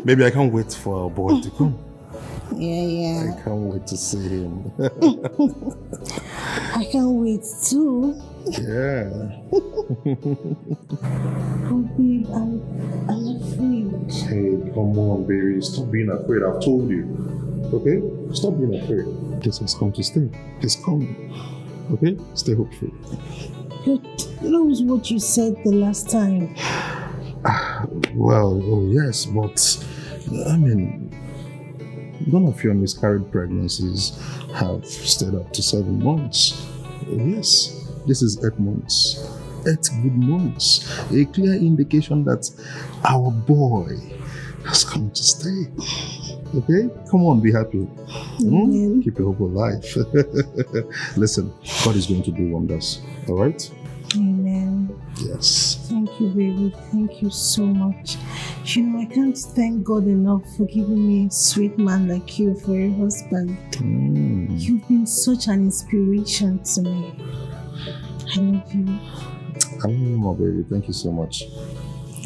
Maybe I can't wait for our boy to come. Yeah. I can't wait to see him. I can't wait too. Yeah. Oh, babe, I'm afraid. Hey, come on, baby. Stop being afraid. I've told you. Okay? Stop being afraid. This has come to stay. It's coming. Okay? Stay hopeful. That was what you said the last time. Well, oh yes, but I mean, none of your miscarried pregnancies have stayed up to 7 months. Yes, this is 8 months. 8 good months. A clear indication that our boy has come to stay. Okay? Come on, be happy. Keep your hope alive. Listen, God is going to do wonders. Alright? Amen. Yes. Thank you, baby. Thank you so much. You know, I can't thank God enough for giving me a sweet man like you for a husband. You've been such an inspiration to me. I love you. I love you more, baby. Thank you so much.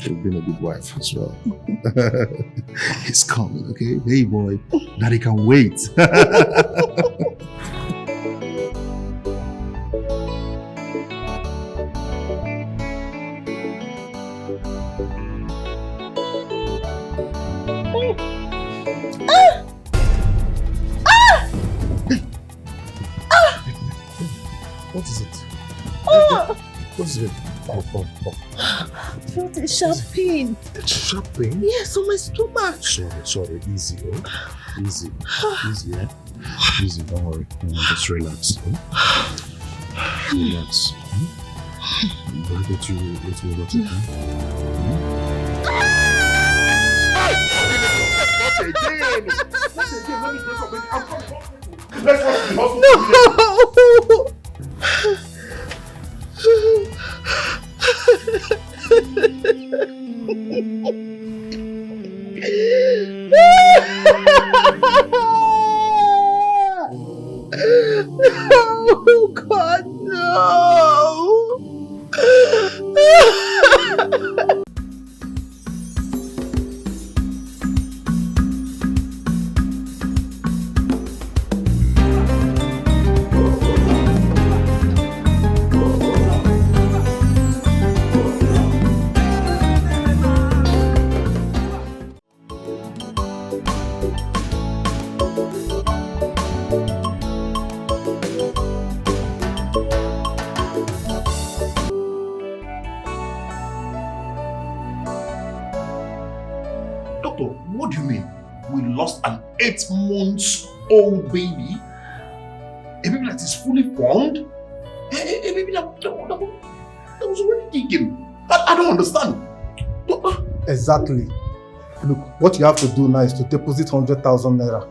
You've been a good wife as well. He's coming, okay? Hey, boy. Daddy can't wait. What is it? What is it? Oh. I felt a sharp pain. Sharp pain? Yes, on my stomach. Sorry. Easy, Easy, yeah? Easy, don't worry. Just relax. Relax. Let me go to you. No! Oh God, no! What do you mean? We lost an 8-month-old baby? A baby that is fully formed? A baby that was already kicking? I don't understand. Exactly. Look, what you have to do now is to deposit 100,000 naira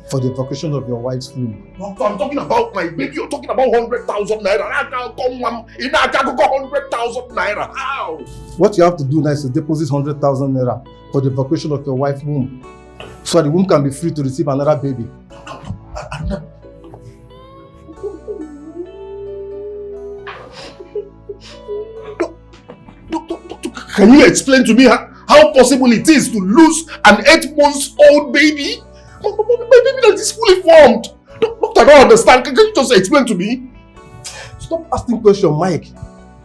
for the evacuation of your wife's womb. Doctor, I'm talking about my baby. You're talking about 100,000 naira. I can't come 100,000 naira. How? What you have to do now is to deposit 100,000 naira for the evacuation of your wife's womb, so the womb can be free to receive another baby. Doctor, can you explain to me how possible it is to lose an 8-month-old baby? My baby that is fully formed. Doctor, I don't understand. Can you just explain to me? Stop asking questions, Mike.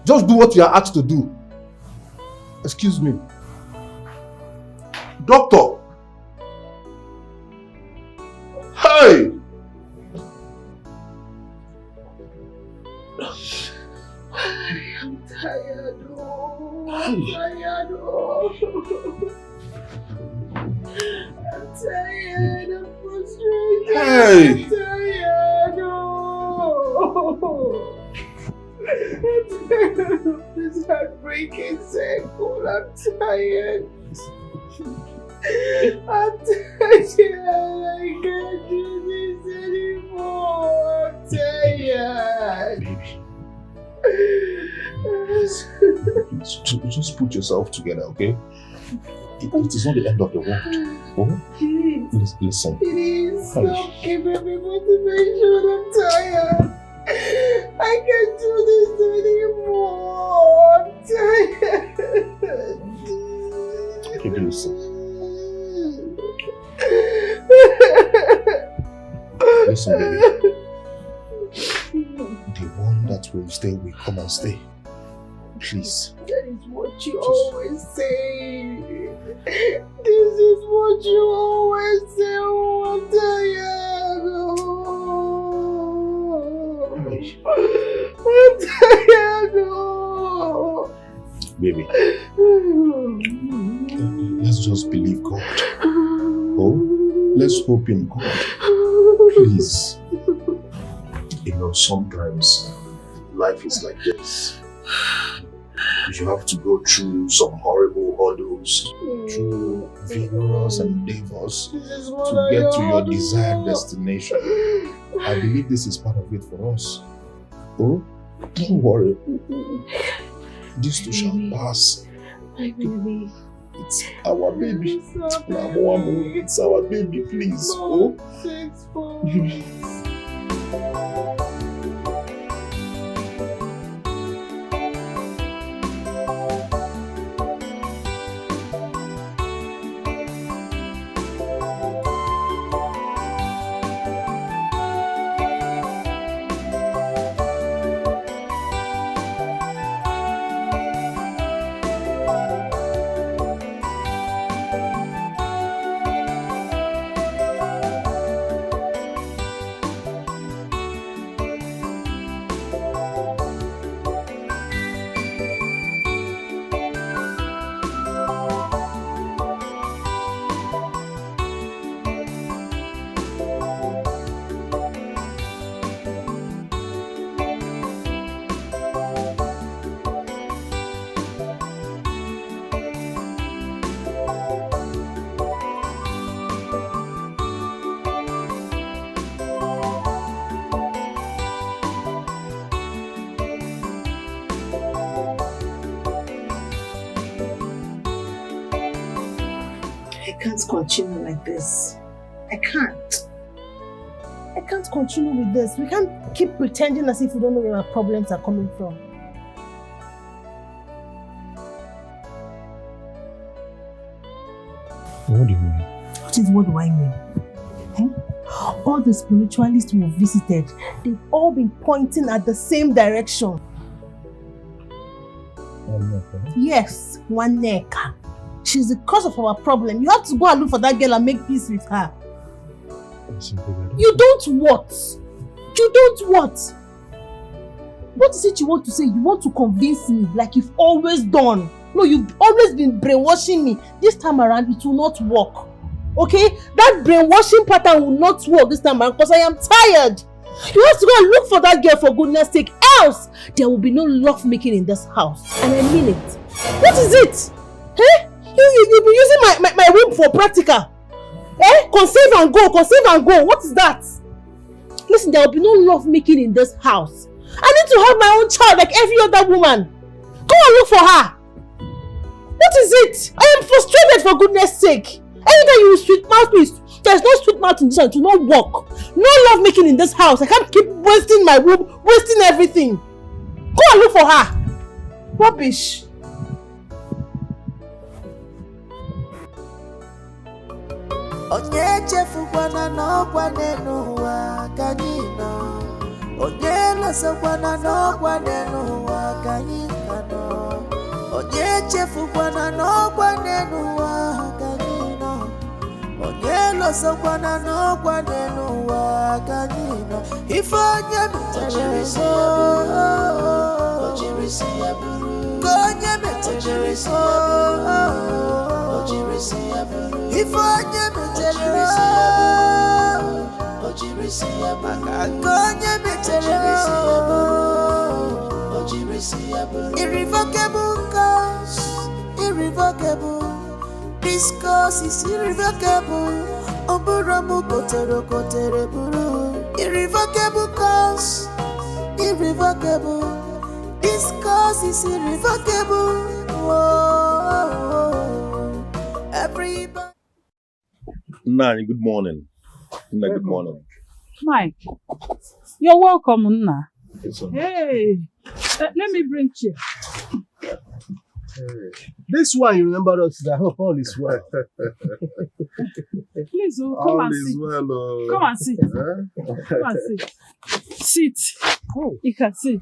Just do what you are asked to do. Excuse me. Doctor! Hey! I'm tired. I'm tired. I'm tired. I'm frustrated. Hey! I'm tired. I'm tired of this heartbreaking cycle. I'm tired. I'm tired. I can't do this anymore. I'm tired. Just put yourself together, okay? It is not the end of the world. Oh? Please listen. Please stop giving me motivation. I'm tired. I can't do this anymore. I'm tired. Listen, baby. The one that will stay will come and stay. Please. That is what you always say. This is what you always say. Baby, let's just believe God. Oh, let's hope in God. Please. You know, sometimes life is like this. You have to go through some horrible hurdles, through vigorous endeavors to get to your desired destination. I believe this is part of it for us. Oh, don't worry. This too shall pass. My baby. It's our baby. It's our baby, please. Oh. I can't continue like this. I can't continue with this. We can't keep pretending as if we don't know where our problems are coming from. What do you mean? What do I mean? All the spiritualists we visited, they've all been pointing at the same direction. Yes, Waneka. She's the cause of our problem. You have to go and look for that girl and make peace with her. You don't what? You don't what? What is it you want to say? You want to convince me like you've always done. No, you've always been brainwashing me. This time around, it will not work. Okay? That brainwashing pattern will not work this time around because I am tired. You have to go and look for that girl for goodness sake. Else, there will be no love making in this house. And I mean it. What is it? Eh? You've been using my room for practical. Eh? Conceive and go. What is that? Listen, there will be no love making in this house. I need to have my own child like every other woman. Go and look for her. What is it? I am frustrated for goodness sake. Anytime you sweet mouth me, there's no sweet mouth in this house. It will not work. No love making in this house. I can't keep wasting my room, wasting everything. Go and look for her. Rubbish. Onye chefukwana n'ọkwa n'ụwa ka anyị nọ. Onye lọsakwana n'ọkwa n'ụwa ka anyị nọ. Onye chefukwana n'ọkwa n'ụwa ka anyị nọ. Onye lọsakwana n'ọkwa n'ụwa ka anyị nọ. Ife onye metere so, ojirisi ya buru. Onye metere so, ojirisi ya buru. If I never tell you, ojirisi ya buru. Irrevocable cause, irrevocable. This cause is irrevocable. Oburamu kotere buru. Irrevocable cause, irrevocable. This cause is irrevocable. Whoa. Everybody. Nani, good morning. Nna, good morning. Mike, you're welcome, Nna. It's Hey, let me bring chair. This one you remember us. I hope all is well. Please, come and sit. Well, Come and sit. Come and sit. Sit. Oh, you can sit.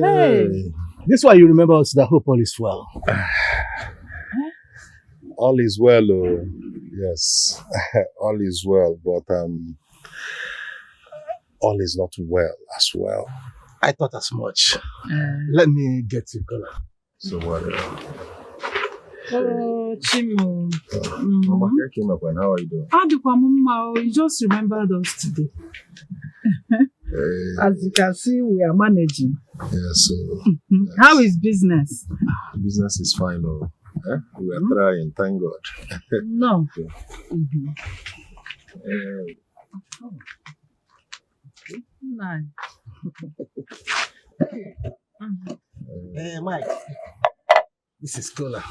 Hey. This one you remember us. I hope all is well. All is well, yes, all is well, but all is not well as well. I thought as much. Let me get you color. So what? Oh, Chimo. Mama, I came up when. How are you doing? You just remembered us today. As you can see, we are managing. Yes. So. Yes. How is business? Business is fine, though. We are trying, thank God. No. Nice. Hey, Mike. This is Cola.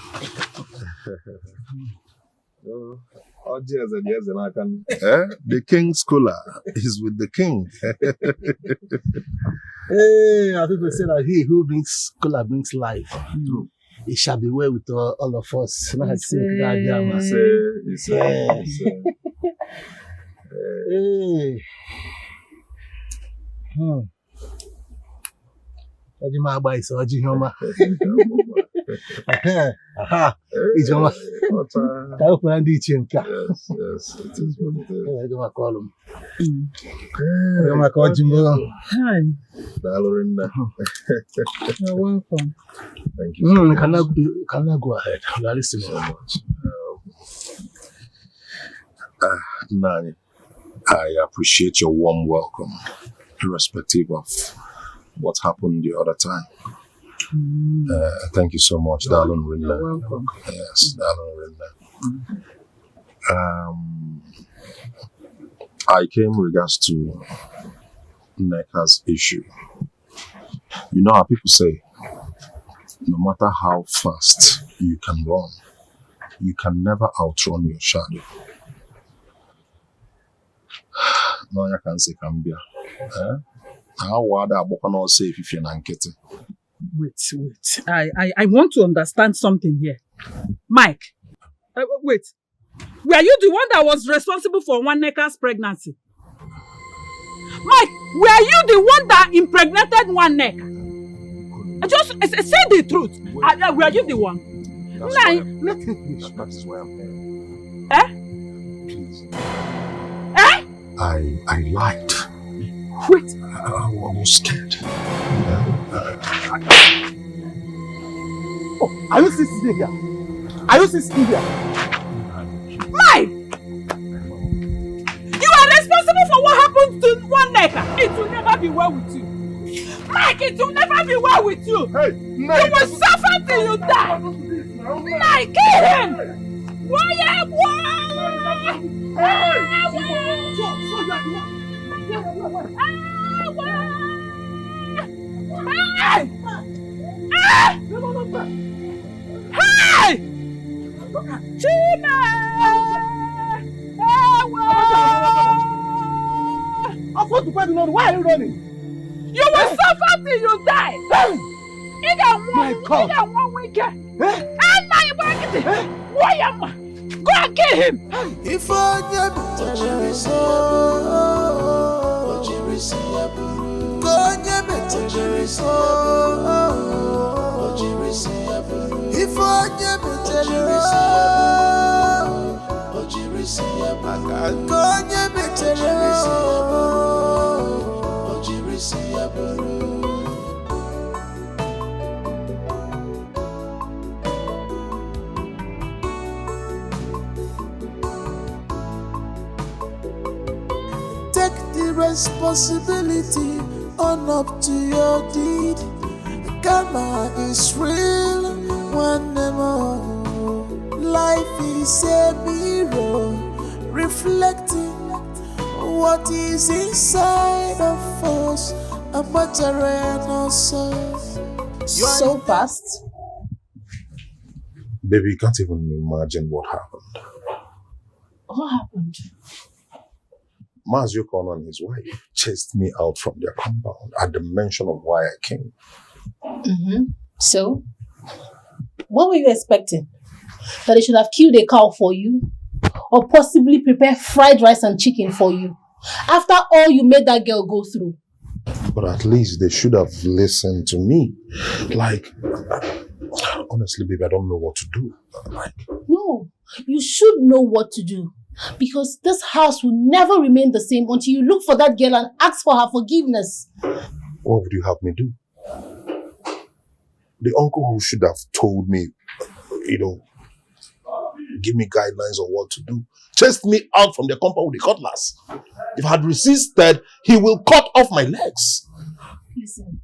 The king's cola is with the king. Hey, I think we say that he who brings cola brings life. It shall be well with all of us. Hey. Aha, Ijoma. I open and eat him. Yes, it is what it is. I don't call him. Hi. You're welcome. Thank you. Can I go ahead? I'm listening so much. Nani, I appreciate your warm welcome, irrespective of what happened the other time. Thank you so much, darling Rinna. You're welcome. Yes, darling Rinna. I came regards to Neka's issue. You know how people say, no matter how fast you can run, you can never outrun your shadow. No, I can say Cambia. How would I not say if you're not getting? Wait. I want to understand something here. Mike, wait. Were you the one that was responsible for one Neka's pregnancy? Mike, were you the one that impregnated one neck? Just say the truth. Were you the one? Let him finish. That is why I'm here. Please. I lied. Wait. I was scared. Oh, are you sitting here? Mike! You are responsible for what happened to one necker. It will never be well with you. Mike, it will never be well with you. Hey, you will suffer till you die. Mike, kill him! Hey! Chima! Why are you running? You will suffer till you die. You got one weekend. And my bucket. Why am I? Go and kill him. If I never touch your soul, go never touch your soul. If I never touch your soul, go never touch your soul. Take the responsibility, own up to your deed. Karma is real, one more. Life is a mirror, reflecting what is inside of us, a material soul. So fast? Baby, you can't even imagine what happened. What happened? Mazio Kwonin and his wife chased me out from their compound at the mention of why I came. So? What were you expecting? That they should have killed a cow for you? Or possibly prepare fried rice and chicken for you? After all you made that girl go through? But at least they should have listened to me. Like, honestly, babe, I don't know what to do. No, you should know what to do. Because this house will never remain the same until you look for that girl and ask for her forgiveness. What would you have me do? The uncle who should have told me, give me guidelines on what to do, chased me out from the compound with the cutlass. If I had resisted, he will cut off my legs. Listen,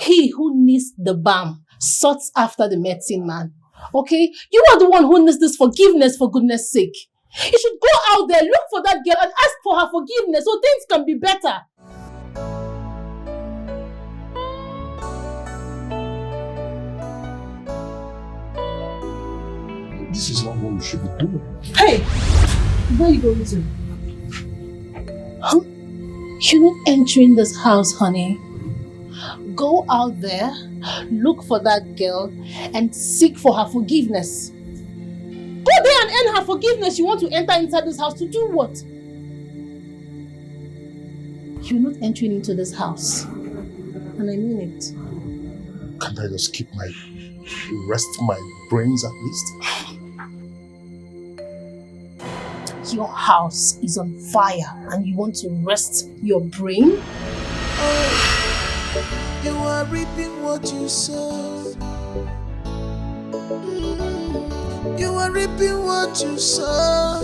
he who needs the balm sought after the medicine man. Okay? You are the one who needs this forgiveness for goodness sake. You should go out there, look for that girl and ask for her forgiveness so things can be better. This is not what we should be doing. Hey! Where are you going to? Huh? You're not entering this house, honey. Go out there, look for that girl, and seek for her forgiveness. Go there and earn her forgiveness. You want to enter inside this house to do what? You're not entering into this house. And I mean it. Can't I just rest my brains at least? Your house is on fire and you want to rest your brain? Oh, you are reaping what you sow. You are reaping what you sow.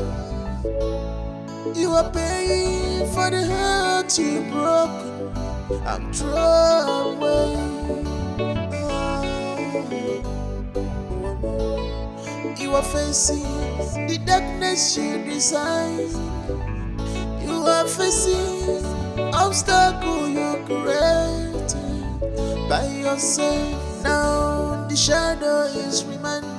You are paying for the hurt you broke. I'm thrown away. You are facing the darkness you designed. You are facing obstacle you created by yourself. Now the shadow is reminding.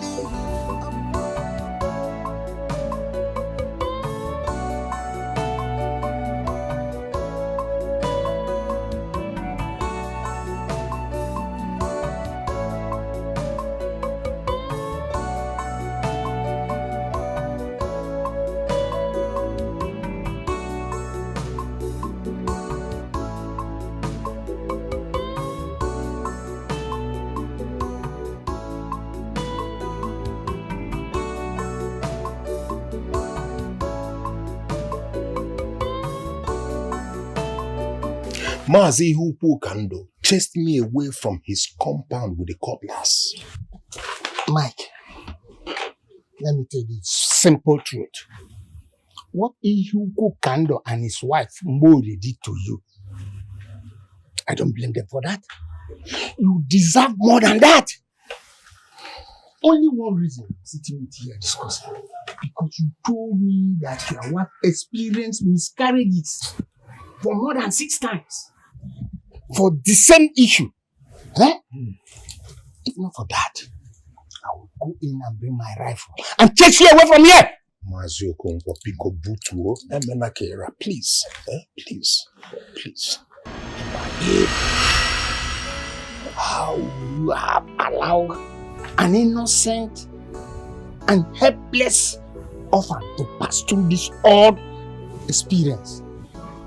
Mazi Hupu Kando chased me away from his compound with a cutlass. Mike, let me tell you the simple truth. What Ihuku Kando and his wife Mori did to you, I don't blame them for that. You deserve more than that. Only one reason I'm sitting with you and discussing, because you told me that your wife experienced miscarriages for more than 6 times. For the same issue. Eh? If not for that, I will go in and bring my rifle and chase you away from here. Please. Please. Please. How you have allowed an innocent and helpless orphan to pass through this odd experience,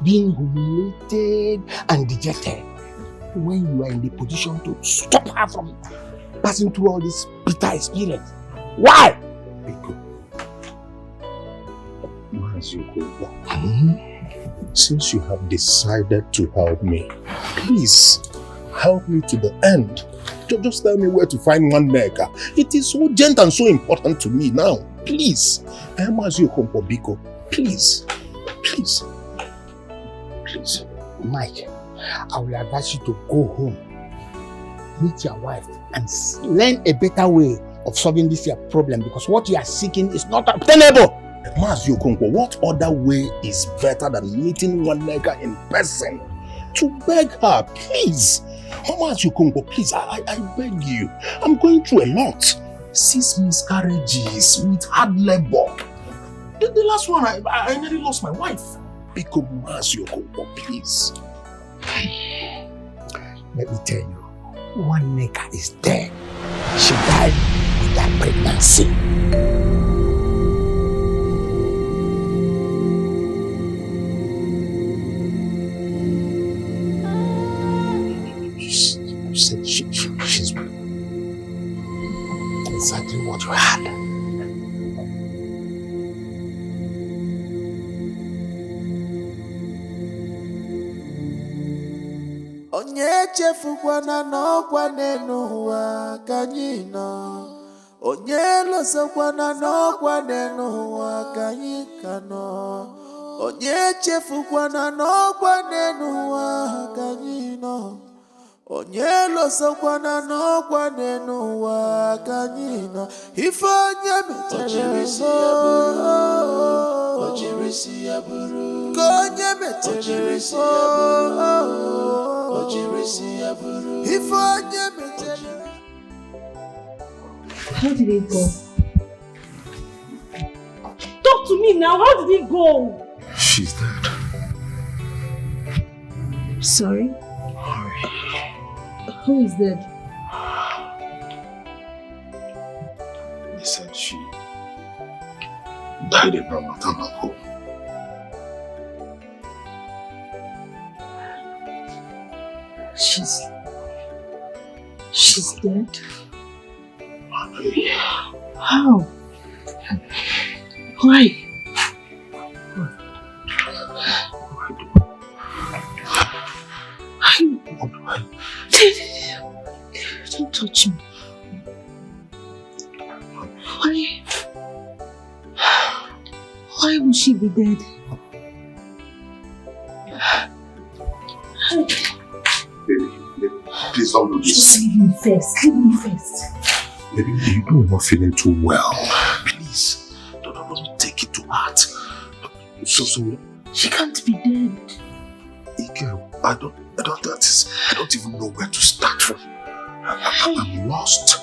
being humiliated and dejected, when you are in the position to stop her from passing through all this bitter experience? Why? Since you have decided to help me, please help me to the end. Just tell me where to find one nigger. It is urgent and so important to me now. Please. I am Azio Biko. Please. Please. Please. Mike, I will advise you to go home, meet your wife, and learn a better way of solving this your problem, because what you are seeking is not obtainable. Mazio Konko, what other way is better than meeting one nigger in person? To beg her, please. Mazio Konko, please, I beg you. I'm going through a lot. 6 miscarriages with hard labor. The last one, I nearly lost my wife. Biko Mazio Konko, please. Let me tell you, one nigger is dead. She died that pregnancy. You said she's exactly what you had. Onye chefukwana n'ọkwa n'ụwa ka anyị nọ. Onye lọsakwana n'ọkwa n'ụwa ka anyị ka nọ. Onye chefukwana n'ọkwa n'ụwa ka anyị nọ. Onye lọsakwana n'ọkwa n'ụwa ka anyị nọ. Ife onye metere ojirisi ya buru. Ka onye metere ojirisi ya buru. Ife onye metere. How did it go? Talk to me now. How did it go? She's dead. Sorry? Who is dead? They said she died in her maternal home. She's dead? Yeah. How? Why? Don't touch me. Why would she be dead? Baby, please don't do this. Just leave me first. Leave me first. Baby, you know you're not feeling too well. Please, don't take it to heart. So, she can't be dead. Ike, I don't even know where to start from. I'm lost.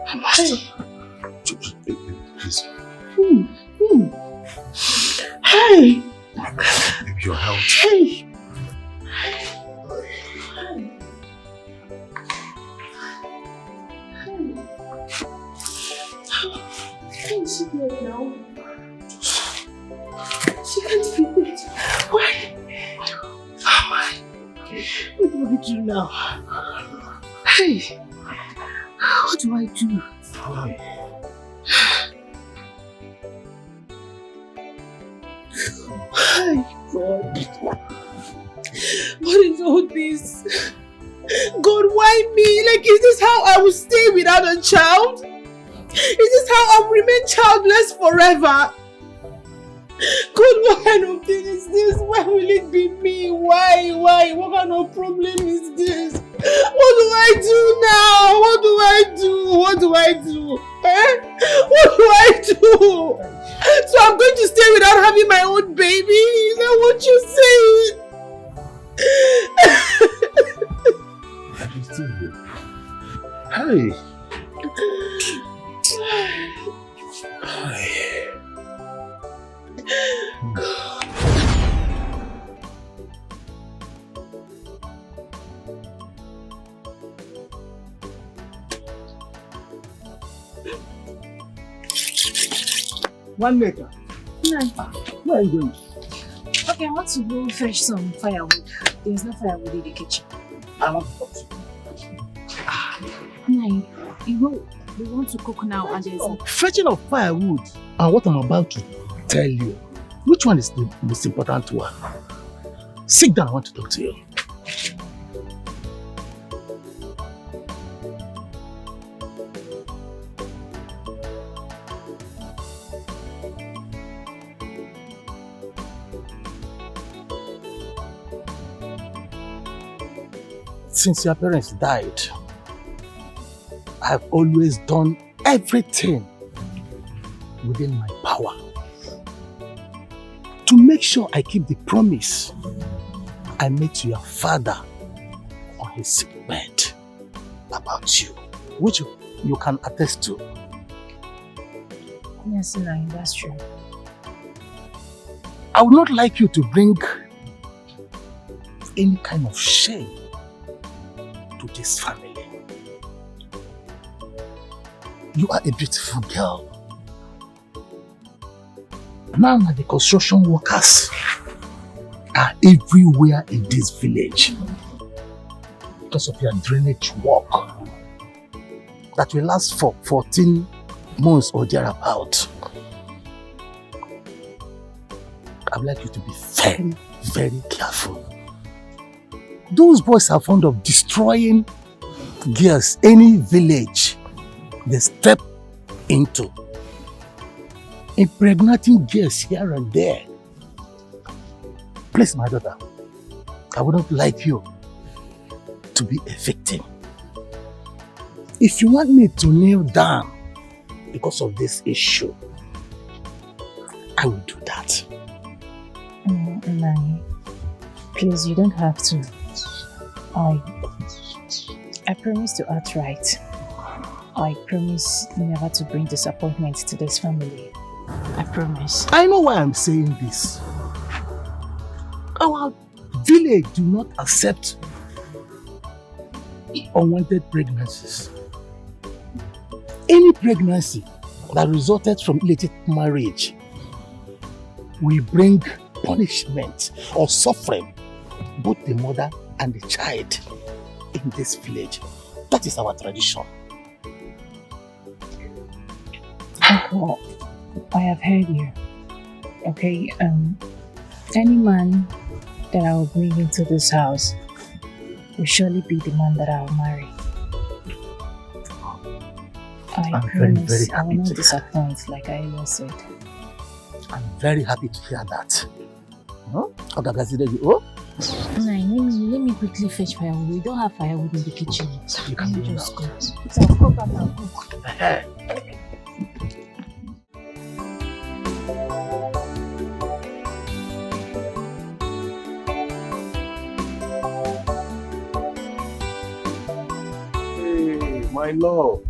I'm lost. Baby, please. Hey! Maybe your health. Hey! How is she dead now? She can't be dead. Why? What do I do now? Hey! What do I do? Hey, God. What is all this? God, why me? Like, is this how I will stay without a child? Is this how I'll remain childless forever? God, what kind of thing is this? Why will it be me? Why? What kind of problem is this? What do I do now? What do I do? What do I do? What do I do? So I'm going to stay without having my own baby? Is that what you're saying? I'm still here. Hey. One maker. No. Where are you going? Okay, I want to go fetch some firewood. There's no firewood in the kitchen. I want to talk to you. No, we want to cook now and there's Fetching of firewood and what I'm about to tell you, which one is the most important one? Sit down, I want to talk to you. Since your parents died, I've always done everything within my power to make sure I keep the promise I made to your father on his sick bed about you, which you can attest to. Yes, no, that's true. I would not like you to bring any kind of shame to this family. You are a beautiful girl. Now the construction workers are everywhere in this village because of your drainage work that will last for 14 months or thereabout. I would like you to be very, very careful. Those boys are fond of destroying girls, any village they step into, impregnating girls here and there. Please, my daughter, I wouldn't like you to be a victim. If you want me to kneel down because of this issue, I will do that. Nani, please, you don't have to. I promise to act right. I promise never to bring disappointment to this family. I promise. I know why I'm saying this. Our village do not accept unwanted pregnancies. Any pregnancy that resulted from illicit marriage will bring punishment or suffering both the mother and the child in this village. That is our tradition. Uncle, I have heard you. Okay, any man that I will bring into this house will surely be the man that I will marry. I promise I will not disappoint, like I always said. I'm very happy to hear that. Huh? Oh? Let me quickly fetch firewood. We don't have firewood in the kitchen. You can go just now. go. So I'll come back and cook. Hey, my love.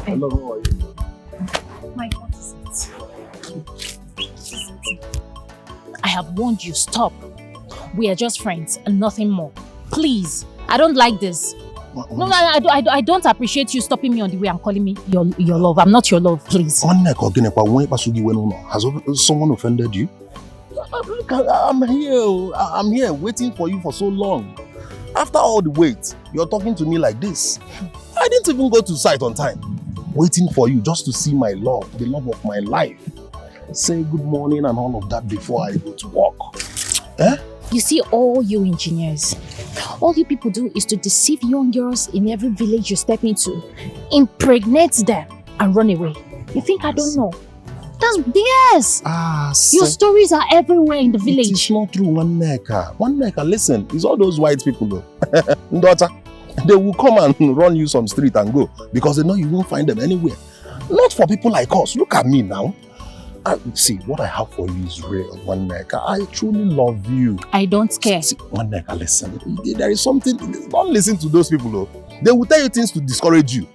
Hello, how are you? My God, is it? I have warned you, stop. We are just friends and nothing more. Please, I don't like this. No, I don't appreciate you stopping me on the way I'm calling me your love. I'm not your love, please. Has someone offended you? I'm here waiting for you for so long. After all the wait, you're talking to me like this. I didn't even go to site on time. Waiting for you just to see my love, the love of my life. Say good morning and all of that before I go to work. Eh? You see, all you engineers, all you people do is to deceive young girls in every village you step into, impregnate them and run away. You think I don't know? Yes! Your stories are everywhere in the village. It's not true, One Neka, listen, it's all those white people though. Daughter, they will come and run you some street and go because they know you won't find them anywhere. Not for people like us. Look at me now. See, what I have for you is real, One Neka. I truly love you. I don't care. See, One Neka, listen. There is something. Don't listen to those people though. They will tell you things to discourage you.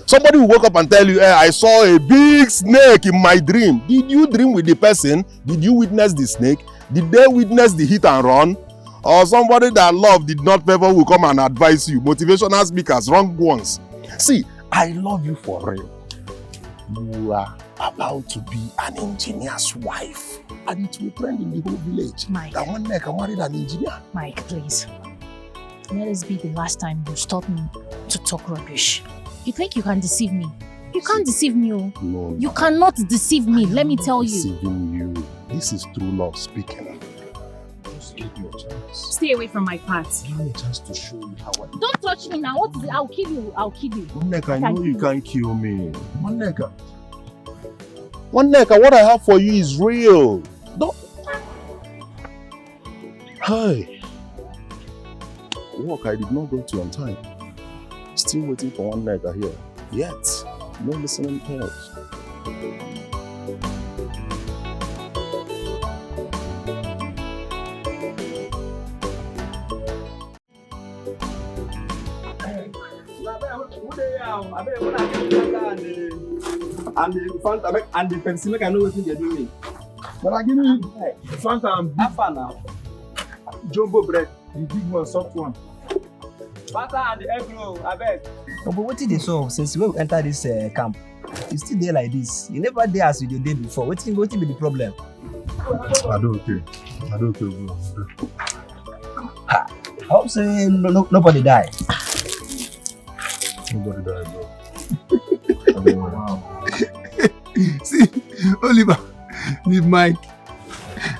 Somebody will wake up and tell you, hey, I saw a big snake in my dream. Did you dream with the person? Did you witness the snake? Did they witness the hit and run? Or somebody that love did not favor will come and advise you. Motivational speakers, wrong ones. See, I love you for real. You are about to be an engineer's wife. And it will trend in the whole village. Mike. That One Neka married an engineer. Mike, please. Let this be the last time you stop me to talk rubbish. You think you can deceive me? You can't deceive me. Oh. No, you cannot deceive me, let me tell you. Deceiving you. This is true love speaking. Just give me a chance. Stay away from my part. Give me a chance to show you how I... Don't touch me now. What is it? I'll kill you. I'll kill you. One Neka, I know you can't kill me. One Neka. One Neka, what I have for you is real. Don't... Hey. Work I did not go to on time. Still waiting for One Neka here. Yet, no listening ears. And the Fanta and the Pepsi make I know what they're doing. But I give you Fanta and Alpha now. Jumbo bread, the big one, soft one. Fanta and the egg roll, I bet. No, but what did they solve since we enter this camp? You still there like this. You never there as you did day before. What be the problem? I don't care. Bro. I hope so. Nobody die. Nobody died, bro. Wow. See, Oliver, leave Mike.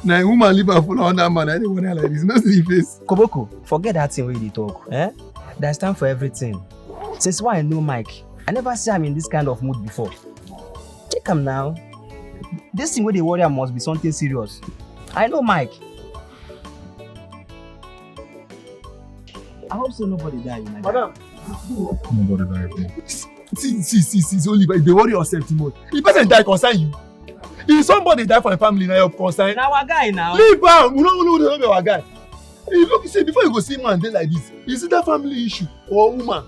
Now, woman leave her full on that man. I don't want her like this. Not see the face. Koboko, forget that thing where you talk. There's time for everything. Since why I know Mike, I never see him in this kind of mood before. Take him now. This thing where they worry must be something serious. I know Mike. I hope so nobody die. Madam. Nobody died, bro. See, Oliver, if they worry yourself too much, if person die concern you. If somebody die for a family, now you're concerned. Now our guy now. Leave him. We don't know our guy. Look, see, before you go see man dey like this, is it that family issue or woman?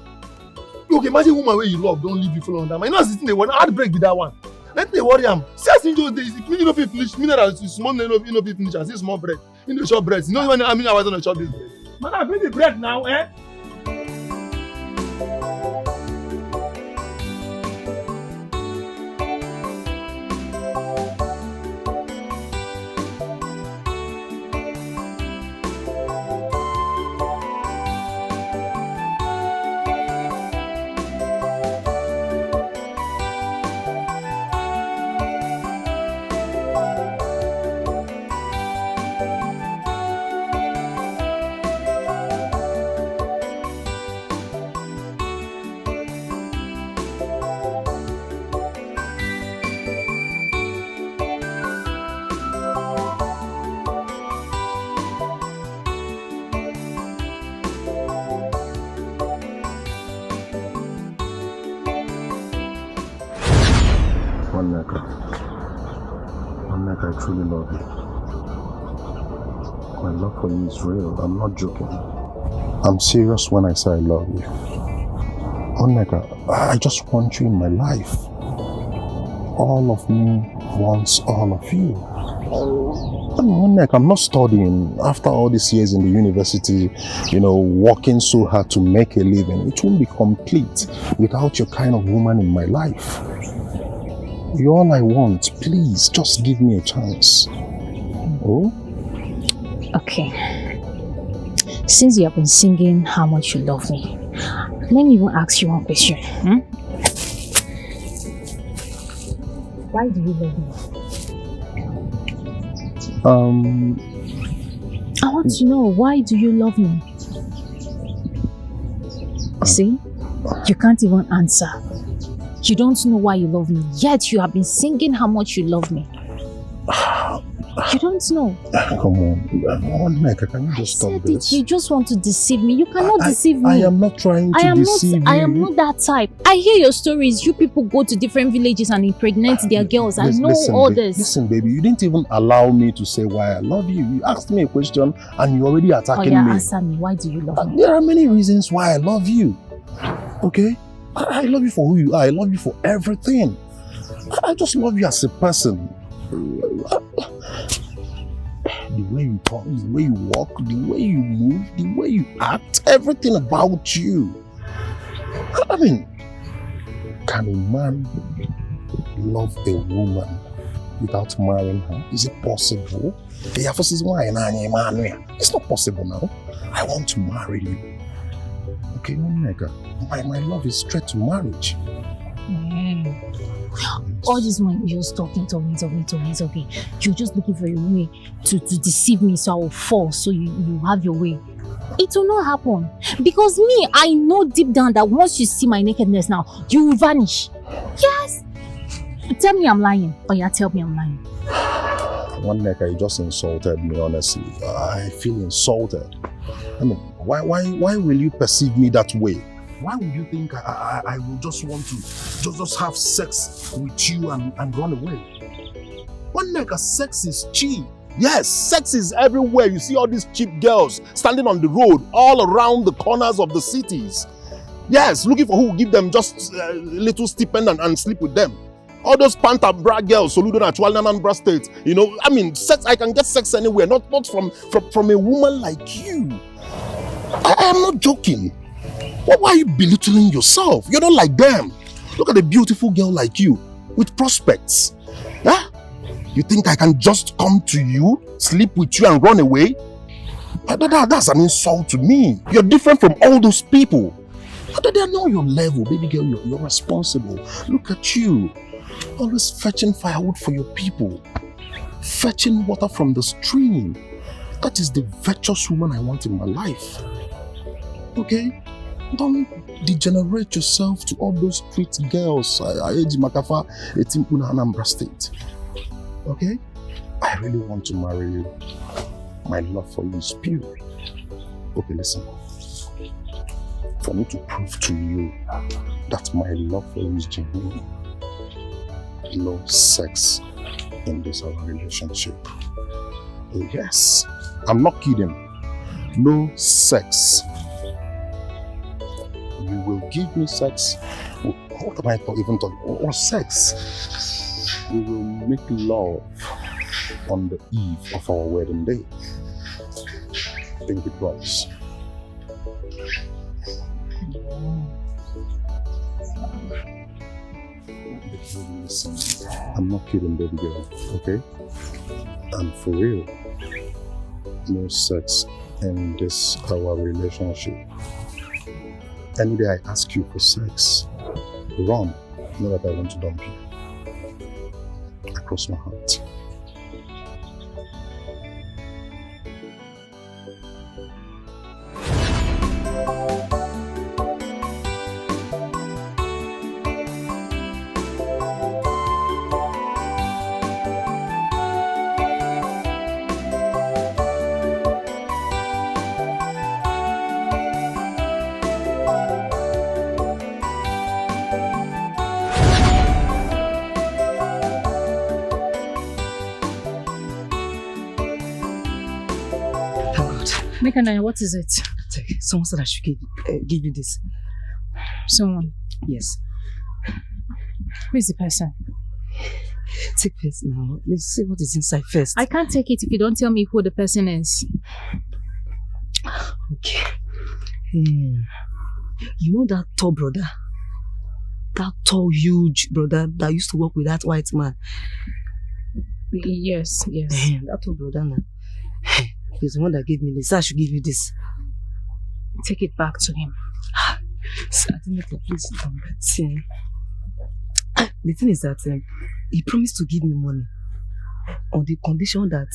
Look, imagine woman where you love don't leave you for long time. I know sitting there, one heartbreak with that one. Let me worry am. See as in those days, me no fit finish, mineral small, no fit finish, and see small bread. You know short bread. You know how many hours on a short this bread? Man, I bring the bread now, eh? I truly love you. My love for you is real. I'm not joking. I'm serious when I say I love you. Onneka, I just want you in my life. All of me wants all of you. I mean, Onneka, I'm not studying. After all these years in the university, working so hard to make a living, it won't be complete without your kind of woman in my life. You're all I want. Please, just give me a chance. Oh? Okay. Since you have been singing how much you love me, let me even ask you one question. Why do you love me? I want to know, why do you love me? See? You can't even answer. You don't know why you love me, yet you have been singing how much you love me. You don't know. Come on, Nneka, can you just stop this? You just want to deceive me. You cannot deceive me. I am not trying to deceive you. I am not that type. I hear your stories. You people go to different villages and impregnate their girls. I know all this. Listen, baby, you didn't even allow me to say why I love you. You asked me a question and you're already attacking me. Answer me. Why do you love me? There are many reasons why I love you. Okay? I love you for who you are. I love you for everything. I just love you as a person. The way you talk, the way you walk, the way you move, the way you act, everything about you. I mean, can a man love a woman without marrying her? Is it possible? It's not possible now. I want to marry you. Okay, Nneka, my love is straight to marriage. All this money you're just talking. You're just looking for a way to deceive me so I will fall, so you have your way. It will not happen. Because me, I know deep down that once you see my nakedness now, you will vanish. Yes! Tell me I'm lying. Oh yeah, tell me I'm lying. Nneka, you just insulted me, honestly. I feel insulted. I mean, why will you perceive me that way? Why would you think I will just want to just have sex with you and run away? Nneka, sex is cheap. Yes, sex is everywhere. You see all these cheap girls standing on the road all around the corners of the cities. Yes, looking for who will give them just a little stipend and sleep with them. All those panta bra girls, Soludo Natural Anambra State. I mean, sex. I can get sex anywhere, not from a woman like you. I am not joking. Why are you belittling yourself? You're not like them. Look at a beautiful girl like you with prospects. Huh? You think I can just come to you, sleep with you and run away? That's an insult to me. You're different from all those people. They know your level, baby girl. You're responsible. Look at you. Always fetching firewood for your people. Fetching water from the stream. That is the virtuous woman I want in my life. Okay? Don't degenerate yourself to all those street girls. Aeji Makafa, Etimpuna, Anambra State. Okay? I really want to marry you. My love for you is pure. Okay, listen. For me to prove to you that my love for you is genuine, no sex in this our relationship. Yes, I'm not kidding. No sex. You will give me sex. What am I even talking? Or sex? We will make love on the eve of our wedding day. Think it was. Listen, I'm not kidding, baby girl, okay? And for real, no sex in this our relationship. Any day I ask you for sex, run. Know that I want to dump you. I cross my heart. Mekanaya, what is it? Someone said I should give you this. Someone? Yes. Who is the person? Take first now. Let's see what is inside first. I can't take it if you don't tell me who the person is. Okay. You know that tall brother? That tall, huge brother that used to work with that white man? Yes. That tall brother now. He's the one that gave me this. I should give you this. Take it back to him. Please. See, the thing is that he promised to give me money on the condition that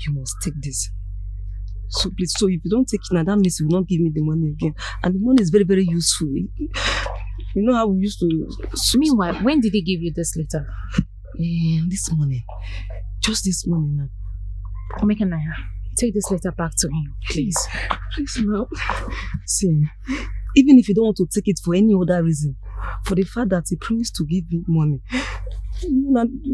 you must take this. So please, so if you don't take it now, that means you will not give me the money again. And the money is very, very useful. You know how we used to... Meanwhile, when did he give you this letter? This morning. Just this morning now. Mekanaya, take this letter back to him, please. Please, now. See, even if you don't want to take it for any other reason, for the fact that he promised to give me money,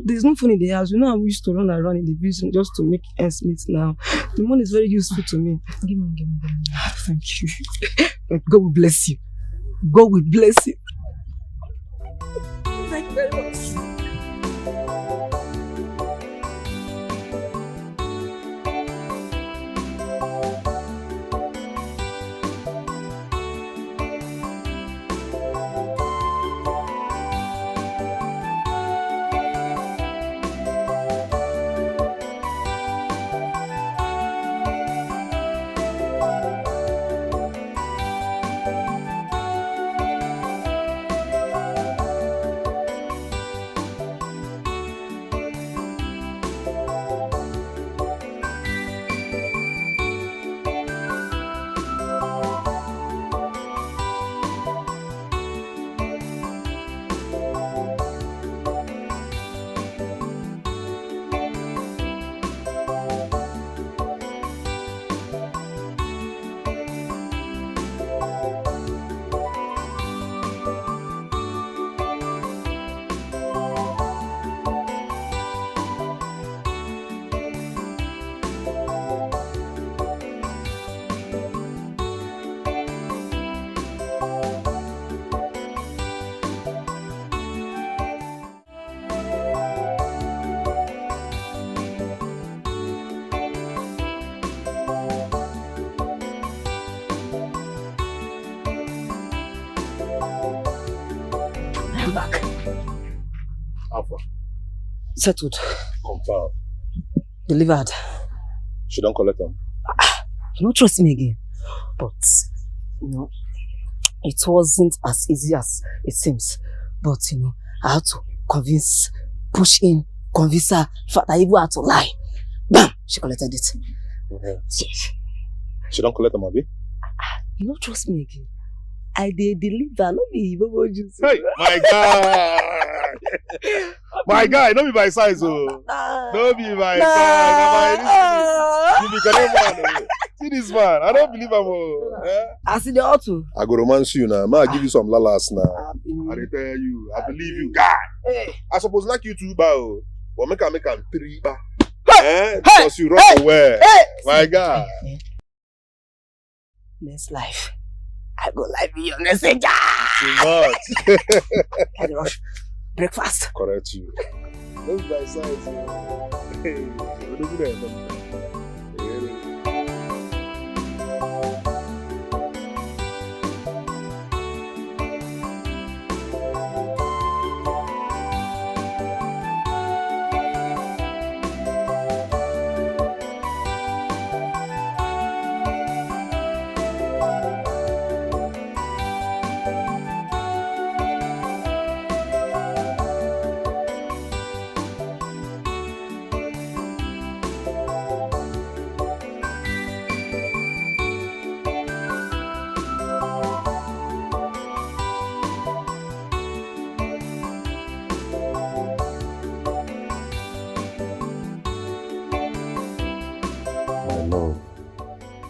there's no phone in the house. You know how we used to run around in the business just to make ends meet now. The money is very useful to me. Give me. Thank you. God will bless you. God will bless you. Thank you very much. back. Alpha. Settled. Confirm. Delivered. She don't collect them. You don't trust me again. But, you know, it wasn't as easy as it seems. But, you know, I had to push in, convince her. In fact, I even had to lie. Bam! She collected it. Okay. She don't collect them, Abi? You don't trust me again. I did deliver, not me. Hey, my God! My guy, don't be by size, oh. Don't be by size. You be man. See this man, I don't believe him. I see the auto. I go romance you now. Man, I give you some lalas now. I tell you, I believe you, God. Hey. I suppose like you 2 bar, but make him 3 bar. Because you run away. My God. Next life, I go live in your messenger. Too much. Can you rush? Breakfast. Correct you. Don't be by size. Hey, what do you do?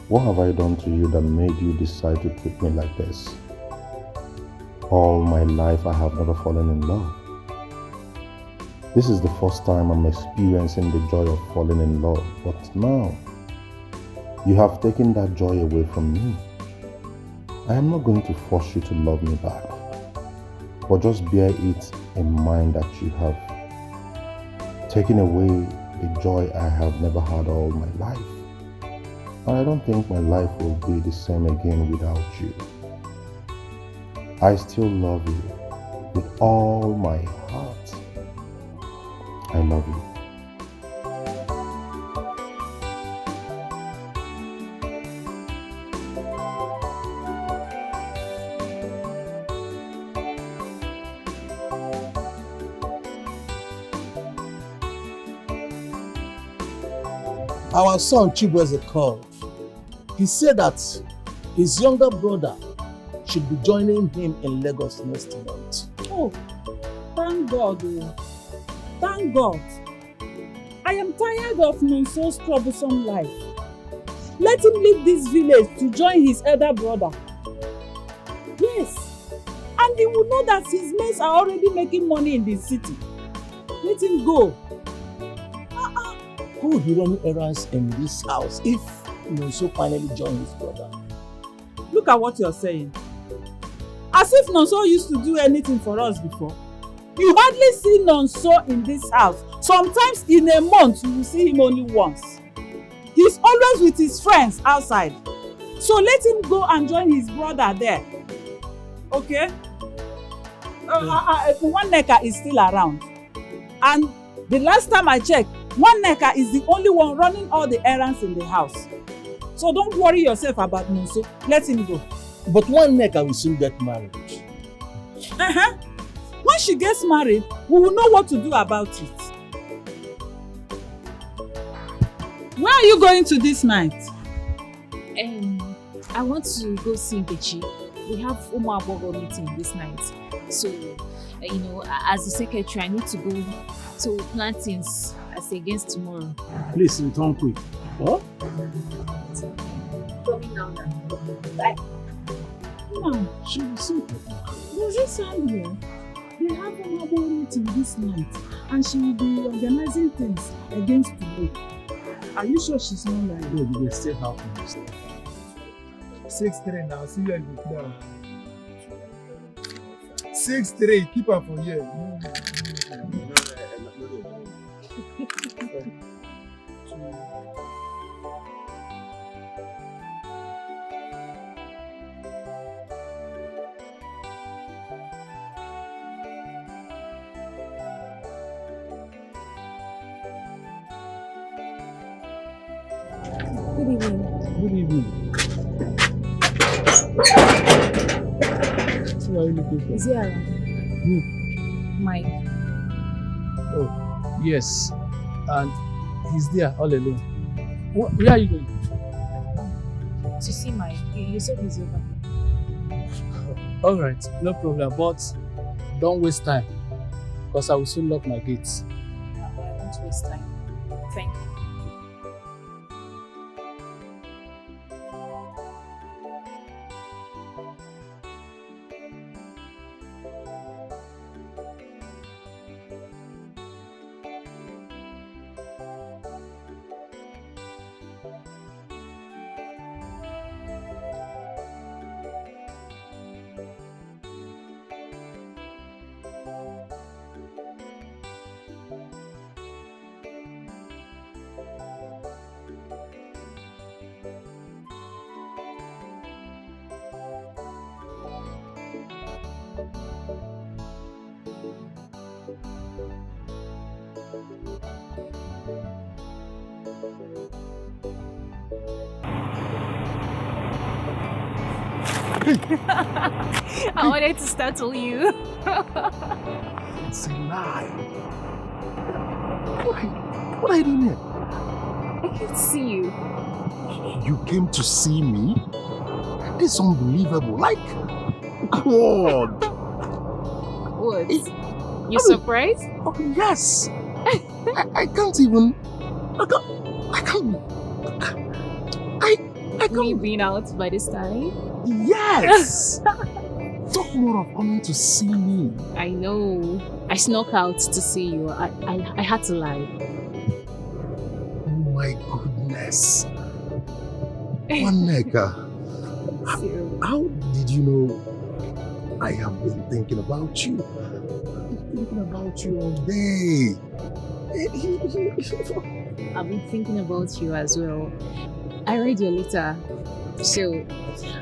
What have I done to you that made you decide to treat me like this? All my life I have never fallen in love. This is the first time I'm experiencing the joy of falling in love, but now you have taken that joy away from me. I am not going to force you to love me back, but just bear it in mind that you have taken away the joy I have never had all my life. And I don't think my life will be the same again without you. I still love you with all my heart. I love you. Our son Chibueze called. He said that his younger brother should be joining him in Lagos next month. Oh, thank God. Oh. Thank God. I am tired of Nonso's troublesome life. Let him leave this village to join his elder brother. Yes, and he will know that his mates are already making money in the city. Let him go. Who will be running errands in this house if Nonso finally joins his brother? Look at what you're saying. As if Nonso used to do anything for us before. You hardly see Nonso in this house. Sometimes in a month you will see him only once. He's always with his friends outside. So let him go and join his brother there. Okay? Nwaneka is still around. And the last time I checked, Nwaneka is the only one running all the errands in the house. So don't worry yourself about Nonso. Let him go. But Nwaneka will soon get married. When she gets married, we will know what to do about it. Where are you going to this night? I want to go see Nkechi. We have Umu Abogo meeting this night. So, you know, as the secretary, I need to go to plan things as against tomorrow. Please return quick. What? Coming down now. Bye. No, she will soon. Does it sound here? They have Umu Abogo meeting this night and she will be organizing things against tomorrow. Are you sure she's not lying? No, you will still have to understand. 6-3 now, see you now. 6-3, keep her for here. Good evening. Good evening. Who are you looking for? Is he around? Who? Mike. Oh, yes. And he's there all alone. Where are you going? To see Mike. You said he's over. Alright, no problem. But don't waste time. Because I will soon lock my gates. I won't waste time. Thank you. I wanted to startle you. It's a lie. What are you doing here? I can't see you. You came to see me? This is unbelievable. Like, God. What? You surprised? Oh, yes. I can't even. I can't. Me being out by this time? Yes! Talk more of coming to see me. I know. I snuck out to see you. I had to lie. Oh my goodness. Waneka, how did you know I have been thinking about you? I've been thinking about you all day. I've been thinking about you as well. I read your letter, so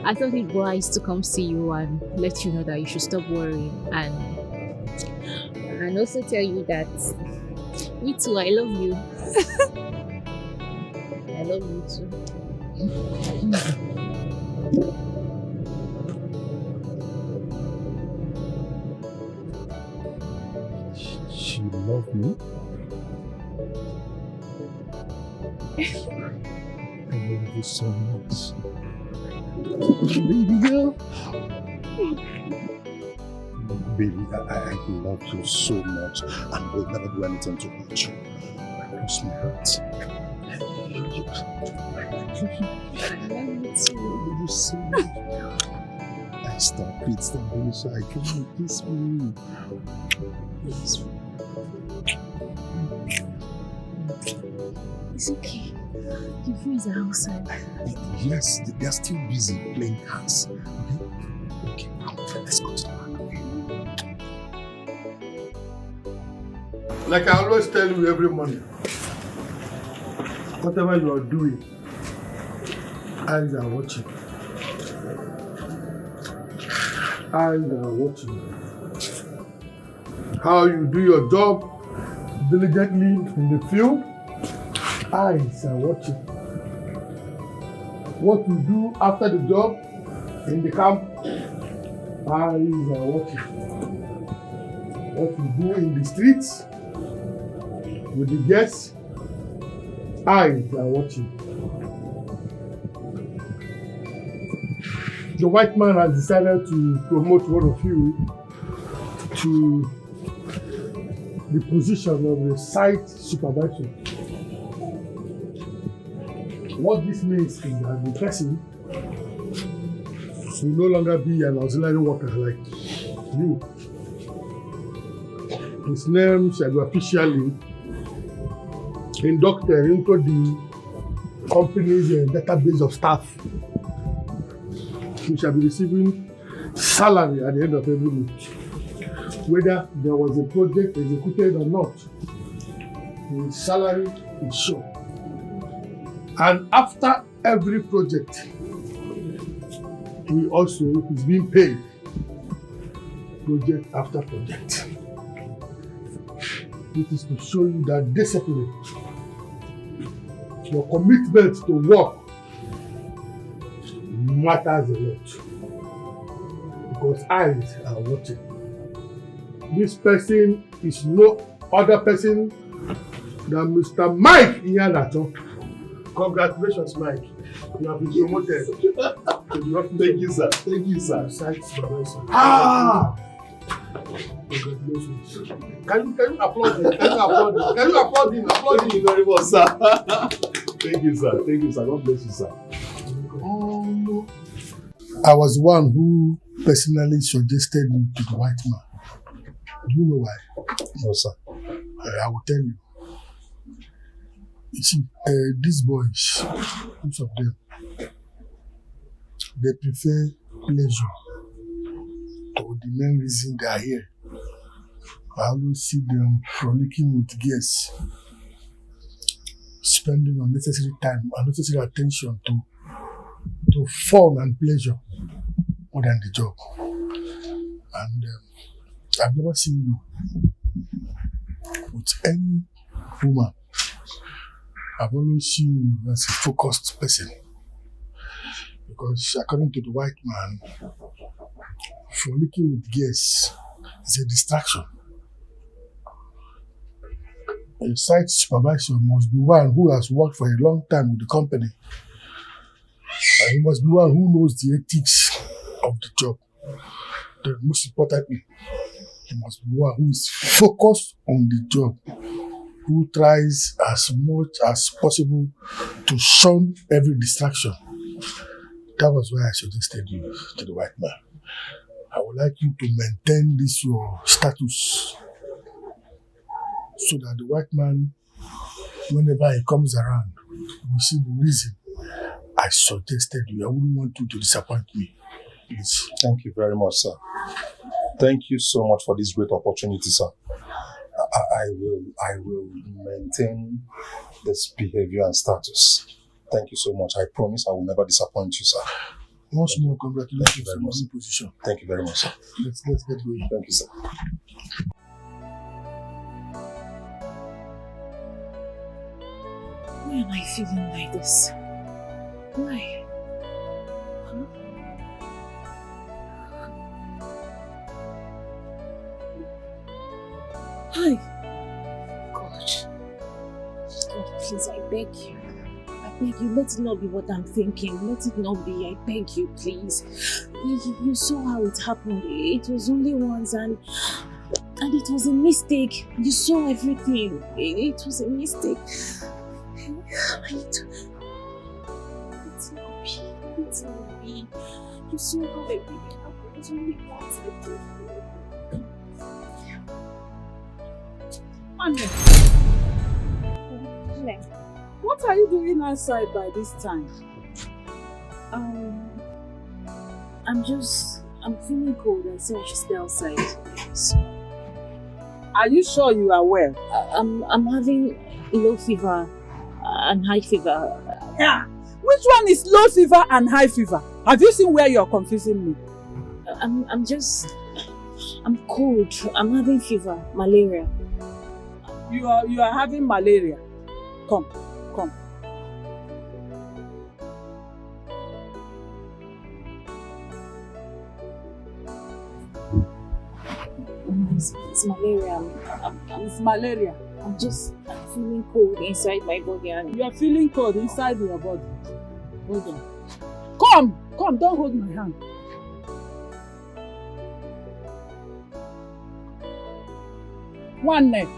I thought it wise to come see you and let you know that you should stop worrying and also tell you that me too, I love you. I love you too. She loved me? I love you so much. Baby girl. Baby, I love you so much and will never do anything to hurt you. Cross my heart. I love you too. You so much. Stop being shy. Come on, kiss me. Kiss me. It's okay. Your friends are outside. Yes, they are still busy playing cards. Okay, let's go to the park. Like I always tell you every morning, whatever you are doing, eyes are watching. Eyes are watching. How you do your job diligently in the field, eyes are watching. What you do after the job in the camp, eyes are watching. What you do in the streets with the guests, eyes are watching. The white man has decided to promote one of you to the position of the site supervisor. What this means is that the person will no longer be an auxiliary worker like you. His name shall be officially inducted into the company's database of staff. He shall be receiving salary at the end of every month. Whether there was a project executed or not, his salary is sure. And after every project, he also is being paid project after project. This is to show you that discipline your commitment to work matters a lot. Because eyes are watching. This person is no other person than Mr. Mike Iyalato. Congratulations, Mike. You have been promoted. Thank you, sir. Thank you, sir. Ah! Congratulations. Can you applaud him? Can you applaud him? Can you applaud him? Applaud him. Thank you very much, sir. Thank you, sir. Thank you, sir. God bless you, sir. I was the one who personally suggested you to the white man. Do you know why? No, sir. I will tell you. You see, these boys, most of them, they prefer pleasure to the main reason they are here. I always see them frolicking with girls, spending unnecessary time, unnecessary attention to fun and pleasure more than the job. And I've never seen you with any woman. I've always seen you as a focused person. Because according to the white man, frolicking with girls is a distraction. A site supervisor must be one who has worked for a long time with the company. And he must be one who knows the ethics of the job. Then most importantly, he must be one who is focused on the job, who tries as much as possible to shun every distraction. That was why I suggested you to the white man. I would like you to maintain this your status so that the white man, whenever he comes around, will see the reason I suggested you. I wouldn't want you to disappoint me. Please. Thank you very much, sir. Thank you so much for this great opportunity, sir. I will maintain this behavior and status. Thank you so much. I promise I will never disappoint you, sir. Once more, congratulations on your new position. Thank you very much, sir. Let's get going. Thank you, sir. Why am I feeling like this? Why? Huh? Hi. God, please, I beg you. I beg you, let it not be what I'm thinking. Let it not be. I beg you, please. You saw how it happened. It was only once and it was a mistake. You saw everything. It was a mistake. Let's not be. You saw how everything happened. It was only once. What are you doing outside by this time? I'm feeling cold. I said I should stay outside. Yes. Are you sure you are well? I'm having low fever and high fever. Yeah. Which one is low fever and high fever? Have you seen where you're confusing me? I'm cold. I'm having fever, malaria. You are having malaria. Come. It's malaria. It's malaria. I'm feeling cold inside my body. And you are feeling cold inside your body. Hold on. Come, don't hold my hand. One neck.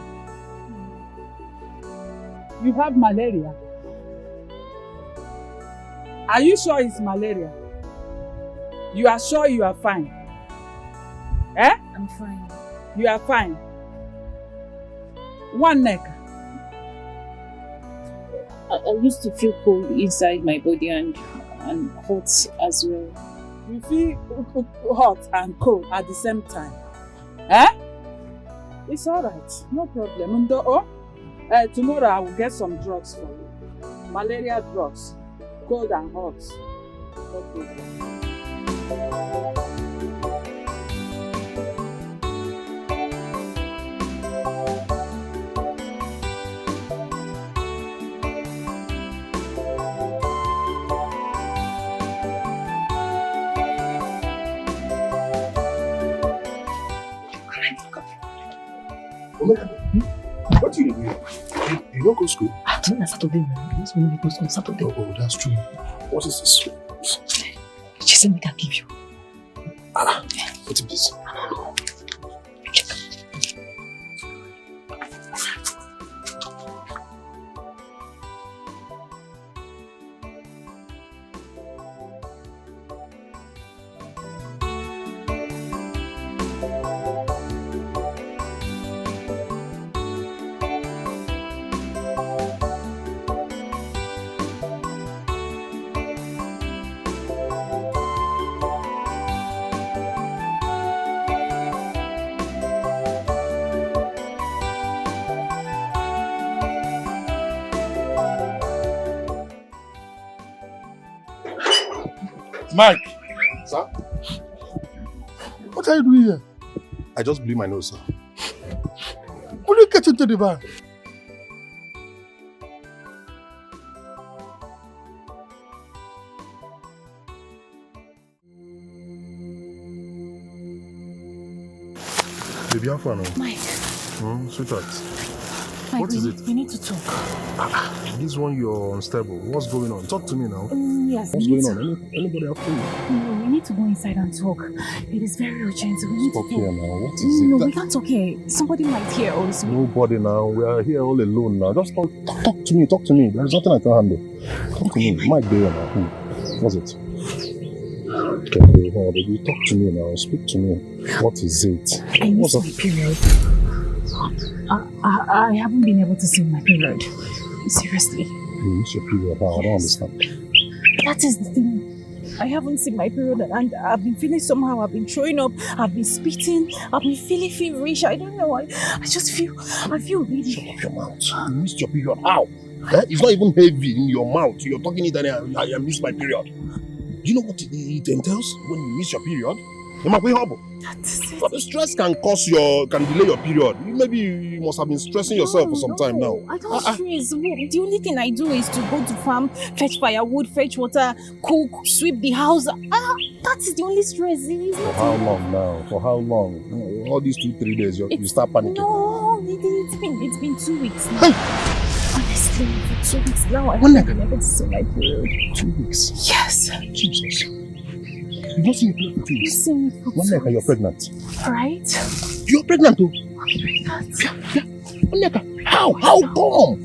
You have malaria. Are you sure it's malaria? You are sure you are fine? Eh? I'm fine. You are fine. One neck. I used to feel cold inside my body and hot as well. You feel hot and cold at the same time? Eh? It's alright. No problem. Tomorrow I will get some drugs for you. Malaria drugs. Cold and hot. No problem. What do you do? You don't go to school? Today is Saturday now. This morning we go to school Saturday. Oh, that's true. What is this? She said we can give you. What is this? Mike! Sir? What are you doing here? I just blew my nose, sir. Will you get into the van? Baby, how far now? Mike. Sweetheart. Mike, What is it? We need to talk. This one you're unstable. What's going on? Talk to me now. Yes. What's going on? Anybody after you? No, we need to go inside and talk. It is very urgent. We need Talk to here talk. now. What is No, it? we can't talk here. Somebody might hear us. Nobody now. We are here all alone now. Just talk to me. Talk to me. There's nothing I can handle. Talk to me. Mike there now. What's it? Okay, baby. Talk to me now. Speak to me. What is it? I missed my period. I haven't been able to see my period. Seriously. You miss your period? How? I don't understand. That is the thing. I haven't seen my period and I've been feeling somehow. I've been throwing up. I've been spitting. I've been feeling feverish. I don't know. I just feel. I feel really. Shut up your mouth. You missed your period. How? It's not even heavy in your mouth. You're talking it and I missed my period. Do you know what it entails when you miss your period? But stress can delay your period. Maybe you must have been stressing yourself for some time now. I don't stress. The only thing I do is to go to farm, fetch firewood, fetch water, cook, sweep the house. That is the only stress. For how long now? For how long? All these 2-3 days, you start panicking. No, it's been 2 weeks now. Honestly, for 2 weeks now, I haven't been able to see my period. 2 weeks? Yes. Jesus. You've not seen your period for 2 weeks? I've seen it for 2 weeks. You're pregnant. Right? You're pregnant too? Yeah. How? How come?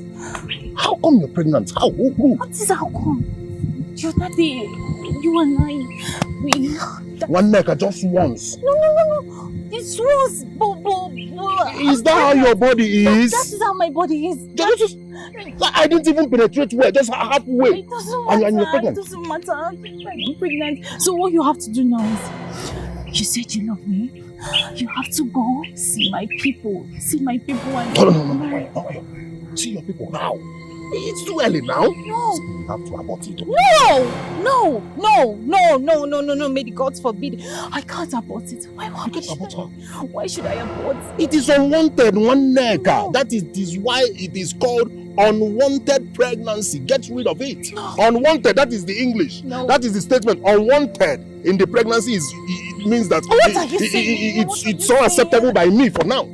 How come you're pregnant? How? Who? What is how come? You and I, One neck, just once. No. It's once, but. Is that how your body is? That is how my body is. I didn't even penetrate well, just halfway. It doesn't matter. And you're pregnant. It doesn't matter. I'm pregnant. So what you have to do now is, you said you love me. You have to go see my people. See my people and... No. See your people now. It's too early now. No. You have to abort it. No. May the gods forbid. I can't abort it. Why should I abort? It is unwanted, one neck. No. That is why it is called unwanted pregnancy. Get rid of it. No. Unwanted, that is the English. No. That is the statement. Unwanted in the pregnancy it means that it's so acceptable by me for now.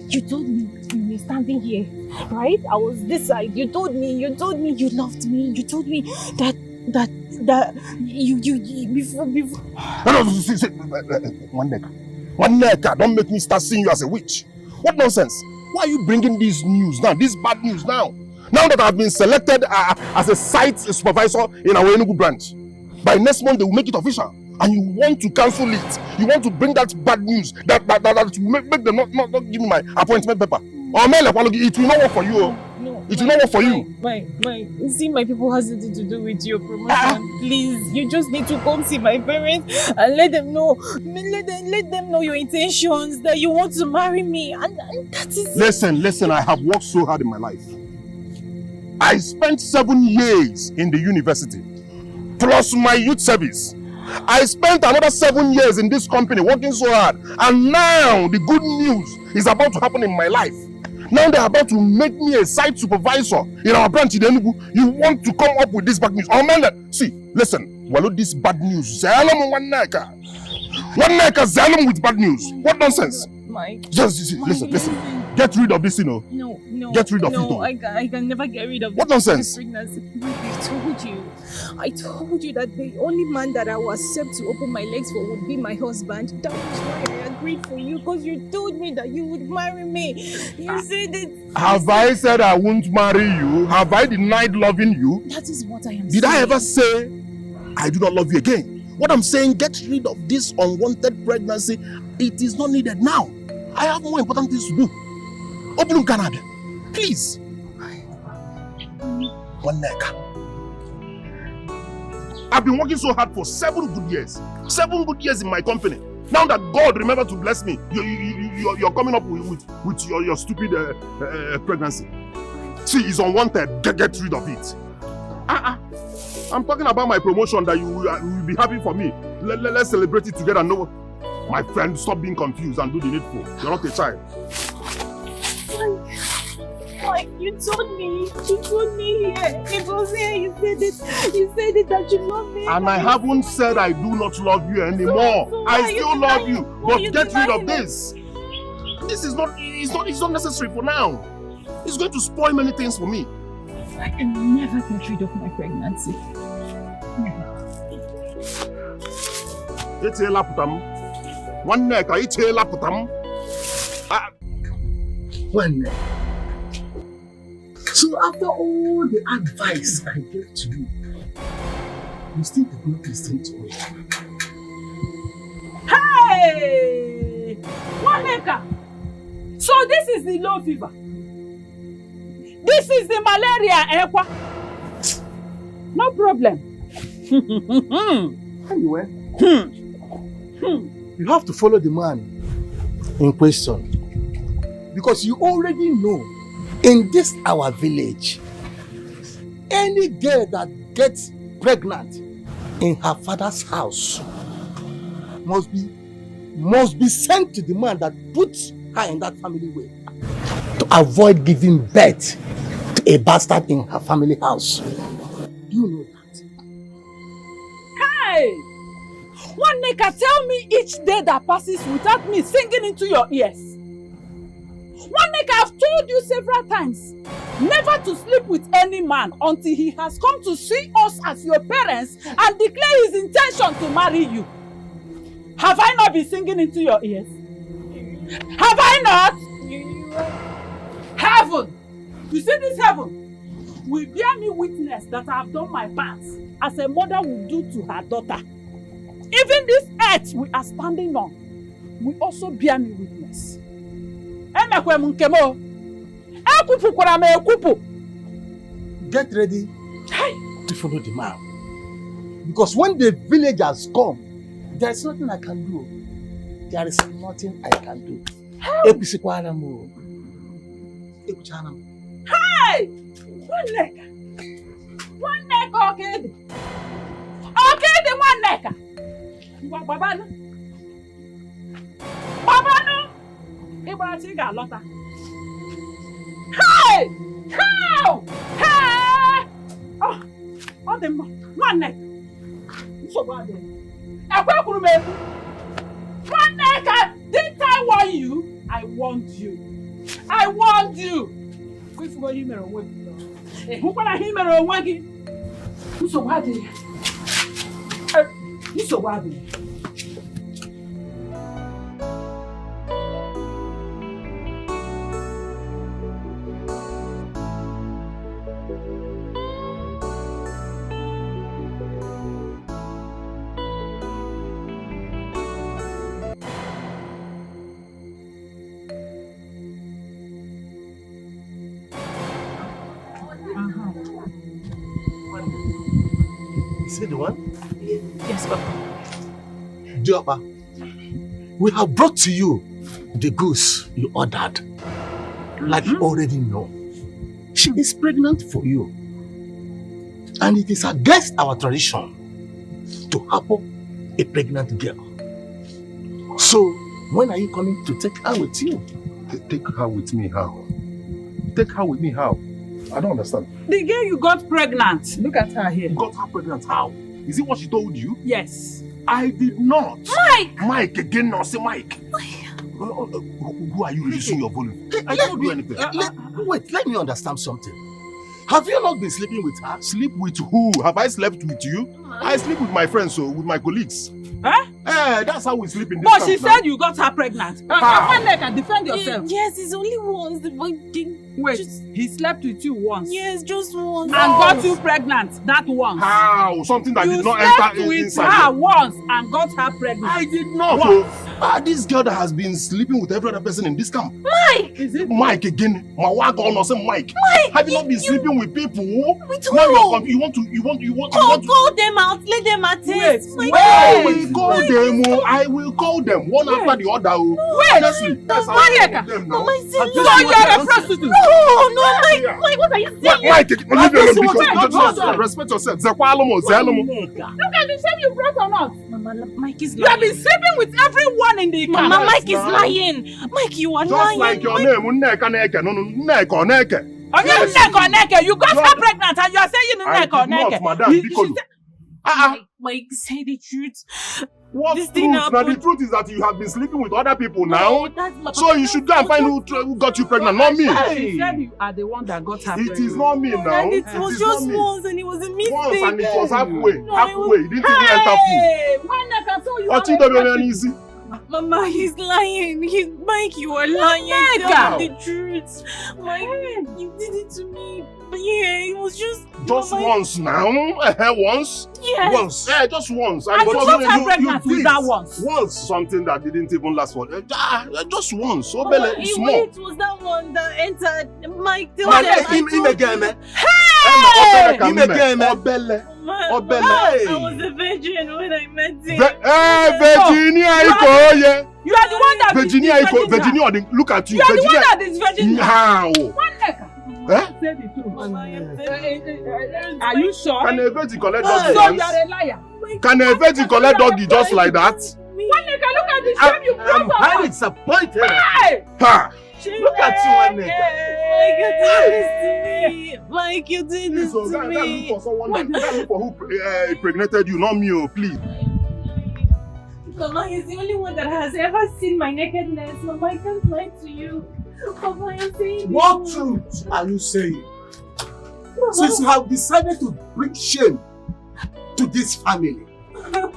You told me we were standing here, right? I was this side. You told me you loved me. You told me that you before. No, one neck. Don't make me start seeing you as a witch. What nonsense? Why are you bringing this news now? This bad news now? Now that I've been selected as a site supervisor in our Enugu branch, by next month they will make it official. And you want to cancel it. You want to bring that bad news that will make them not give me my appointment paper. Or it will not work for you. No, it will not work for you. Mike, see, my people has nothing to do with your promotion. Please, you just need to come see my parents and let them know. Let them know your intentions, that you want to marry me, and that is. Listen. I have worked so hard in my life. I spent 7 years in the university, plus my youth service. I spent another 7 years in this company working so hard, and now the good news is about to happen in my life. Now they're about to make me a site supervisor in our branch in Enugu. You want to come up with this bad news? Oh man, see, listen, well, this bad news. One neck with bad news. What nonsense? Mike. Just listen. Get rid of this, No. Get rid of it. No, I can never get rid of What this nonsense? pregnancy. Mike, I told you that the only man that I will accept to open my legs for would be my husband. That was why I agreed for you, because you told me that you would marry me. You said it. Have I said I won't marry you? Have I denied loving you? That is what I am saying. Did I ever say I do not love you again? What I'm saying, get rid of this unwanted pregnancy. It is not needed now. I have more important things to do. Open Canada, please. One neck. I've been working so hard for 7 good years. 7 good years in my company. Now that God remembered to bless me, you're coming up with your stupid pregnancy. See, it's unwanted. Get rid of it. I'm talking about my promotion that you will be happy for me. Let's celebrate it together. No, my friend, stop being confused and do the needful. You're not a child. Mike, you told me here. It was here. You said it that you love me. And I haven't said I do not love you anymore. So I still love you, but get rid of it? this. This is not. It's not necessary for now. It's going to spoil many things for me. I can never get rid of my pregnancy. Never. One neck, I eat One neck. So after all the advice I gave to you, you still did not listen to me. Hey! One neck. So this is the low fever. This is the malaria, Ekwa. No problem. Anyway, you have to follow the man in question. Because you already know, in this our village, any girl that gets pregnant in her father's house must be sent to the man that puts her in that family way, to avoid giving birth to a bastard in her family house. Do you know that? Hey! One nigga, tell me each day that passes without me singing into your ears. One nigga, I've told you several times never to sleep with any man until he has come to see us as your parents and declare his intention to marry you. Have I not been singing into your ears? Have I not? Heaven! You see this heaven? Will bear me witness that I have done my part as a mother will do to her daughter. Even this earth we are standing on will also bear me witness. Get ready to follow the man. Because when the villagers come, there is nothing I can do. There is nothing I can do. Hey! One neck! One neck, okay? Okay, the one neck! Babano! Babano! Ibratiga Lotta. Hey! How? Hey! Oh, the one neck. So bad. One neck! Didn't I want you? I want you. I want you. Who can I hear me away? Who's so bad? Who's so bad? Is it the one? Yes, Papa. Diopa, we have brought to you the goose you ordered. Like you already know. She is pregnant for you. And it is against our tradition to harbour a pregnant girl. So, when are you coming to take her with you? Take her with me how? Take her with me how? I don't understand. The girl you got pregnant. Look at her here. You got her pregnant how? Is it what she told you? Yes. I did not. Mike! Mike again, now say Mike. Who are you reducing your volume? I don't do anything. Wait, let me understand something. Have you not been sleeping with her? Sleep with who? Have I slept with you? I sleep with my friends, so with my colleagues. Huh? That's how we sleep in this But camp she now. said you got her pregnant. One leg and defend yourself. Yes, it's only once. Wait, he slept with you once? Yes, just once. And got you pregnant that once? How? Something that did not enter You slept with inside her you. once and got her pregnant. I did not. This girl that has been sleeping with every other person in this camp. Mike! Is it Mike again? My wife or say Mike. Mike! Have you not been sleeping with people? With now who? you want to Call them out. Let them attest. I will call them. I will call them one after the other. Honestly, that's how I call them now. So you're a prostitute? No, Mike, what are you saying? Mike, leave me alone because respect yourself. Look at the shame you brought on us. Mama, Mike is lying. You have been sleeping with everyone in the camp. Mama, Mike is lying. Mike, you are lying. Just like your name, Nneka Neke. No, Nneka or Neke. You got her pregnant and you are saying Nneka or Neke. Not, madam, Mike, say the truth. What this truth? Now the truth is that you have been sleeping with other people now. So you should go and find who got you pregnant, not me. She said you are the one that got her pregnant. It is not me now. And it was just once and it was a mistake. Once and it was halfway. Halfway. It didn't even enter full. Mama, he's lying. Mike, you are lying. Tell me the truth. Mike, you did it to me. But yeah, it was just once now. Once. Yes. Once. Just once. And you got her pregnant with that once. Once something that didn't even last for. Just once. So Mama, small. it was that one that entered. Mike, tell them. I was a virgin when I met him. Virginia Iko, yeah. You are the one that Virginia Iko. Virginia, look at you. You are the one that is virgin. How? Say the truth. Are you sure? Can a virgin collect doggy? So you are a liar. Can a virgin collect doggy just like that? One nigga, look at the shame you brought on. I'm highly disappointed. Ha! Look at you, one nigga. Mike, you did this to me. Look for someone look for who impregnated you, not me, please. Mama, he's the only one that has ever seen my nakedness. Mama, I can't lie to you. Mama, I'm saying what truth are you saying? Mama. Since you have decided to bring shame to this family,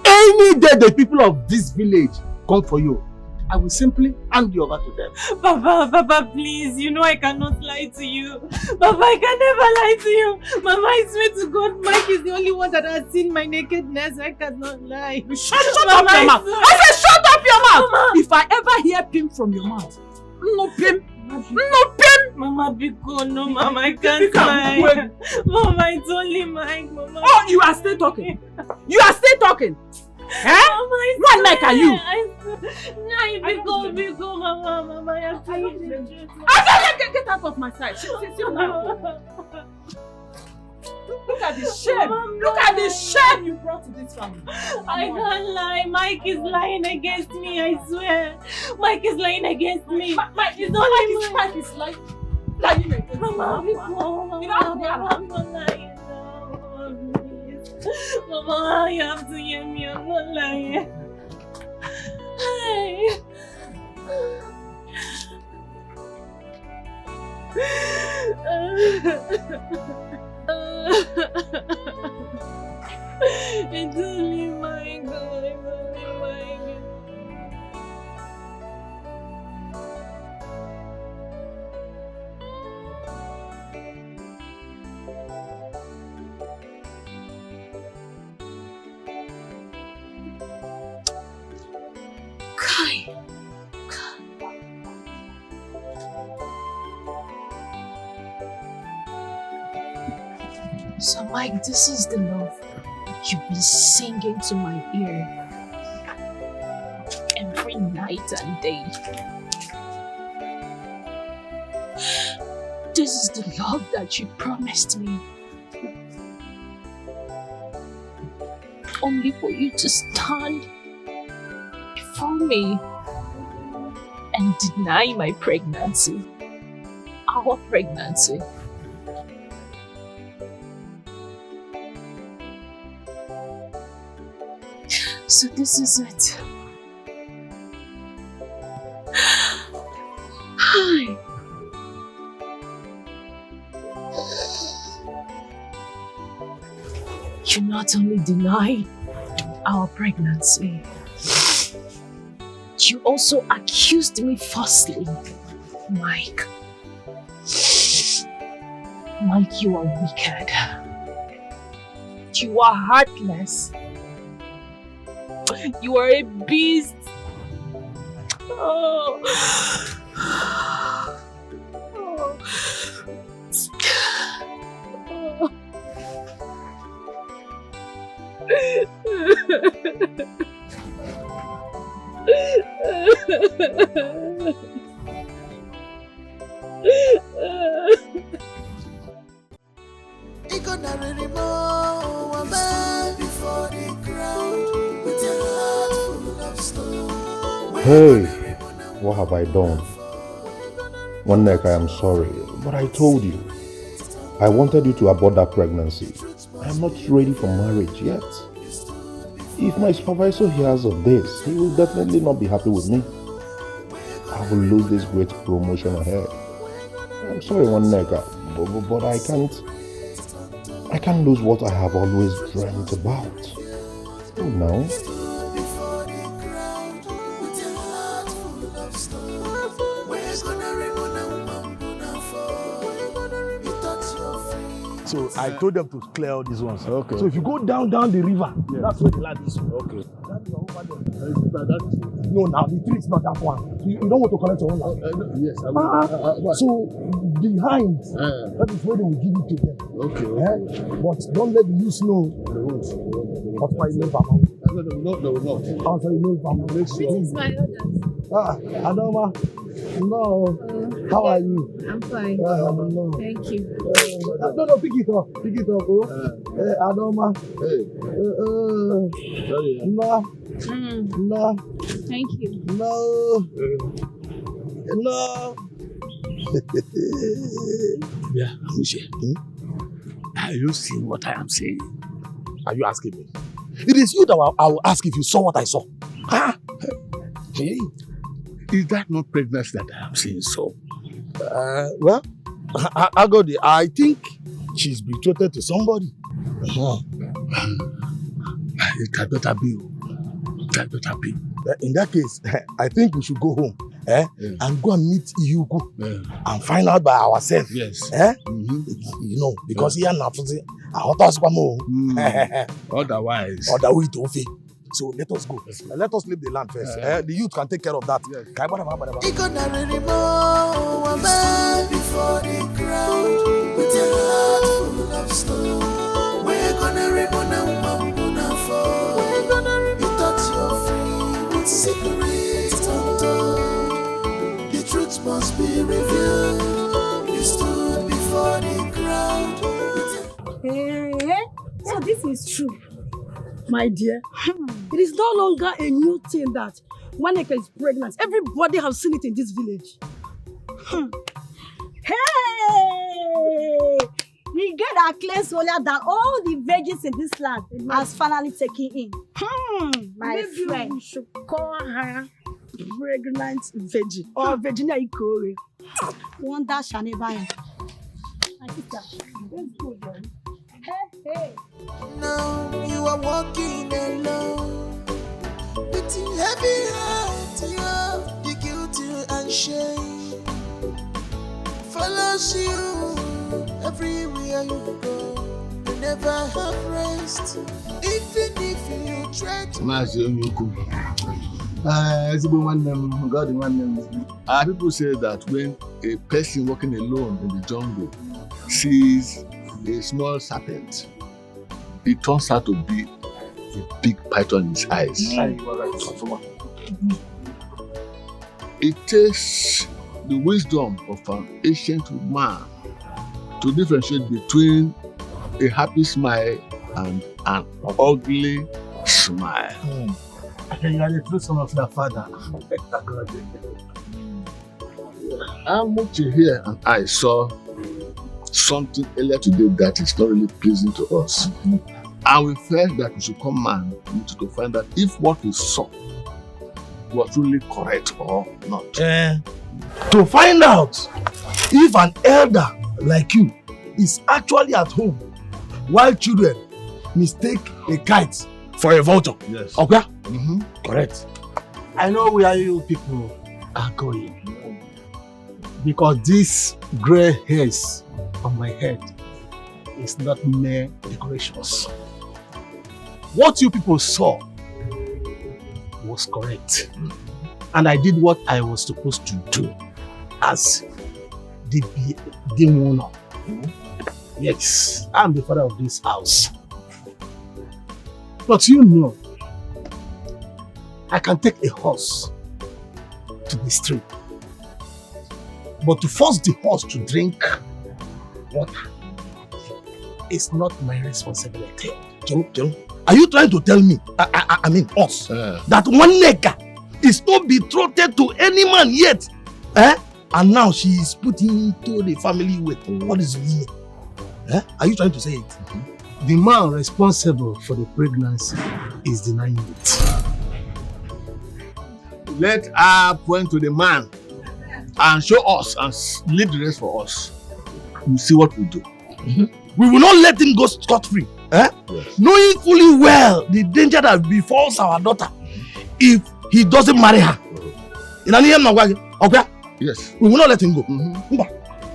any day the people of this village come for you, I will simply hand you over to them. Papa, please. You know I cannot lie to you. Papa, I can never lie to you. Mama, I swear to God, Mike is the only one that has seen my nakedness. I cannot lie. Shut up your mouth. I said shut up your mouth. Mama. If I ever hear pim from your mouth, no pim. Mama, because no, Mama, I can't lie. Mama, it's only Mike, Mama. Oh, you are still talking. You are still talking. Mama, what like are you? Because, Mama, I have to get out of my sight. Look at the shame. Look at the shame you brought to this family. I can't lie. Mike is lying against me, I swear. Mike is lying against me. Mike is lying. Mike is lying. Lying against me. Mama, I'm not lying. Mama, you have to hear me. I'm not lying. It's only my God. It's only my God. Kai. So, Mike, this is the love you've been singing to my ear every night and day. This is the love that you promised me. Only for you to stand before me and deny my pregnancy. Our pregnancy. So this is it. You not only denied our pregnancy, you also accused me falsely. Mike. Mike, you are wicked. You are heartless. You are a beast. Oh. Oh. Hey, what have I done? One neck, I am sorry, but I told you. I wanted you to abort that pregnancy. I am not ready for marriage yet. If my supervisor hears of this, he will definitely not be happy with me. I will lose this great promotion ahead. I'm sorry, one neck, but I can't lose what I have always dreamt about. Oh no. So I told them to clear all these ones. Okay. So if you go down the river, that's where the land is. Okay. No, now the tree is not that one. So you don't want to collect your own land. Yes, I will. So behind, that is where they will give it to them. Okay. But don't let the youth know. They won't. That's why you know Bama. No, they will not. That's why you know Bama. Make sure. This is my order. Adoma. No. How are you? I'm fine. No. Thank you. No, pick it up. Oh. Adoma. Hey. Sorry. No. No. Thank you. No. No. Yeah, Mushe. Are you seeing what I am saying? Are you asking me? It is you that I will ask if you saw what I saw. Hey. Is that not pregnancy that I am seeing so? Well, Agodi, I think she's betrothed to somebody. It had better be. In that case, I think we should go home and go and meet Iyuku and find out by ourselves. Yes. You know, because here now, otherwise. Otherwise, don't feel. So let us go. Let us leave the land first. The youth can take care of that. Yes. Before the ground with a heart full of stone. We're gonna ribbon and fall. We're gonna you thought you're free with secrets untold. The truth must be revealed. You stood before the ground. Hey, so this is true. My dear, it is no longer a new thing that Waneka is pregnant. Everybody has seen it in this village. Hey! We get our claims earlier than all the virgins in this land has finally taken in. My friend. We should call her pregnant virgin or Virginia Ikore. Wonder shall never end. Let's go, boy. Hey. Now you are walking alone with a heavy heart, you have the guilt and shame follows you everywhere you go. You never have rest, even if you try to. People say that when a person walking alone in the jungle sees a small serpent, it turns out to be a big python in his eyes. It takes the wisdom of an ancient man to differentiate between a happy smile and an ugly smile. You are the true son of your father. Amuchi here and I saw something earlier today that is not really pleasing to us. And we felt that we should come and to find out if what we saw was really correct or not. To find out if an elder like you is actually at home while children mistake a kite for a vulture. Yes. Okay? Correct. I know where you people are going. Because these grey hairs on my head is not mere decorations. What you people saw was correct. And I did what I was supposed to do as the owner. Yes, I'm the father of this house. But you know, I can take a horse to the stream. But to force the horse to drink water is not my responsibility. Are you trying to tell me, I mean us, that one nigger is not betrothed to any man yet? And now she is put into the family with what is it? Are you trying to say it? The man responsible for the pregnancy is denying it. Let her point to the man and show us and lead the rest for us. We'll see what we do. We will not let him go scot-free. Yes. Knowing fully well the danger that befalls our daughter if he doesn't marry her. Okay? Yes. We will not let him go.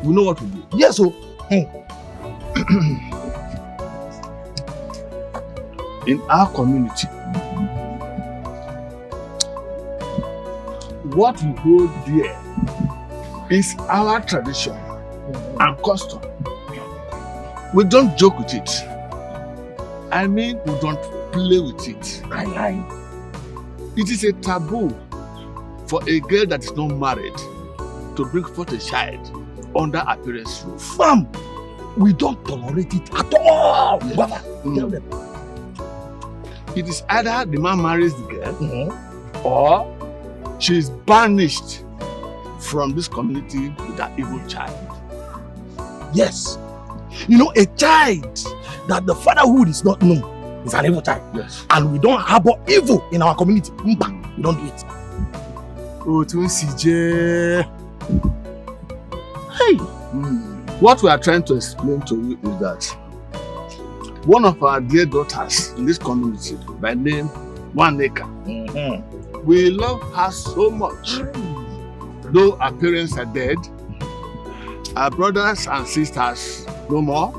We know what to do. Yes, so. In our community, what we hold dear is our tradition and custom. We don't joke with it. I mean, we don't play with it. It is a taboo for a girl that is not married to bring forth a child under a parent's roof. Ma'am, we don't tolerate it at all. Tell them. It is either the man marries the girl or she is banished from this community with that evil child. Yes. You know, a child that the fatherhood is not known is an evil child. Yes. And we don't harbor evil in our community. We don't do it. Oh, CJ. Hey. What we are trying to explain to you is that one of our dear daughters in this community by name Waneka, we love her so much. Though our parents are dead, our brothers and sisters no more,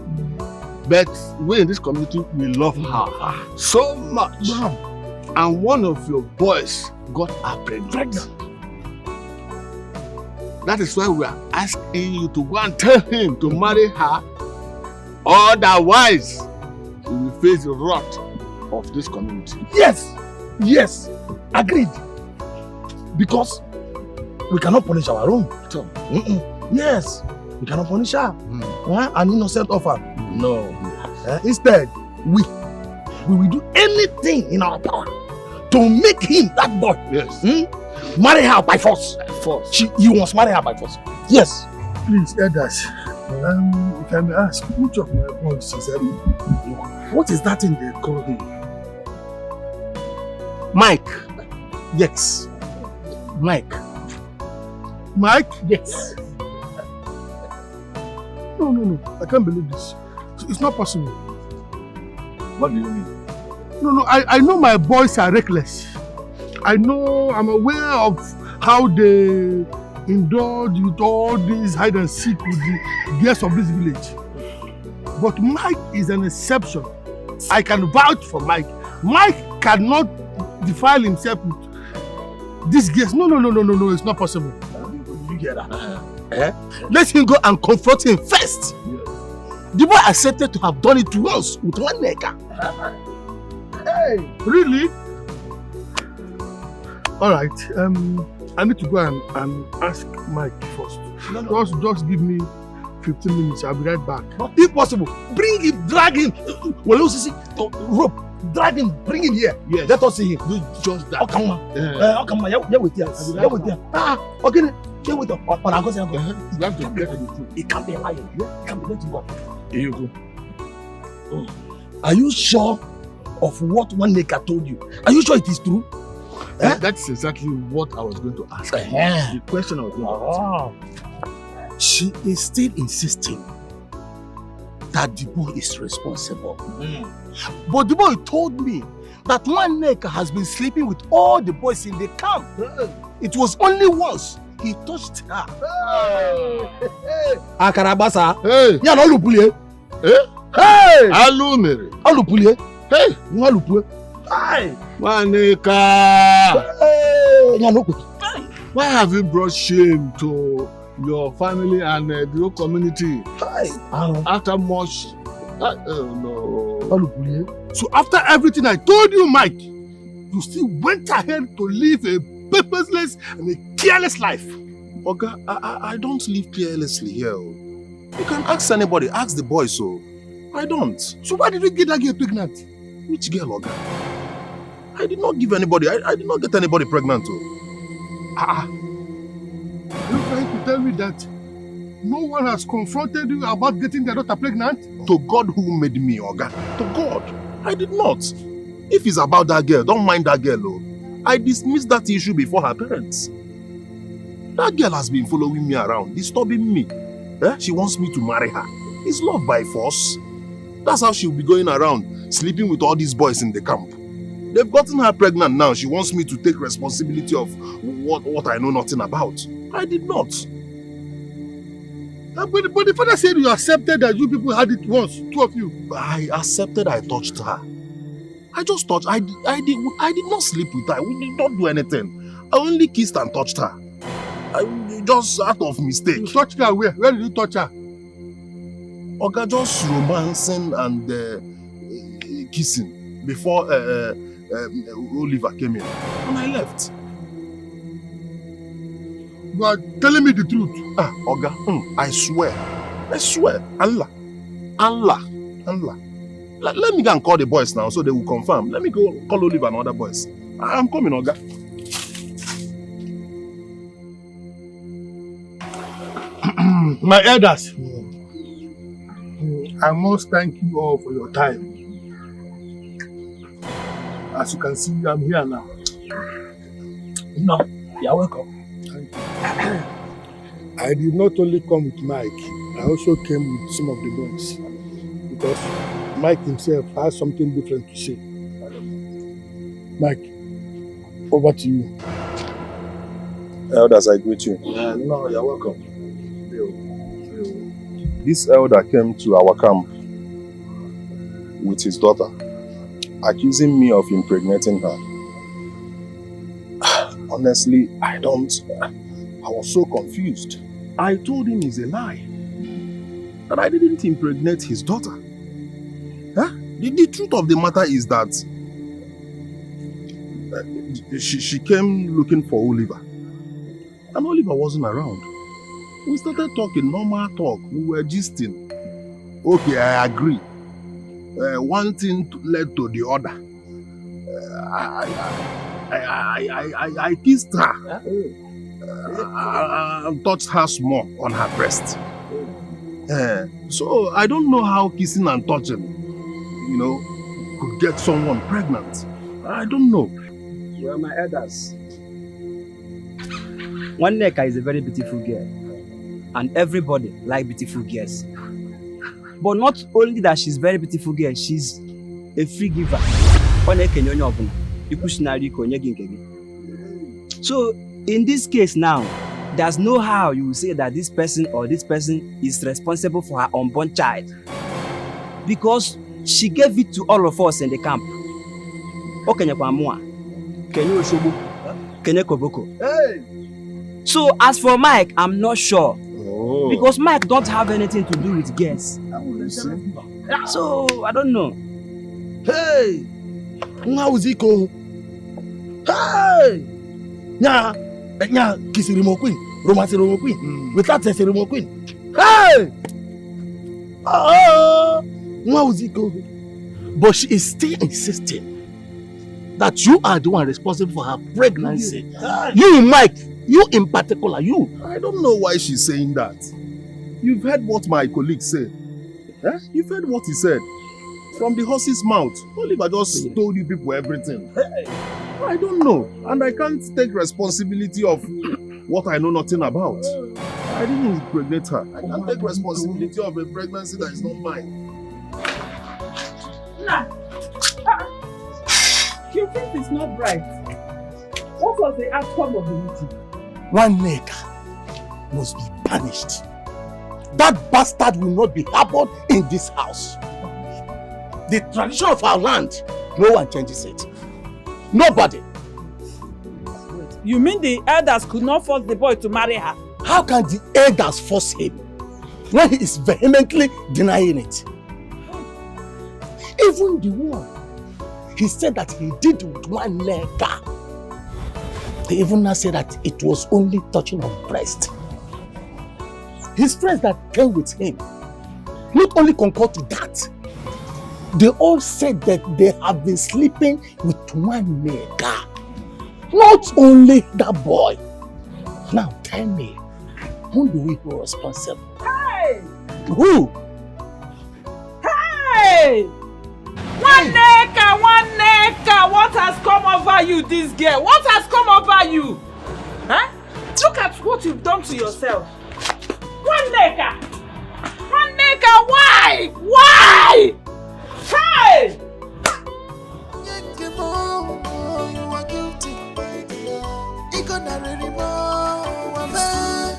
but we in this community, we love her so much. And one of your boys got her pregnant. That is why we are asking you to go and tell him to marry her, otherwise he will face the wrath of this community. Yes, yes, agreed. Because we cannot punish our own. Yes, we cannot punish her. An innocent orphan. No. Instead, we will do anything in our power to make him that boy. Yes. Marry her by force. He wants to marry her by force. Yes. Please, elders, if I may ask, which of my boys is that? What is that in the call him? Mike. Yes. Mike. Mike? Yes. No. I can't believe this. It's not possible. What do you mean? No. I know my boys are reckless. I'm aware of how they indulge with all this hide and seek with the guests of this village. But Mike is an exception. I can vouch for Mike. Mike cannot defile himself with this guest. No, it's not possible. You get that? Let him go and confront him first. The boy accepted to have done it once with one nigger. Hey, really? All right. I need to go and ask Mike first. Just give me 15 minutes. I'll be right back. If possible, bring him, drag him. Well, you see, rope, drag him, bring him here. Yes. Let us see him. Do just that. Come on. Yeah, with you. Yeah, with you. Okay. Yeah, with you. On our cousin. You have to get the truth. It can't be a liar. It can't be let him go. Here you go. Are you sure of what one nigger told you? Are you sure it is true? That's exactly what I was going to ask. The question I was going to ask. She is still insisting that the boy is responsible. But the boy told me that one Nneka has been sleeping with all the boys in the camp. It was only once he touched her. Akarabasa. Hey. Ya no lupulie. Hey. Alumere. Alupulie. Hey. No lupue. Hey. Nwaneka. Hey. Ya no. Why have you brought shame to your family and the whole community? After much. Oh no. So after everything I told you, Mike, you still went ahead to live a purposeless and a careless life. Oga, I don't live carelessly here. You can ask anybody, ask the boy so. I don't. So why did you get that girl pregnant? Which girl, Oga? I did not give anybody, I did not get anybody pregnant. Are you trying to tell me that no one has confronted you about getting their daughter pregnant? To God who made me, Oga. To God. I did not. If it's about that girl, don't mind that girl, oh. I dismissed that issue before her parents. That girl has been following me around, disturbing me. She wants me to marry her. It's love by force. That's how she'll be going around, sleeping with all these boys in the camp. They've gotten her pregnant now. She wants me to take responsibility of what I know nothing about. I did not. But the father said you accepted that you people had it once, two of you. I accepted I touched her. I just touched. I did not sleep with her. We did not do anything. I only kissed and touched her. Just out of mistake. You touched her where? Where did you touch her? Oga, just romancing and kissing before Oliver came in. And I left. You are telling me the truth. Oga, I swear. Allah. Let me go and call the boys now so they will confirm. Let me go call Oliver and other boys. I'm coming, Oga. My elders, I must thank you all for your time. As you can see, I'm here now. No, you're welcome. Thank you. I did not only come with Mike, I also came with some of the boys. Because Mike himself has something different to say. Mike, over to you. Elders, I greet you. No, you're welcome. This elder came to our camp with his daughter, accusing me of impregnating her. Honestly, I was so confused. I told him it's a lie, that I didn't impregnate his daughter. The truth of the matter is that she came looking for Oliver, and Oliver wasn't around. We started talking, normal talk. We were gisting. Okay, I agree. One thing led to the other. I kissed her and touched her small on her breast. So I don't know how kissing and touching, could get someone pregnant. I don't know. Well, my elders, one Nneka is a very beautiful girl. And everybody like beautiful girls. But not only that she's very beautiful girl, she's a free giver. So in this case now, there's no how you will say that this person or this person is responsible for her unborn child. Because she gave it to all of us in the camp. So as for Mike, I'm not sure. Because Mike don't have anything to do with girls. So, I don't know. Hey! Ngawuziko! Hey! Nya, kissing remote queen, romance remote queen, without a remote queen. Hey! Ngawuziko! But she is still insisting that you are the one responsible for her pregnancy. You, Mike, you in particular, you. I don't know why she's saying that. You've heard what my colleague said. You've heard what he said. From the horse's mouth. Oliver just told you people everything. I don't know. And I can't take responsibility of what I know nothing about. I didn't impregnate her. I can't take responsibility of a pregnancy that is not mine. Now, your face is not bright. What was the outcome of the meeting? One nigger must be banished. That bastard will not be harbored in this house. The tradition of our land, no one changes it. Nobody. You mean the elders could not force the boy to marry her? How can the elders force him when he is vehemently denying it? Even the one he said that he did with one nigger. He even now said that it was only touching of breast. His friends that came with him not only concurred to that, they all said that they have been sleeping with one nigger. Not only that boy. Now tell me, who do we hold responsible? Hey! Who? Hey! One nigger, what has come over you, this girl? What has come over you? Huh? Look at what you've done to yourself. One nigger, why? Why? Hey! You are guilty, my dear.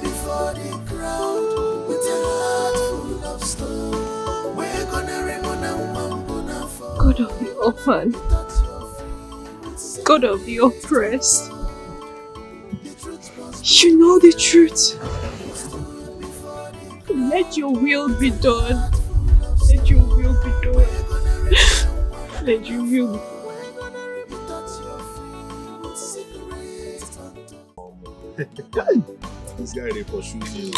Before the crowd with a heart full of stone. We're gonna remain God of the orphan, God of the oppressed, you know the truth. Let your will be done. Let your will be done. Let your will be done. This guy they pursue you.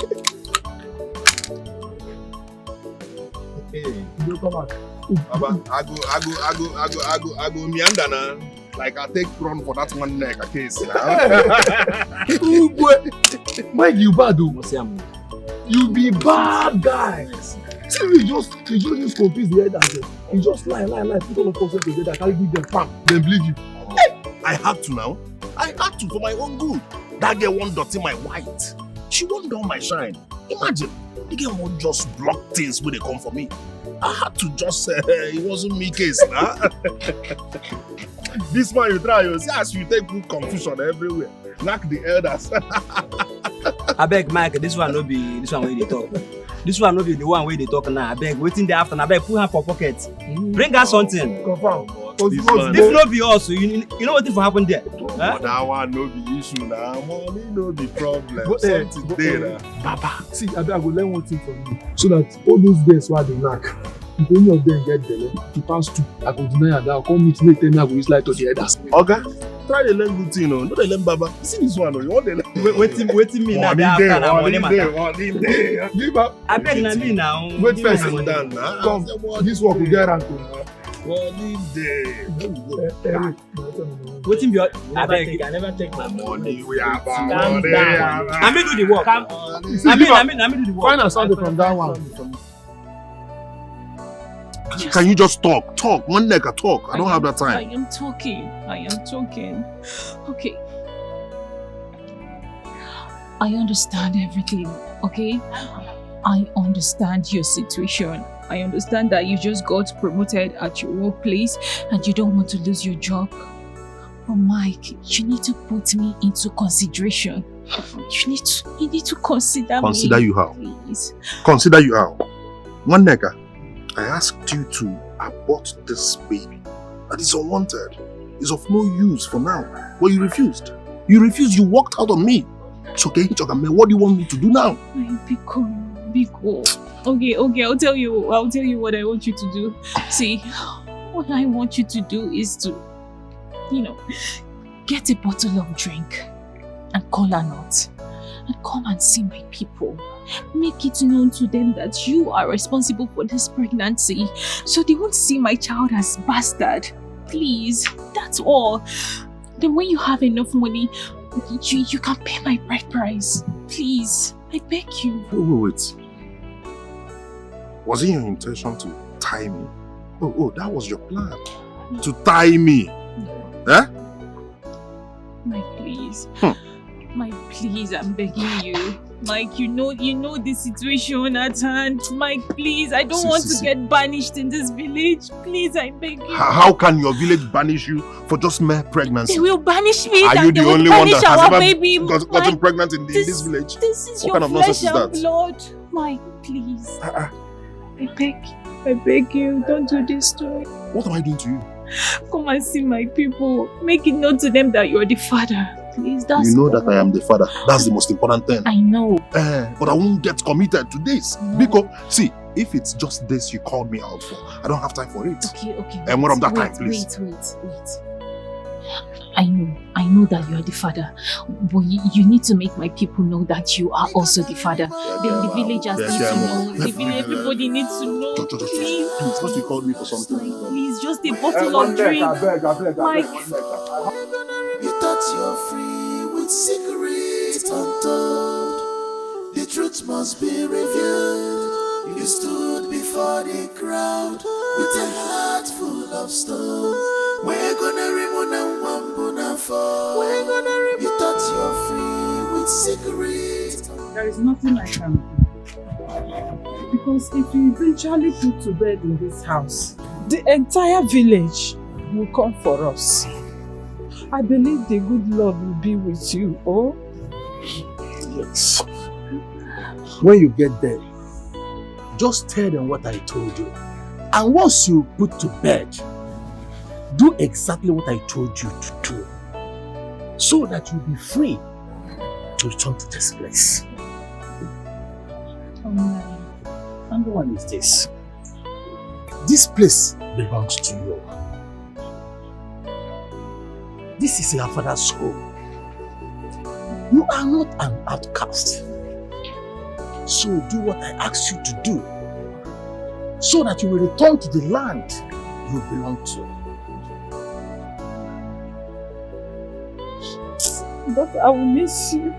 Hey, you come back. I go meander now. Like I take run for that one neck a case. Oh boy, Mike, you bad though. You be bad guy. See, you just confuse the elders. You just lie, put all of us together, carry them, pam, then believe you. I had to now. I had to for my own good. That girl won't dirty my white. She won't down my shine. Imagine, the girl won't just block things when they come for me. I had to just say, it wasn't me case. Nah? This man you try, you see as you take good confusion everywhere. Knock the elders. I beg Mike, this one no be this one where they talk. This one no be the one where they talk now. I beg, waiting there after. I beg, put her for pocket. Bring her something. Confirm. This no be us. You know what if happen there? Huh? That one no be issue now. Money no be problem. Something there. Papa, see, I beg, I go learn one thing from you. So that all those girls who are the knack, if any of them get there, to pass two, I go deny and I'll come meet me, tell me I go use light to the others. Okay? Try to learn good thing, no? No, they learn baba. You see this one, no? You want to learn. Waiting me now. Money day. I beg na me now. Wait first. Come, this work will get around to. Money day. Waiting be I never take my money. We are money. I may do the work. I may do the work. Find out something from that one. Can you just talk? Talk. One neck a talk. I don't have that time. I am talking. Okay. I understand everything, okay? I understand your situation. I understand that you just got promoted at your workplace and you don't want to lose your job. But Mike, you need to put me into consideration. You need to consider me. Consider you how? Please. Consider you how? One nigga, I asked you to abort this baby. That is unwanted. It's of no use for now. But you refused. You walked out on me. It's okay, what do you want me to do now? Biko. Okay, I'll tell you what I want you to do. See, what I want you to do is to, get a bottle of drink and call her out and come and see my people. Make it known to them that you are responsible for this pregnancy, so they won't see my child as bastard. Please, that's all. Then when you have enough money, you can pay my bride price. Please, I beg you. Wait. Was it your intention to tie me? Oh, that was your plan. To tie me. Eh? Mike, please. Mike, please, I'm begging you. Mike, you know the situation at hand. Mike, please, I don't want to get banished in this village. Please, I beg you. How can your village banish you for just mere pregnancy? They will banish me. Are you the only one that has ever gotten pregnant in this village? This is what your kind of nonsense flesh and is that? blood. Mike, please. I beg you, don't do this to me. What am I doing to you? Come and see my people. Make it known to them that you're the father. Please, that's You know that I am the father. That's the most important thing. I know. But I won't get committed to this. No. Because, see, if it's just this you called me out for, I don't have time for it. Okay. And more of that time, please. Wait. I know that you are the father, but you need to make my people know that you are also the father. The villagers need to know. Everybody needs to know. Please, first you called me for something. Please, just a bottle of drink. Mike. You thought you're free with secrets untold. The truth must be revealed. You stood before the crowd with a heart full of stone. We're gonna remove and wambuna fall. You thought you're free with secrets. There is nothing I can do. Because if you eventually put to bed in this house, the entire village will come for us. I believe the good Lord will be with you, oh? Yes. When you get there, just tell them what I told you. And once you put to bed, do exactly what I told you to do. So that you'll be free to return to this place. And the one is this. This place belongs to you. This is your father's home. You are not an outcast. So do what I asked you to do, so that you will return to the land you belong to. But I will miss you. I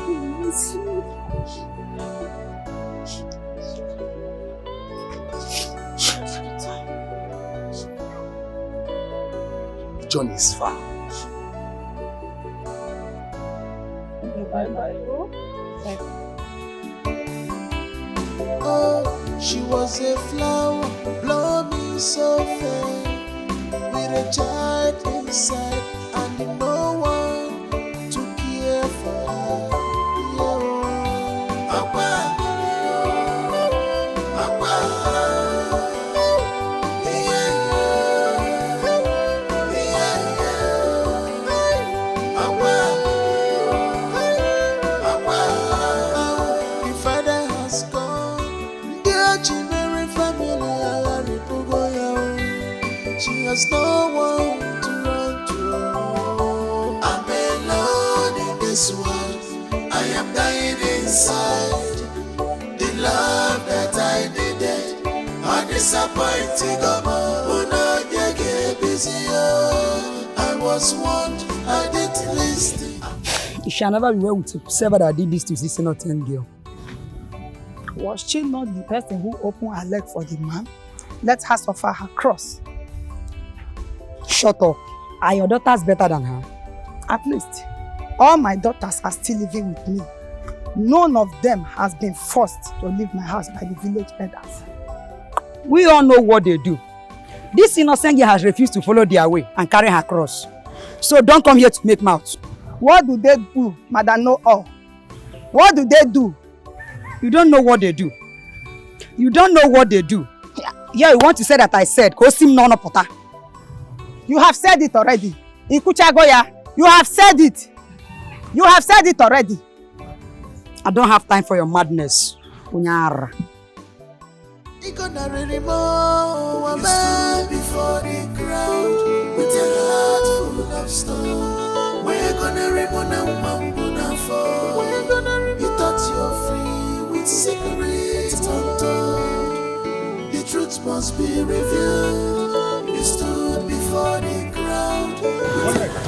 will miss you. The journey is far. Bye-bye. Oh, she was a flower, blooming so fair, with a child inside, and no one to care for her. The father has gone, dear Chimere family, she has no one to run to. I'm alone in this world, I am dying inside. The love that I needed, I disappointing. I was warned, I didn't listen. It shall never be well with whoever that did this to this innocent girl. Was she not the person who opened her leg for the man? Let her suffer her cross. Shut up. Are your daughters better than her? At least, all my daughters are still living with me. None of them has been forced to leave my house by the village elders. We all know what they do. This innocent girl has refused to follow their way and carry her cross. So don't come here to make mouth. What do they do, Madam Know-all? What do they do? You don't know what they do. You don't know what they do. Yeah, you want to say that I said, you have said it already. You have said it. You have said it already. I don't have time for your madness. Unyara. You stood before the crowd with a heart full of stone. We're gonna remove and wambuna fall. You thought you're free with secrets untold. The truth must be revealed. You stood before the crowd. One second.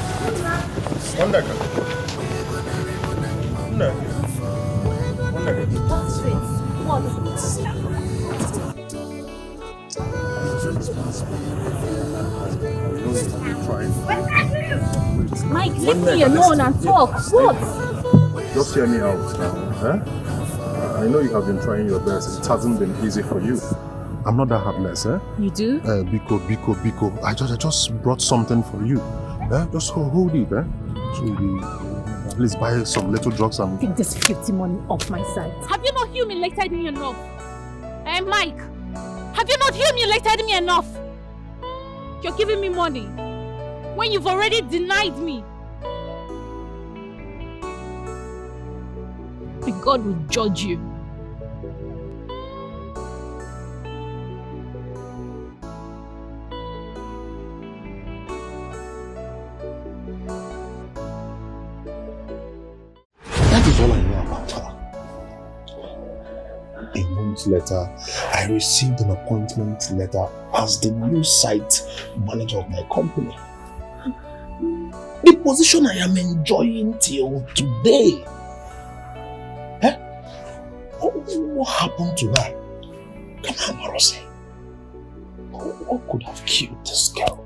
Mike, leave me alone and talk. What? Just hear me out now. Eh? I know you have been trying your best. It hasn't been easy for you. I'm not that heartless, eh? You do? Biko. I just brought something for you. Eh? Just hold it, eh? So we please buy some little drugs and... Take this 50 money off my side. Have you not humiliated me enough? Eh, Mike? Have you not humiliated me enough? You're giving me money when you've already denied me. And God will judge you. That is all I know about her. A month later, I received an appointment letter as the new site manager of my company. The position I am enjoying till today. Eh? What happened to her? Come on, Marose. What could have killed this girl?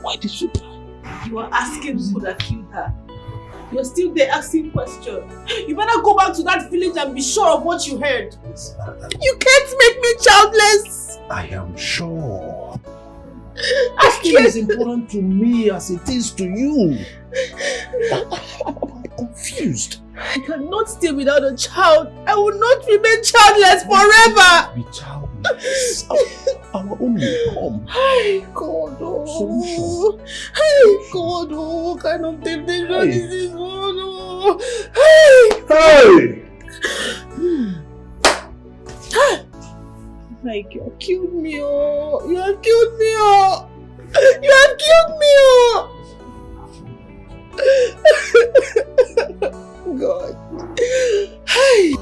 Why did she die? You are asking who could have killed her. You're still there asking questions. You better go back to that village and be sure of what you heard. You can't make me childless. I am sure. Asking is important to me as it is to you. I'm confused. I cannot stay without a child. I will not remain childless forever. Be childless. Our own will come. Hey God, oh. Hey God, oh. What kind of temptation is this one? Oh. Hey. Like you have killed me, oh. You have killed me, oh. You have killed me, oh. God. Hey.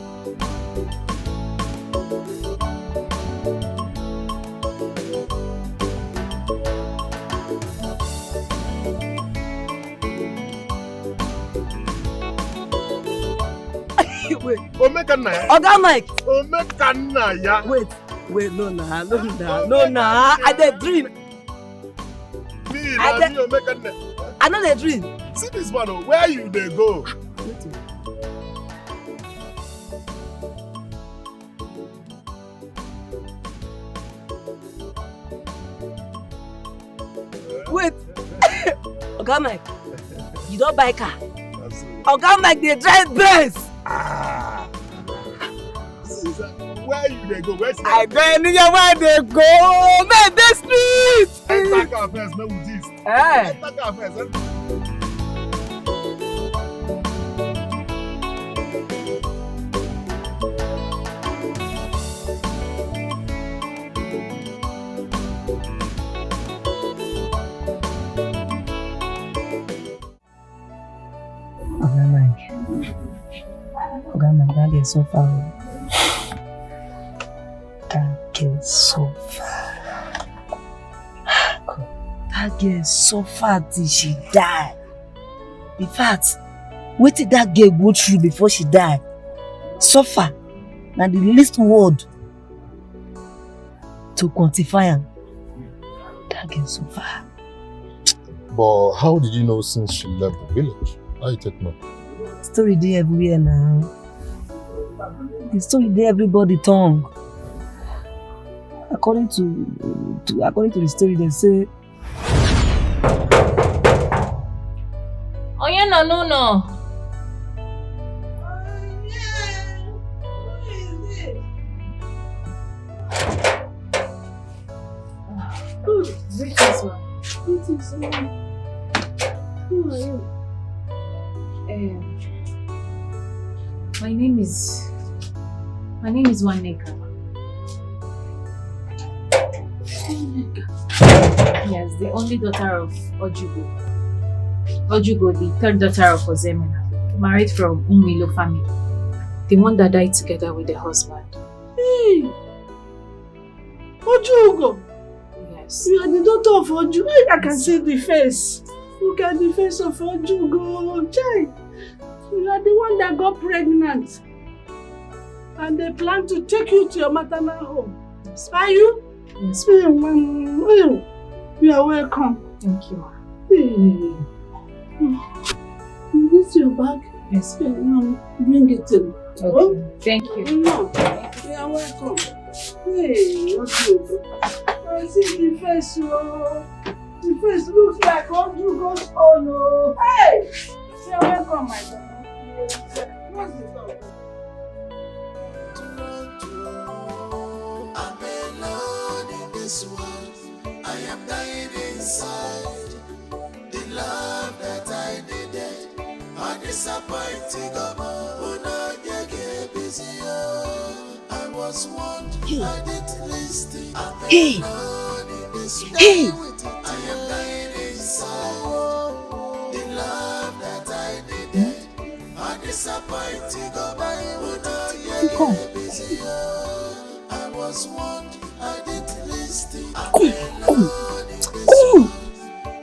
Wait. Omekanaya. Oga Mike. Omekanaya. Wait, no, nah. I dey dream. Me, Omekanaya. I know dey dream. See this one, where you dey go? Wait. Oga Mike, you don't buy car. Oga Mike, they drive Benz. Where you dey go? Where's I don't know where they go. Man, the street. Enter car first, no with this. Enter car first. Oga Mike, that gets so far. That girl suffer till she die. In fact, what did that girl go through before she died? Suffer. Now the least word to quantify am. That girl suffer. But how did you know since she left the village? How you take know? Story dey everywhere now. The story dey everybody tongue. According to the story, they say. Oh yeah, no. Who are you? My name is Waneka. Yes, the only daughter of Ojugo. Ojugo, the third daughter of Ozemena, married from Umilo family. The one that died together with the husband. Hey! Ojugo! Yes. You are the daughter of Ojugo. I can see the face. Look at the face of Ojugo. Child. You are the one that got pregnant. And they plan to take you to your maternal home. Are you? Yes. You are welcome. Thank you. This is your bag. Yes. Bring it in. Okay. Thank you. You are welcome. Hey, what's good? I see the face, the face looks like Andrew goes on. Hey! You are welcome, my son. What's the dog? I'm alone in this world. I am dying inside. The love that I needed, I disappointing of I was one, I didn't listen. Hey! I am dying inside. The love that I needed, I disappointing of I was one, I didn't listen. Come.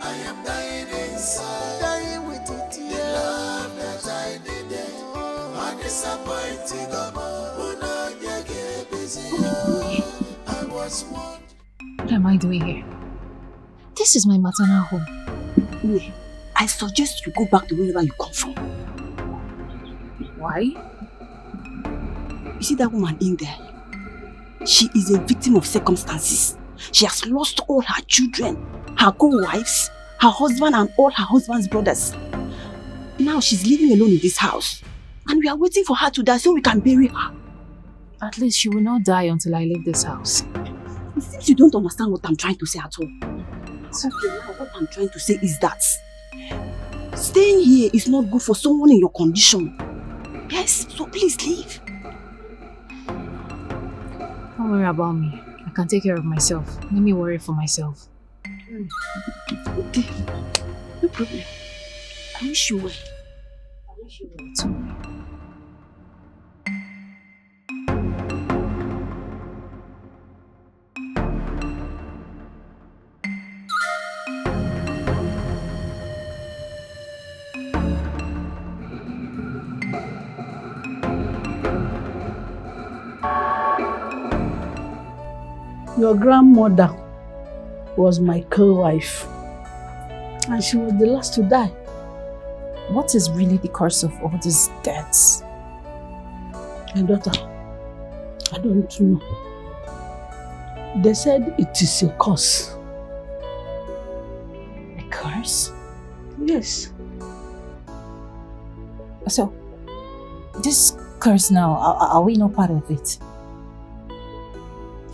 I am dying inside. Dying with it. The love that I needed, I disappointing of What am I doing here? This is my maternal home. Wait, I suggest you go back to wherever you come from. Why? You see that woman in there? She is a victim of circumstances. She has lost all her children, her co-wives, her husband and all her husband's brothers. Now she's living alone in this house. And we are waiting for her to die so we can bury her. At least she will not die until I leave this house. It seems you don't understand what I'm trying to say at all. So now what I'm trying to say is that staying here is not good for someone in your condition. Yes, so please leave. Don't worry about me. I can take care of myself. Let me worry for myself. Okay, no problem. I wish you well. I wish you well too. Your grandmother was my co-wife, and she was the last to die. What is really the cause of all these deaths? My daughter, I don't know. They said it is a curse. A curse? Yes. So, this curse now, are we not part of it?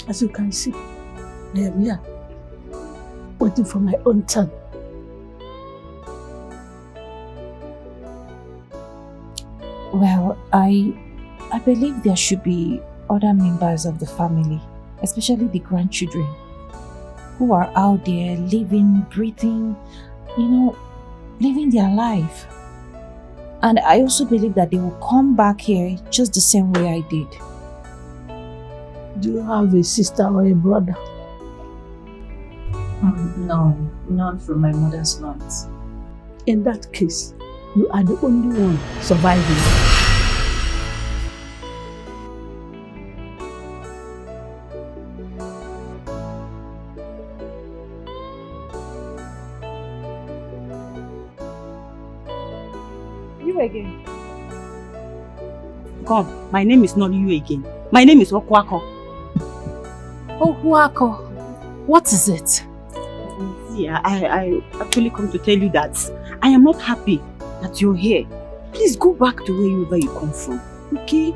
As you can see, I am here, waiting for my own turn. Well, I believe there should be other members of the family, especially the grandchildren, who are out there living, breathing, living their life. And I also believe that they will come back here just the same way I did. Do you have a sister or a brother? No, not from my mother's loins. In that case, you are the only one surviving. You again? God, my name is not you again. My name is Okwako. Oh, Wako, what is it? Yeah, I actually come to tell you that I am not happy that you're here. Please go back to wherever you come from, okay?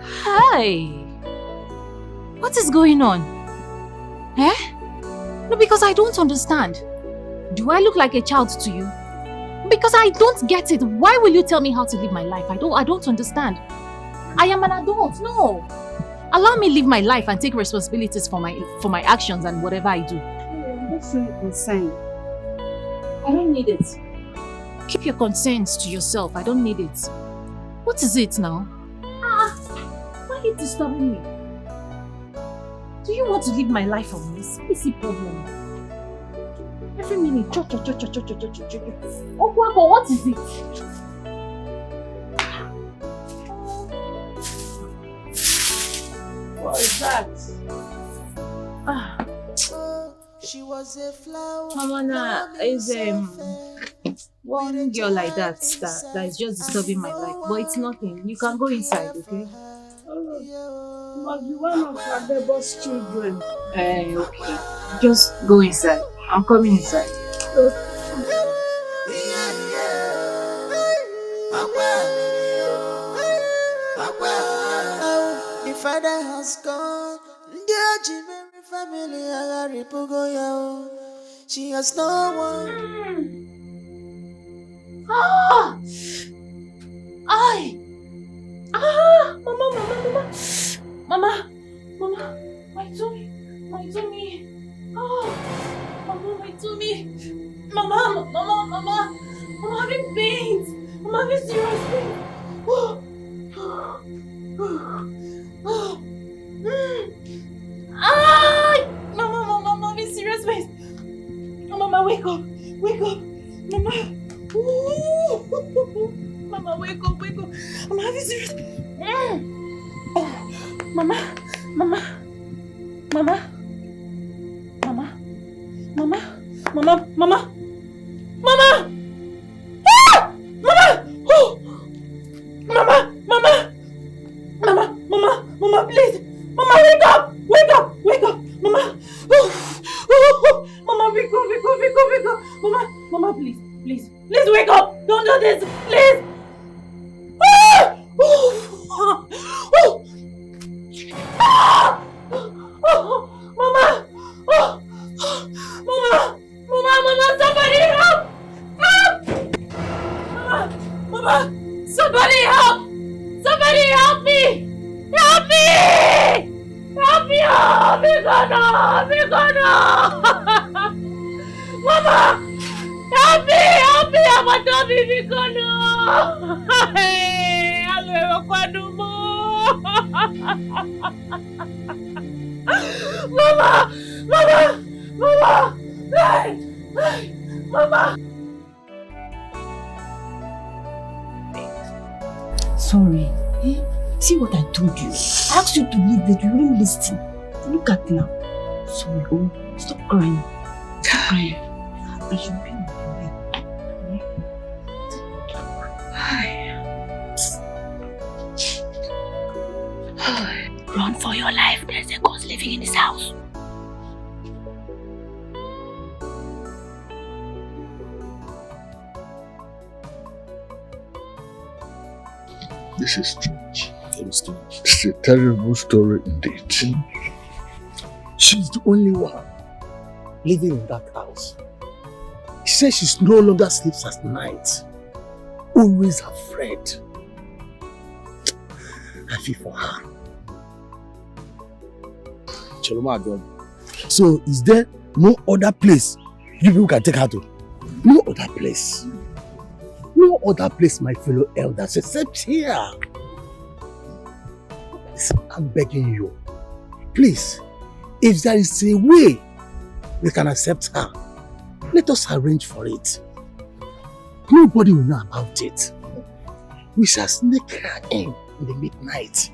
Hi! What is going on? Eh? No, because I don't understand. Do I look like a child to you? Because I don't get it. Why will you tell me how to live my life? I don't understand. I am an adult. No. Allow me live my life and take responsibilities for my actions and whatever I do. I'm not so concerned. I don't need it. Keep your concerns to yourself. I don't need it. What is it now? Why are you disturbing me? Do you want to live my life on this? What is the problem? Every minute, Oh, Wako, what is it? What is that? Mama, nah, is one girl like that is just disturbing my life. But it's nothing. You can go inside, okay? Must be one of our neighbor's children. Okay. Just go inside. I'm coming inside. The father has gone. The Jimmy family are Ripogoya. She has no one. Mama, my tummy. Oh, Mama, my tummy. Mama, I'm having pains. I'm having serious pains. Mama, I'm having serious pains. Mama, wake up. Mama. Mama, wake up. I'm having serious pains. Mama. Mama, please. Mama, wake up. Mama. Mama, wake up. Mama, please wake up. Don't do this, please. Mama, somebody help! Mama, somebody help! Somebody help me! Help me! Oh, Mikono! Mama, help me! I'm a dummy, Mikono! Hey, Mama! Sorry. See what I told you. I asked you to leave, but you didn't listen. Look at now. Sorry, stop crying. I should be on my way. Run for your life. There's a ghost living in this house. This is strange. It's a terrible story indeed. She's the only one living in that house. She says she no longer sleeps at night. Always afraid. I feel for her. Choloma God. So is there no other place you people can take her to? No other place. No other place, my fellow elders, except here. Listen, I'm begging you. Please, if there is a way we can accept her, let us arrange for it. Nobody will know about it. We shall sneak her in the midnight.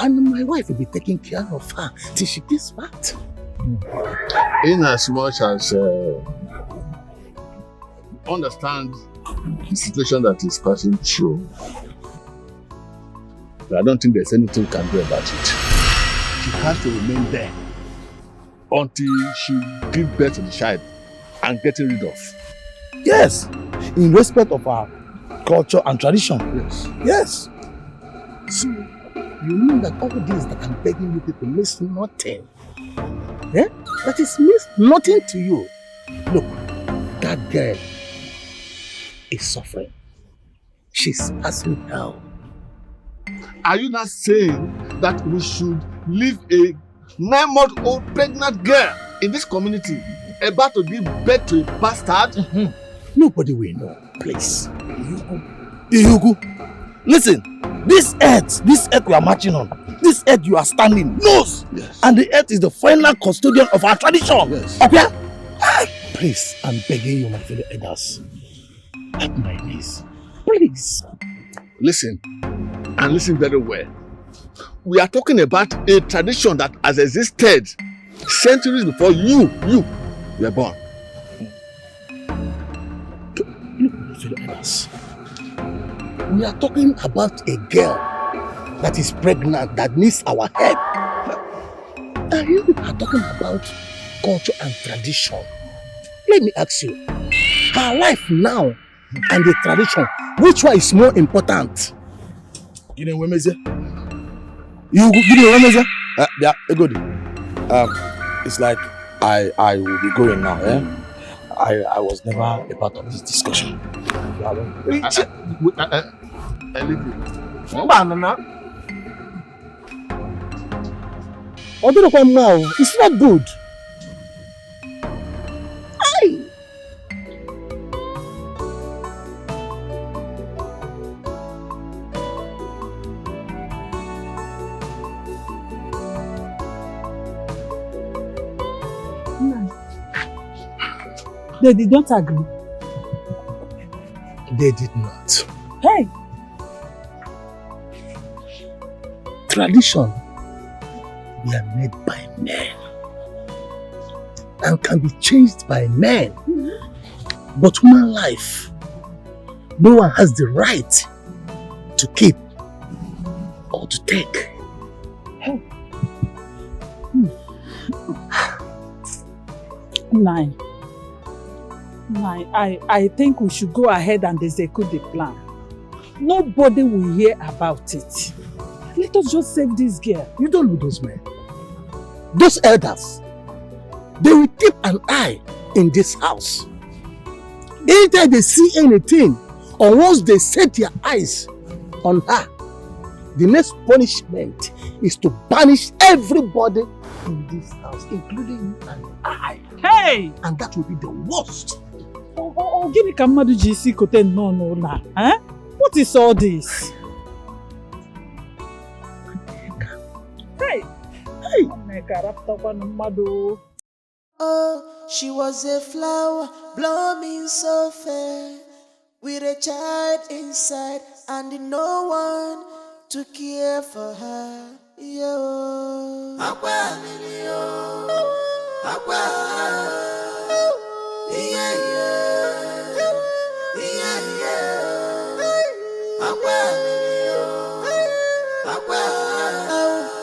And my wife will be taking care of her till she gets back. In as much as understand the situation that is passing through, but I don't think there's anything we can do about it. She has to remain there until she gives birth to the child and getting rid of. Yes, in respect of our culture and tradition. Yes. So, you mean that all this that I'm begging you people means nothing? Eh? That is means nothing to you. Look, that girl is suffering. She's passing hell. Are you not saying that we should leave a 9-month-old pregnant girl in this community about to give birth to a bastard? Nobody will know, please. Ihugu, listen, this earth we are marching on, this earth you are standing knows, and the earth is the final custodian of our tradition. Yes. Okay? Please, I'm begging you, my fellow elders, help my niece, please. Listen, and listen very well. We are talking about a tradition that has existed centuries before you were born. Look, fellow elders. We are talking about a girl that is pregnant, that needs our help. And you are talking about culture and tradition. Let me ask you, her life now and the tradition, which one is more important? You know, Wemeze? You know, Wemeze? Yeah, good. It's like I will be going now, eh? I was never a part of this discussion. I leave you. It's not good. Aye. They did not agree. They did not. Hey! Tradition were made by men and can be changed by men. But human life, no one has the right to keep or to take. Hey. Nine. I think we should go ahead and execute the plan. Nobody will hear about it. Let us just save this girl. You don't know those men. Those elders, they will keep an eye in this house. Anytime they see anything, or once they set their eyes on her, the next punishment is to banish everybody in this house, including you and I. Hey! And that will be the worst. Gini ka mmadụ ji isi kote nnọọ n'ụlọ a? What is all this? Hey! Hey! Oh, she was a flower blooming so fair, with a child inside and no one to care for her. Yo. Aqua,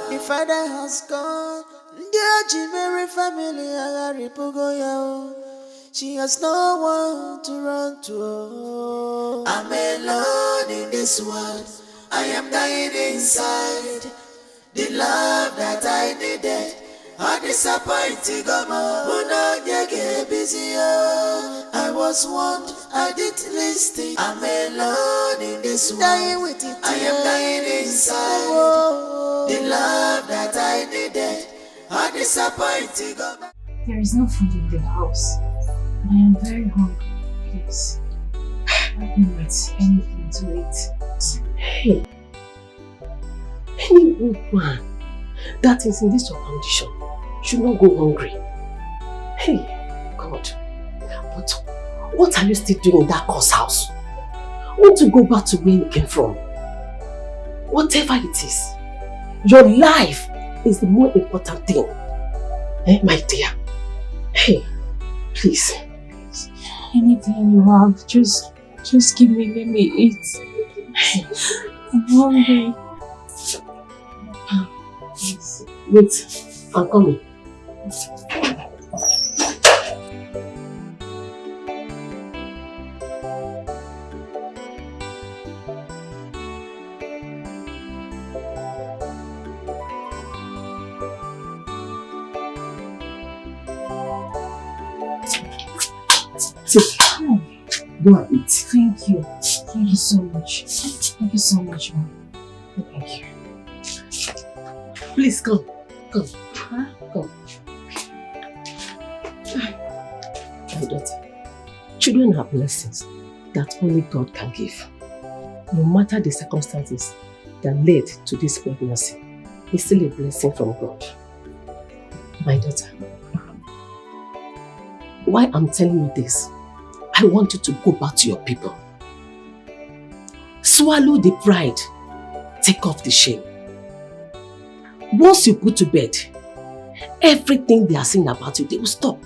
the father has gone. The Jimmy family she has no one to run to. I'm alone in this world. I am dying inside. The love that I needed, I disappointed. I was warned, I didn't listen. I'm alone in this world. I am dying inside. The love that I needed, I disappointed. There is no food in the house, and I am very hungry. Please, help me with anything to eat. Hey, any woman that is in this condition should not go hungry. Hey, God, but what are you still doing in that course house? Want to go back to where you came from? Whatever it is, your life is the more important thing. Eh, my dear? Hey, please. Anything you have, just give me, let me eat. I'm hungry. Wait, I'm coming. Go and eat. Thank you. Thank you so much. Thank you so much, Mom. Thank you. Please come. Come. Huh? Come. My daughter, children are blessings that only God can give. No matter the circumstances that led to this pregnancy, it's still a blessing from God. My daughter, why I'm telling you this, I want you to go back to your people. Swallow the pride. Take off the shame. Once you go to bed, everything they are saying about you, they will stop.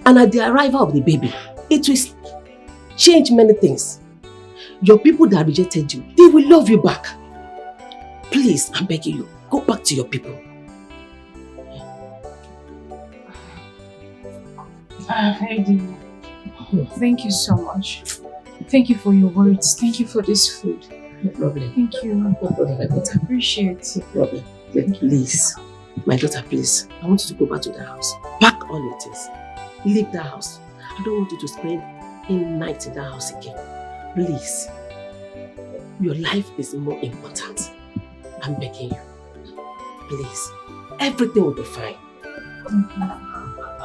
And at the arrival of the baby, it will change many things. Your people that rejected you, they will love you back. Please, I'm begging you, go back to your people. Eddie, thank you so much. Thank you for your words. Thank you for this food. No problem. Thank you. No problem, my daughter. I appreciate it. No problem. Please, my daughter, please. I want you to go back to the house. Pack all your things. Leave the house. I don't want you to spend any night in the house again. Please. Your life is more important. I'm begging you. Please. Everything will be fine. Thank you.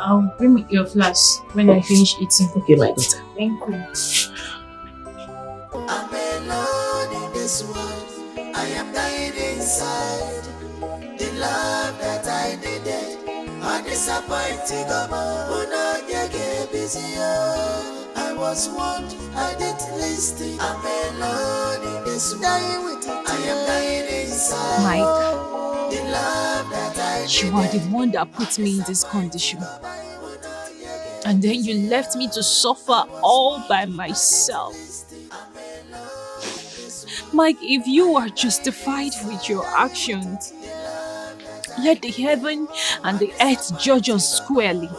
I'll bring your flask when I finish eating. Okay, my daughter. Thank you. I'm alone in this world. I am dying inside. The love that I needed, I disappointed. I was warned, I didn't listen. I'm alone in this world. Dying with it. I am dying inside. Mike, the love that I you are the one that put me in this condition. And then you left me to suffer all by myself. Mike, if you are justified with your actions, let the heaven and the earth judge us squarely.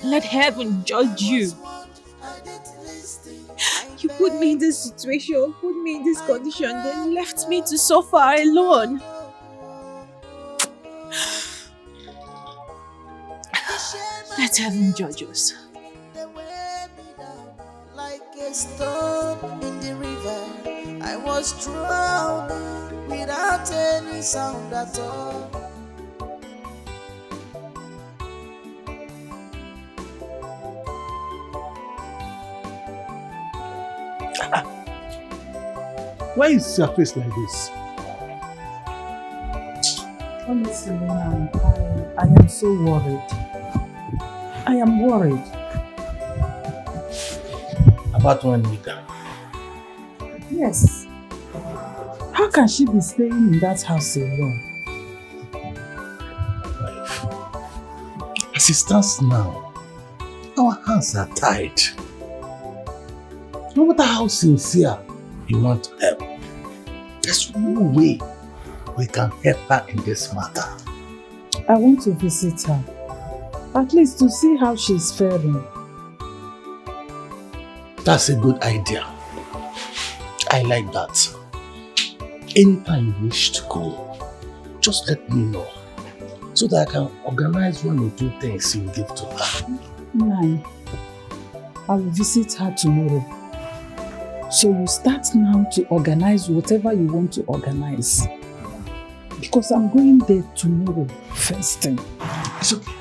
Let heaven judge you. You put me in this situation, put me in this condition, then left me to suffer alone. Let heaven judge us. Like a stone in the river, I was drowning without any sound at all. Why is your face like this? Honestly, I am so worried. I am worried. About one nigga. Yes. How can she be staying in that house alone? As it stands now, our hands are tied. No matter how sincere you want to help, there's no way we can help her in this matter. I want to visit her, at least to see how she's faring. That's a good idea. I like that. Anytime you wish to go, just let me know so that I can organize 1 or 2 things you give to her. Nine, I will visit her tomorrow. So you start now to organize whatever you want to organize. Because I'm going there tomorrow, first thing. It's okay.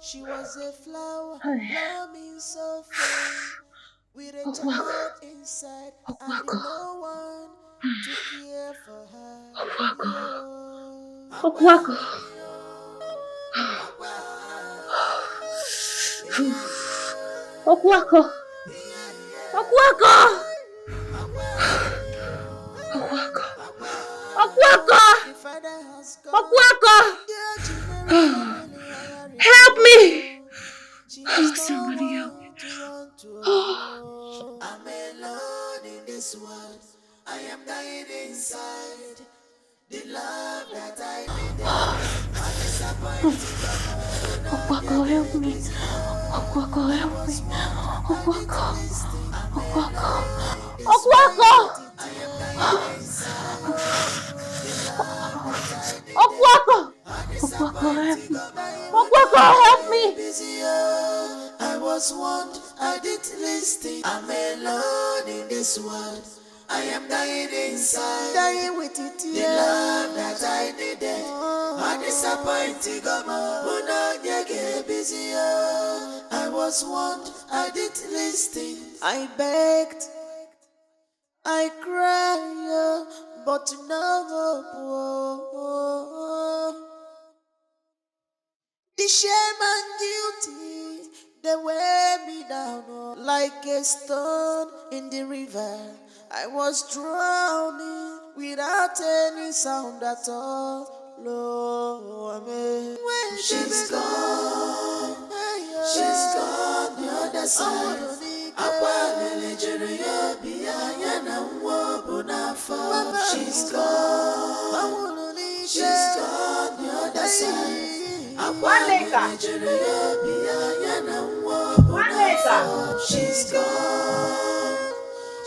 She was a flower, blooming so fair, with a child inside, and no one to care for her. Okwako. Okwako. Okwako. Okwako. Okwako. Okwako. Help me. Oh, somebody help me. I'm alone in this world. I am dying inside. The love that I needed, I disappointed. Okwako, help me. Okwako, help me. Okwako. Okwako. Okwako. Okwako. Okwako, help me. Okwako, help me. I was warned, I didn't listen. I'm alone in this world. I am dying inside, dying with it. The love that I needed, I disappointed. I was warned, I didn't listen. I begged, I cried, but no hope. The shame and guilty, They weigh me down like a stone in the river. I was drowning without any sound at all. Lord, when she's gone, she's gone the other side. She's gone, she's gone the other side. She's gone,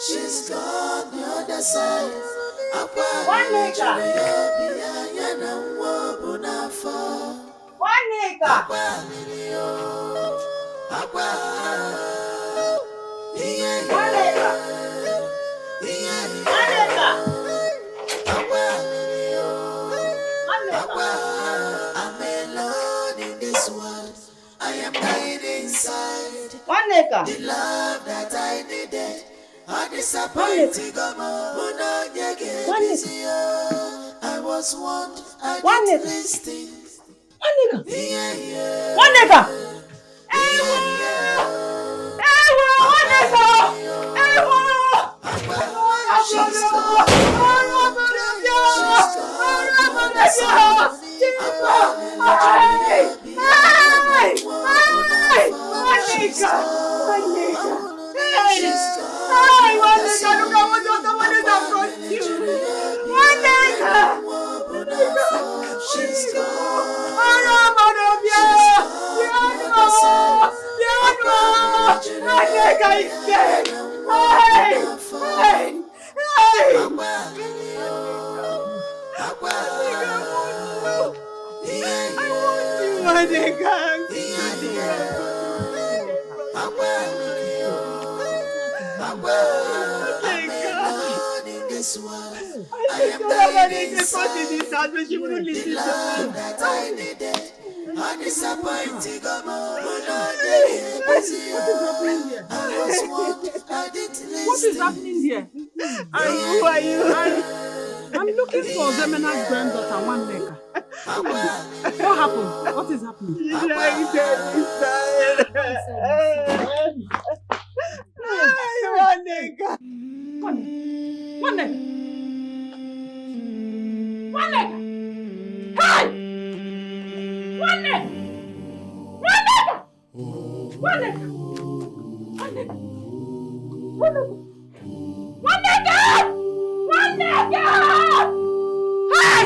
she's gone the other side. I'm alone in this world. I am dying inside. The love that I needed, I disappointed. I was warned, I didn't listen. What is happening here? Who are you? I'm looking for Zemena's granddaughter, one nigga. What happened? What is happening? One nigga. One nigga. One nigga. Hey! One nigga. One nigga. One nigga. One nigga. One nigga. One nigga. One nigga. Hey!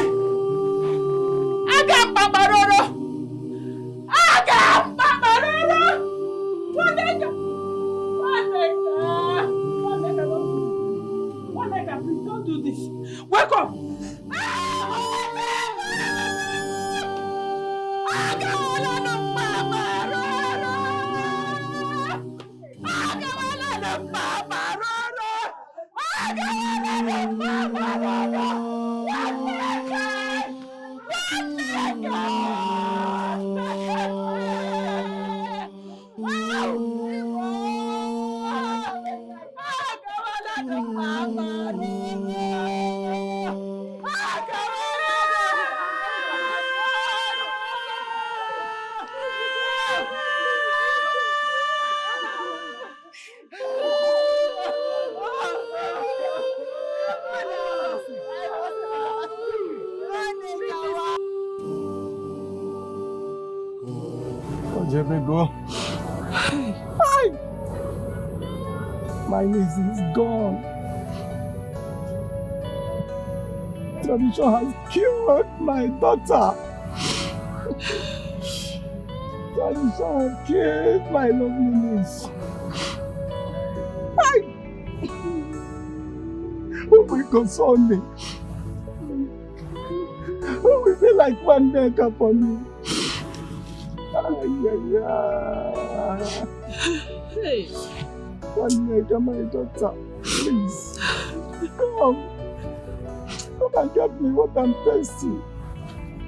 I got Babaroro. I got Babaroro. One nigga. One nigga. One nigga. One nigga, please don't do this. Wake up. Go. Hi. My niece is gone. Tradition has killed my daughter. Tradition has killed my lovely niece. Hi. Who will console me? Who will be like one maker for me? Hey. One maker, my daughter. Please. Come. Come and get me what I'm thirsty.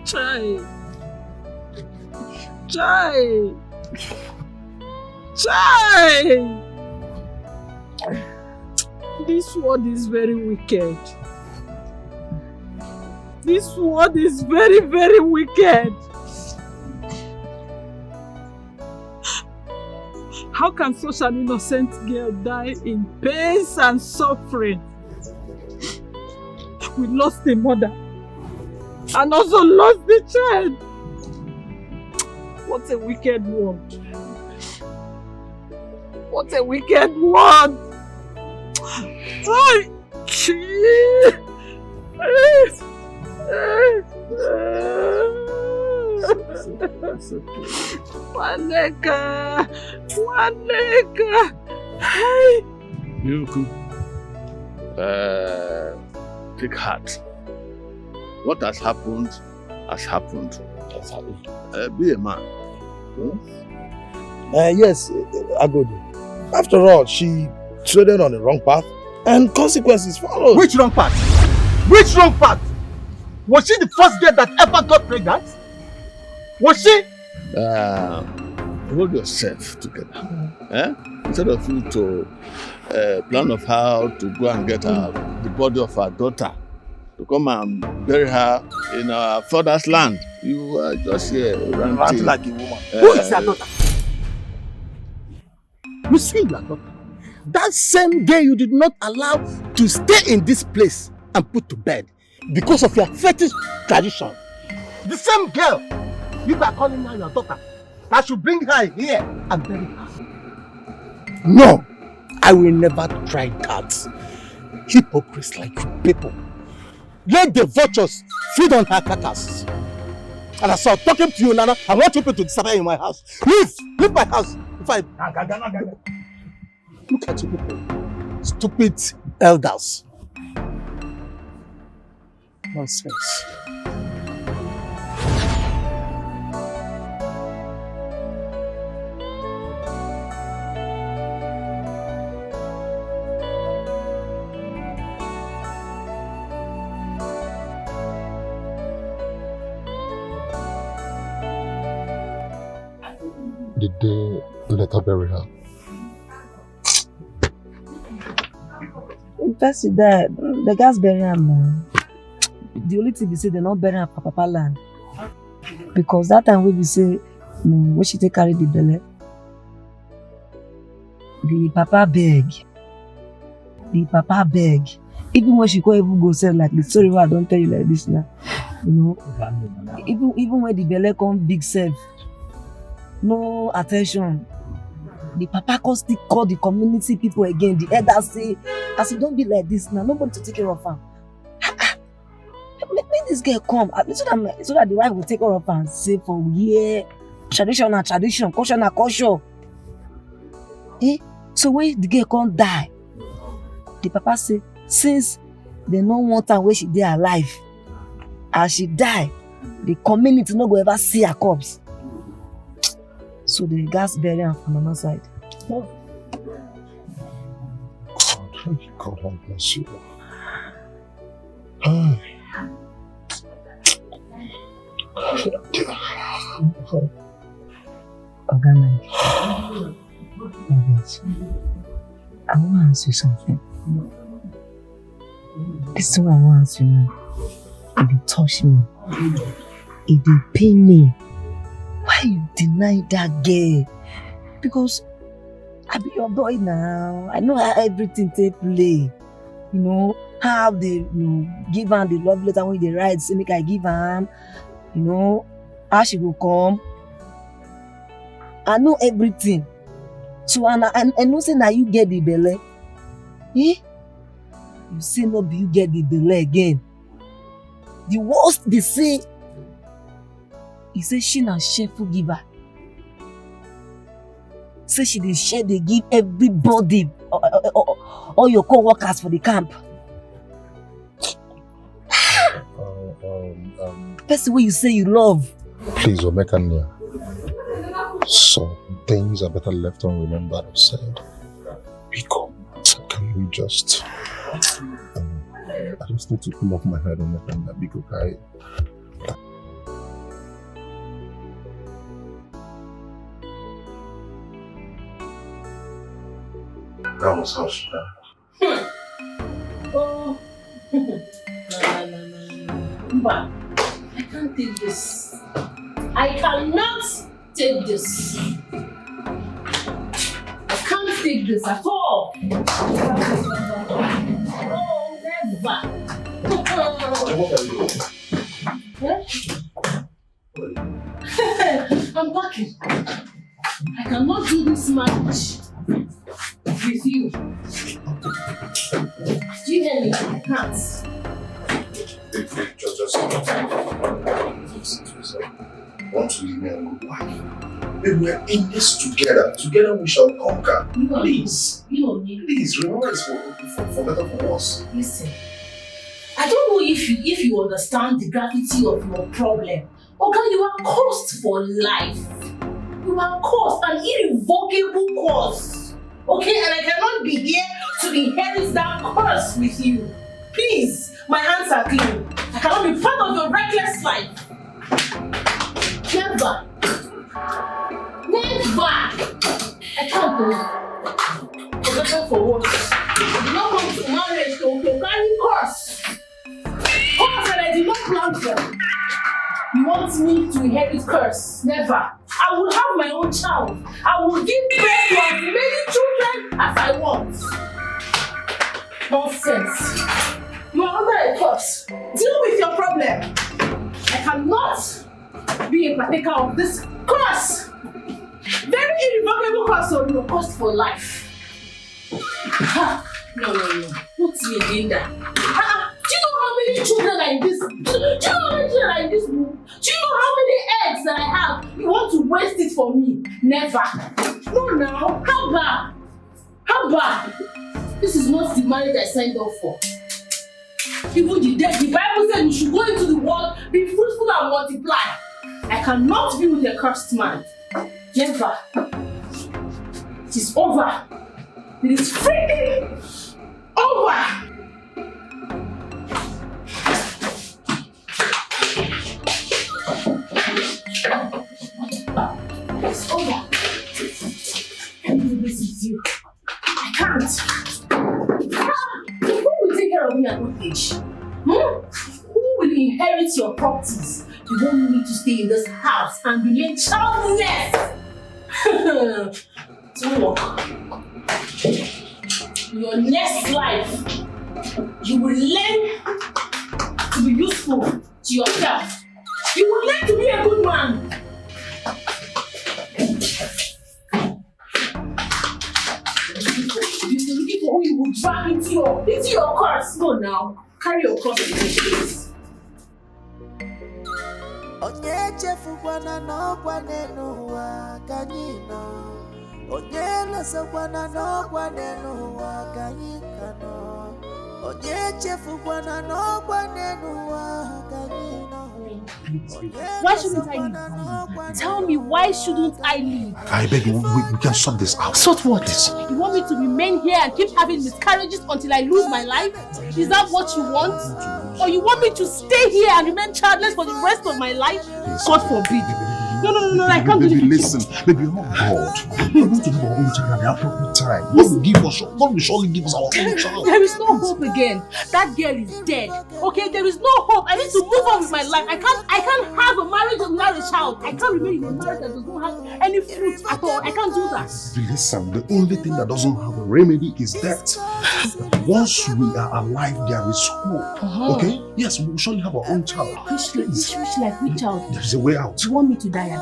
Try. Try. Try. This world is very wicked. This world is very, very wicked. How can such an innocent girl die in pains and suffering? We lost a mother and also lost the child. What a wicked world. What a wicked world. Waneka. You take heart. What has happened has happened. Be a man. Yes, Agodi. After all, she treaded on the wrong path and consequences followed. Which wrong path? Which wrong path? Was she the first girl that ever got pregnant? Was she? Hold yourself together. Instead of you to plan of how to go and get the body of our daughter to come and bury her in our father's land, you are just here ranting like a woman. Who is your daughter? You see your daughter? That same girl you did not allow to stay in this place and put to bed because of your fetish tradition. The same girl you are calling her your daughter. I should bring her here and bury her. No, I will never try that. Hypocrites like you people. Let the vultures feed on her carcass. And I saw talking to you, Nana. I want people to disappear in my house. Leave my house. If I look at you people, stupid elders. Nonsense. Did they let her bury her? First the guys bury him now. The only thing we say they not bury her for Papa land. Because that time when we say when she take carry the belly, the Papa beg. Even when she can't even go say like the story where I don't tell you like this now. You know. Even when the belly come big self. No attention. The Papa can still call the community people again. The elders say, as it don't be like this now, nobody to take care of her. Make this girl come so that the wife will take care of her and say for tradition and tradition, culture and culture. So when the girl can't die, the Papa say, since they don't want her when she dey alive, as she die, the community no go ever see her corpse. So the gas bury her from Mama's side. God bless you. Organic. I want to ask you something. This is what I want to ask you now. If you touch me, if you pain me, why you deny that girl? Because I be your boy now. I know how everything take play. You know, how they give her the love letter when they write, say make I give her, you know, how she will come. I know everything. So and I know say now you get the belly. You say no be you get the belly again. The worst they say, he say she na shameful giver. Say she dey share, they give everybody, all your co-workers for the camp. Person where you say you love. Please, Omekania. Some things are better left unremembered or said. Biko, can we just... I just need to pull off my head on Omekania. Biko, okay? That was how she died. Oh. Mba, I can't take this. I cannot take this. take this at all. Oh, never. I'm packing. I cannot do this marriage with you. Do you hear me? I can't. Just want to leave me a good wife. Baby, we are in this together. Together we shall conquer. Please. Please, remember it's for better for worse. Listen, I don't know if you understand the gravity of your problem. Okay, you are cursed for life. You are cursed, an irrevocable curse. Okay, and I cannot be here to inherit that curse with you. Please, my hands are clean. I cannot be part of your reckless life. Never. Never. I can't do it. For better for worse. I did not come to marriage to carry curse. Curse that I did not plan for. You want me to inherit curse? Never. I will have my own child. I will give birth to as many children as I want. Nonsense. You are under a curse. Deal with your problem. I cannot be a partaker of this curse. Very irrevocable curse, so you are cursed for life. No. Not me, Linda. Do you know how many children are in this? Do you know how many children are in this room? Do you know how many eggs that I have? You want to waste it for me? Never. No, now. How bad? This is not the marriage I signed up for. Even the Bible said you should go into the world, be fruitful and multiply. I cannot be with a cursed man. Never. It is over. It is freaking over. It's over. I can't do this with you. I can't. Who will take care of me at old age? Who will inherit your properties? You want me to stay in this house and remain childless? Don't work. Your next life, you will learn to be useful to yourself. You will learn to be a good man. You're looking for who you will drag into your curse. Go now. Carry your cross in your face. Onye chefukwana n'ọkwa n'ụwa ka anyị nọ. Onye lọsakwana n'ọkwa n'ụwa ka anyị ka nọ. Onye chefukwana n'ọkwa n'ụwa ka anyị nọ. Why shouldn't I leave? Tell me, why shouldn't I leave? I beg you, we can sort this out. Sort what? You want me to remain here and keep having miscarriages until I lose my life? Is that what you want? Or you want me to stay here and remain childless for the rest of my life? God forbid. No, I can't do this. Listen, baby, you're not God. We're going to have our own child at the appropriate time. God will surely give us our own child. There is no hope again. That girl is dead. Okay, there is no hope. I need to move on with my life. I can't have a marriage without a child. I can't remain in a marriage that does not have any fruit at all. I can't do that. Listen, the only thing that doesn't have a remedy is death. Once we are alive, there is hope. Okay? Yes, we will surely have our own child. Which child? There is a way out. You want me to die?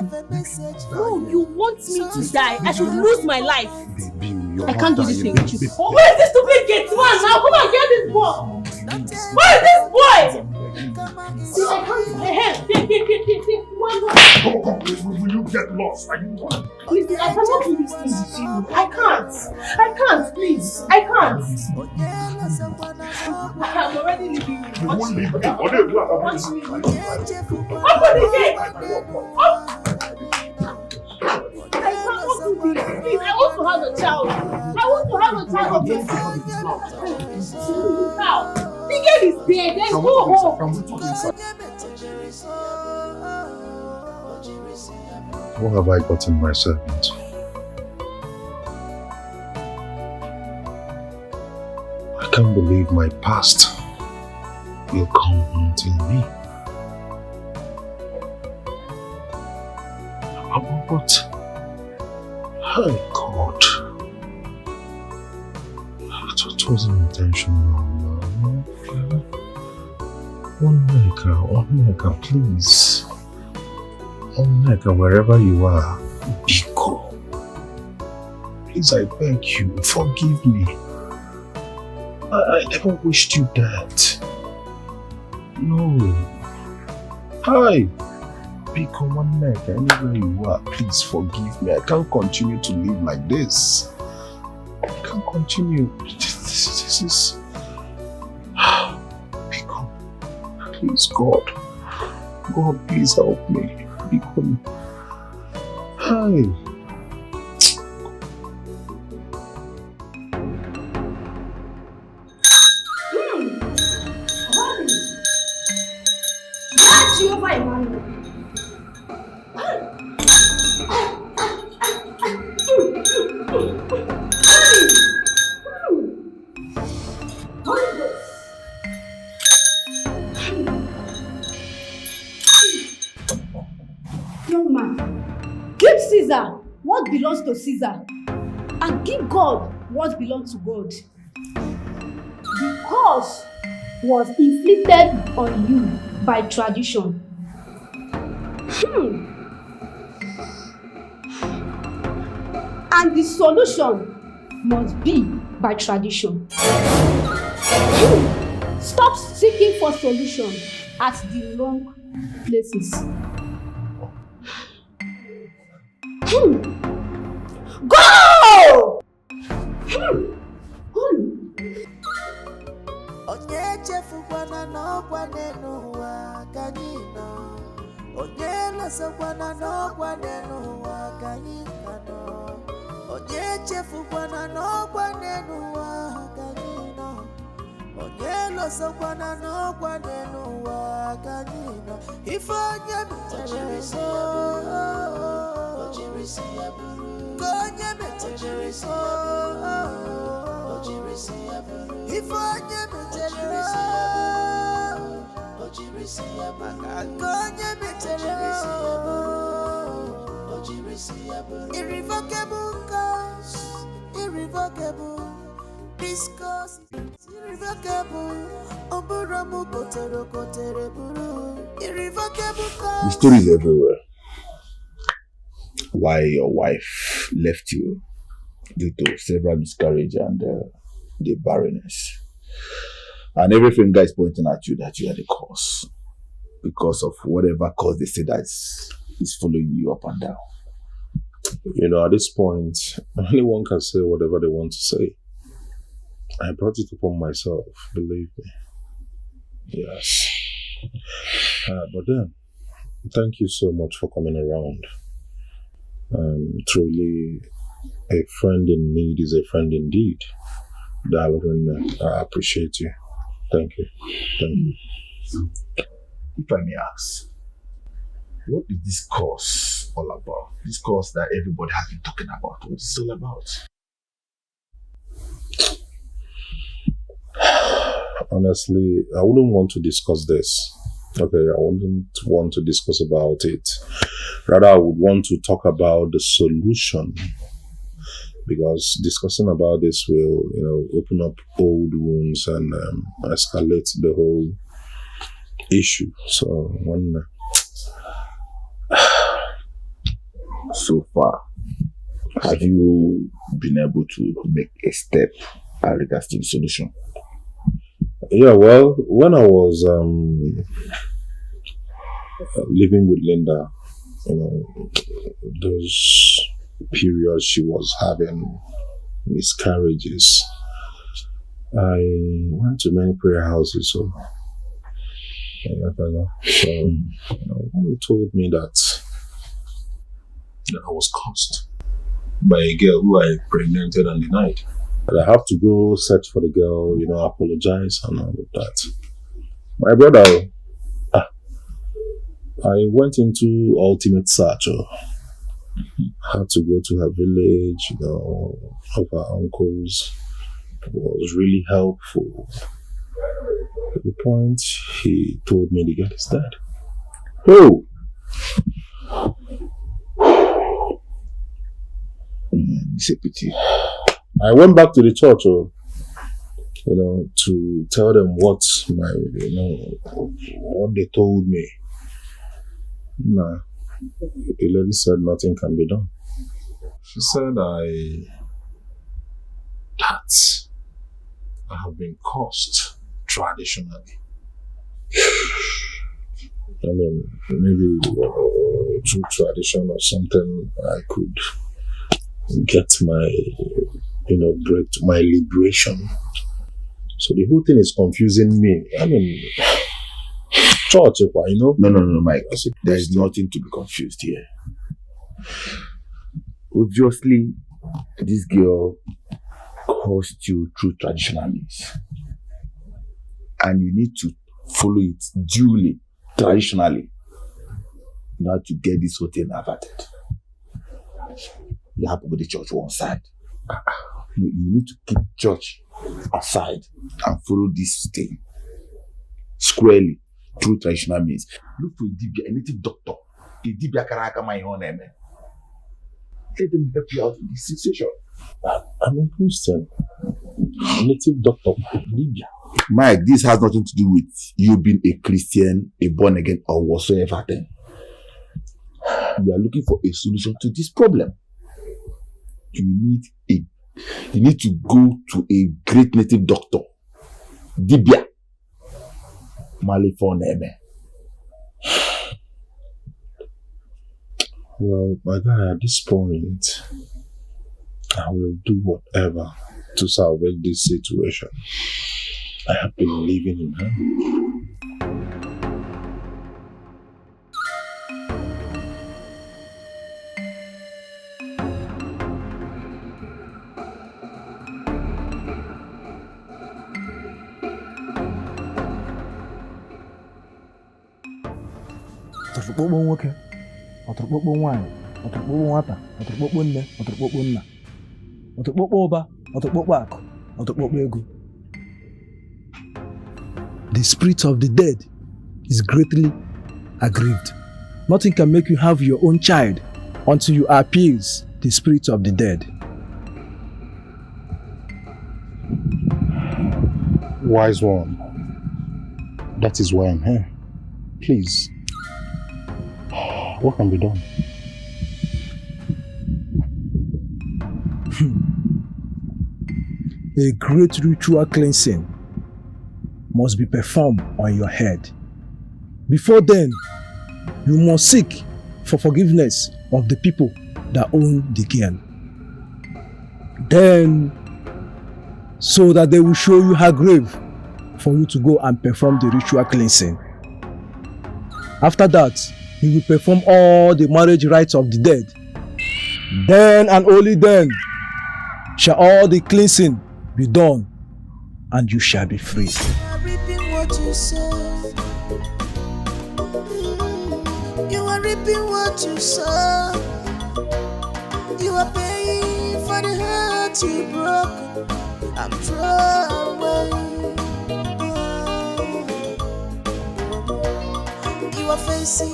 No, you want me to die. I should lose my life. Baby, I can't do this thing with you. Oh, where is this stupid gate man now? Come on, get this boy. Where is this boy? See, I can't. Will you get lost? Please, I cannot do these things with you. I can't, please. I can't. I'm already leaving you. You won't leave me. Open the gate. I cannot do this. Please, I want to have a child. I want to have a child of this. How? The girl is dead. There's no hope. What have I gotten myself into? I can't believe my past will come haunting me. But, hey God, It wasn't intentional. One Neka, please. One Neka, wherever you are, Biko. Please, I beg you, forgive me. I never wished you that. No. Hi. Biko, One Neka, anywhere you are, please forgive me. I can't continue to live like this. I can't continue. This is... Biko, please, God, please help me. Biko. Hi. Young man, give Caesar what belongs to Caesar and give God what belongs to God. The curse was inflicted on you by tradition. And the solution must be by tradition. Stop seeking for solution at the wrong places. Go! Onye chefukwana n'ọkwa n'ụwa ka anyị nọ. Onye lọsakwana n'ọkwa n'ụwa ka anyị nọ. Onye chefukwana n'ọkwa n'ụwa ka anyị nọ. Onye lọsakwana n'ọkwa n'ụwa ka anyị nọ. Ife onye metere so, onye metere so, ife onye metere so, maka onye metere so. Irrevocable cause, irrevocable discourse, irrevocable. Oburamu kotere kotere buru, irrevocable cause. The story is everywhere. Why your wife left you due to several miscarriages and the barrenness. And everything guys pointing at you that you are the cause. Because of whatever cause they say that is following you up and down. You know, at this point, anyone can say whatever they want to say. I brought it upon myself, believe me. Yes. But then, thank you so much for coming around. Truly, a friend in need is a friend indeed. Darling, I appreciate you. Thank you. Thank you. If I may ask, what is this course all about? This course that everybody has been talking about, what is it all about? Honestly, I wouldn't want to discuss this. Okay, I wouldn't want to discuss about it. Rather, I would want to talk about the solution. Because discussing about this will, open up old wounds and escalate the whole issue. So, so far, have you been able to make a step as regards to the solution? Yeah, well, when I was living with Linda, those periods she was having miscarriages, I went to many prayer houses. So one told me that I was cursed by a girl who I impregnated and denied. That I have to go search for the girl, apologize and all of that. My brother, I went into ultimate search. Had to go to her village, of her uncles. It was really helpful. At the point, he told me the girl is dead. Oh! It's a pity. I went back to the church. to tell them what what they told me. Nah, the lady said nothing can be done. She said that I have been cursed traditionally. I mean, maybe through tradition or something, I could get my, break my liberation. So the whole thing is confusing me. I mean, church, No, Mike. There is nothing to be confused here. Obviously, this girl caused you through traditional means. And you need to follow it duly, traditionally, in order to get this whole thing averted. You have to go to church one side. You need to keep church aside and follow this thing squarely through traditional means. Look for a native doctor. A dibia karaka my own name. Let them help you out in this situation. I'm a Christian. A native doctor. Libya. Mike, this has nothing to do with you being a Christian, a born again, or whatsoever thing. We are looking for a solution to this problem. You need to go to a great native doctor. Dibia. Malifoneme. Well, my guy, at this point, I will do whatever to salvage this situation. I have been living in her. Ọtụrụkpọkpọ nwoke, ọtụrụkpọkpọ nwaanyị, ọtụrụkpọkpọ nwata, ọtụrụkpọkpọ nne, ọtụrụkpọkpọ nna, ọtụrụkpọkpọ ụba, ọtụrụkpọkpọ akụ, ọtụrụkpọkpọ ego. The spirit of the dead is greatly aggrieved. Nothing can make you have your own child until you appease the spirit of the dead. Wise one. That is why I'm here. Please. What can be done? A great ritual cleansing must be performed on your head. Before then, you must seek for forgiveness of the people that own the girl. Then, so that they will show you her grave for you to go and perform the ritual cleansing. After that, you will perform all the marriage rites of the dead. Then and only then shall all the cleansing be done, and you shall be free. You are reaping what you sow. You are paying for the heart you broke. I'm throwing. You are facing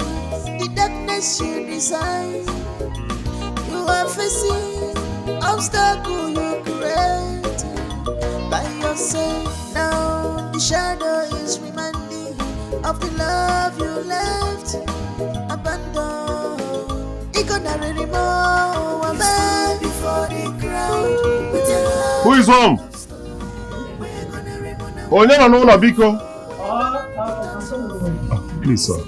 the darkness you design. You are facing obstacle you create by yourself. Now the shadow is reminding of the love you left abandoned. It gonna remove a man before the crowd. Who is home? Oh, no, Biko. Please, sir.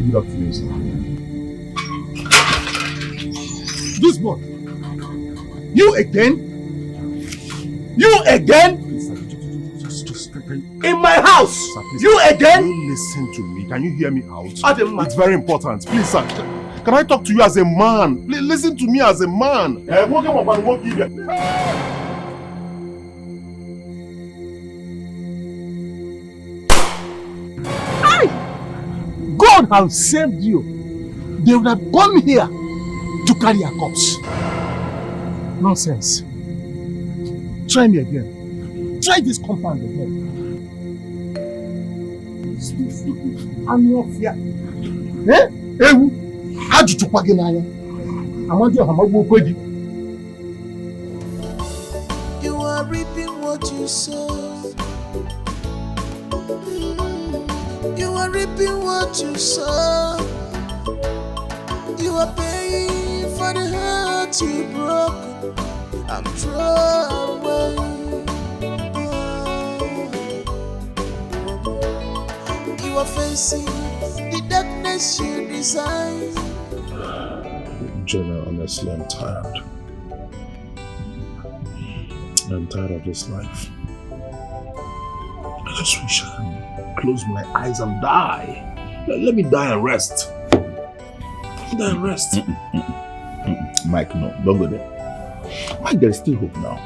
Good afternoon, sir. This boy. You again? You again? Please, sir, just in my house! Sir, please, you again? Can you listen to me? Can you hear me out? It's very important. Please, sir. Can I talk to you as a man? Please listen to me as a man. God has saved you. They would have come here to carry a corpse. Nonsense. Try me again. Try this compound again. I'm not fear. Eh? Ewu. How did you pag in I want you to have a you sow. You are reaping what you sow. You are paying for the heart you broke. I'm thrown away. You are facing the darkness you design. Jenna, honestly, I'm tired. I'm tired of this life. I just wish I can close my eyes and die. Let me die and rest. Let me die and rest. Mike, no, don't go there. Mike, there is still hope now.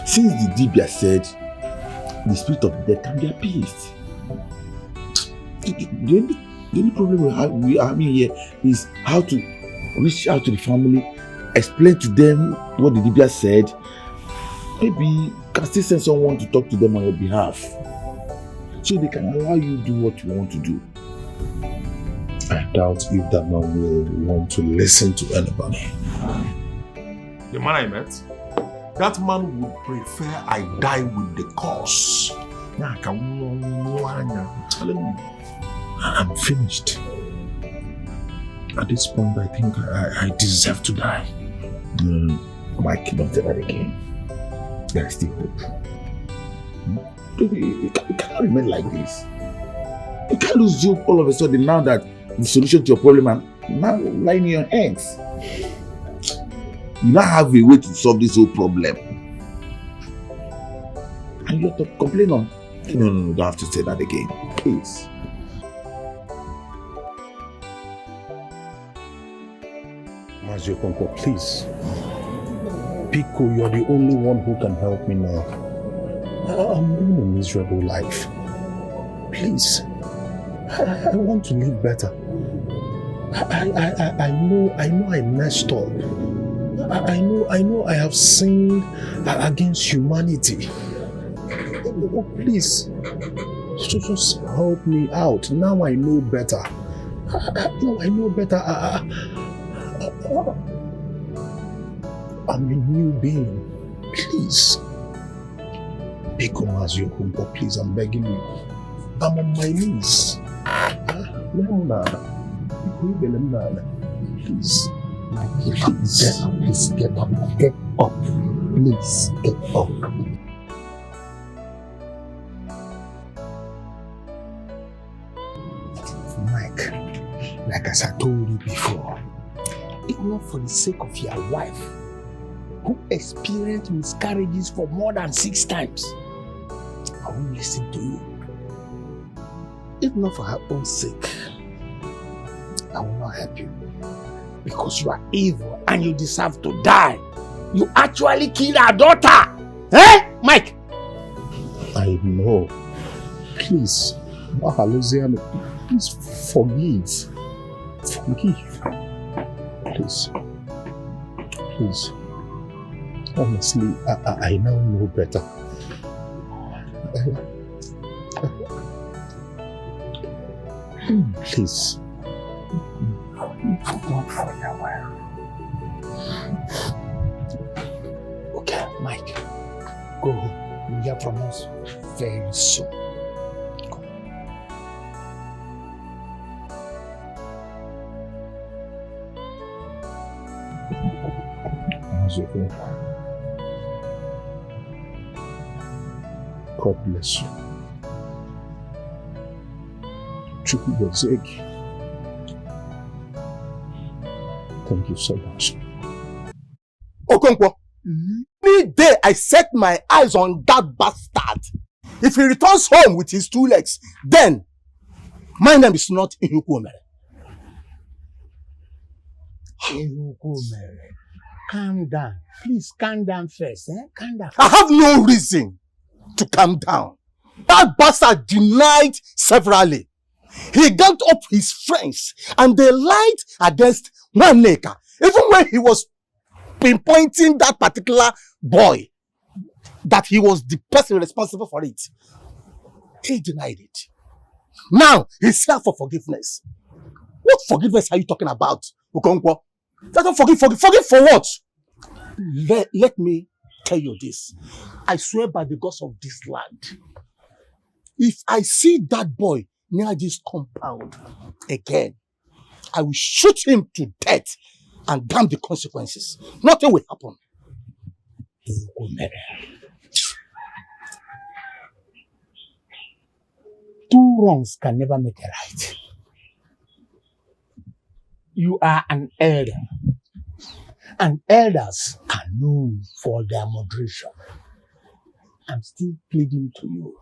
Since the Dibia said the spirit of death can be appeased. The only problem we are having here is how to reach out to the family, explain to them what the Dibia said. Maybe you can still send someone to talk to them on your behalf, so they can allow you to do what you want to do. I doubt if that man will want to listen to anybody. The man I met, that man would prefer I die with the cause. I'm telling you, I'm finished. At this point, I think I deserve to die. Mike, don't say that again. There is still hope. You cannot remain like this. You can't lose hope all of a sudden now that the solution to your problem is now lying in your hands. You now have a way to solve this whole problem. And you have to complain on. No, don't have to say that again. Please. Mazio Konko, please. Pico, you're the only one who can help me now. I'm living a miserable life. Please. I want to live better. I know I messed up. I know I have sinned against humanity. Oh, please, just help me out. Now I know better. Now I know better. I'm a new being. Please. Pico Mazio Kumpo, please, I'm begging you. I'm on my knees. Please. Please get up. Get up. Please get up. Mike, like as I told you before, if not for the sake of your wife, who experienced miscarriages for more than 6 times, I won't listen to you. If not for her own sake, I will not help you. Because you are evil and you deserve to die. You actually killed our daughter! Eh, Mike? I know. Please, Mahaloziano, please forgive. Forgive. Please. Please. Honestly, I now know better. Please. Don't for your wife. Okay, Mike. Go home. You'll hear from us very soon. Go. God bless you. Thank you so much. Okonkwo, any day I set my eyes on that bastard, if he returns home with his 2 legs, then my name is not Ihukumere. Ihukumere, calm down. Please calm down first. Calm down. I have no reason to calm down. That bastard denied severally. He gathered up his friends and they lied against Nwaneka. Even when he was pinpointing that particular boy, that he was the person responsible for it, he denied it. Now he's here for forgiveness. What forgiveness are you talking about, Okonkwo? Forgive for what? Let me tell you this. I swear by the gods of this land. If I see that boy near this compound again, I will shoot him to death and damn the consequences. Nothing will happen. Two wrongs can never make a right. You are an elder, and elders are known for their moderation. I'm still pleading to you.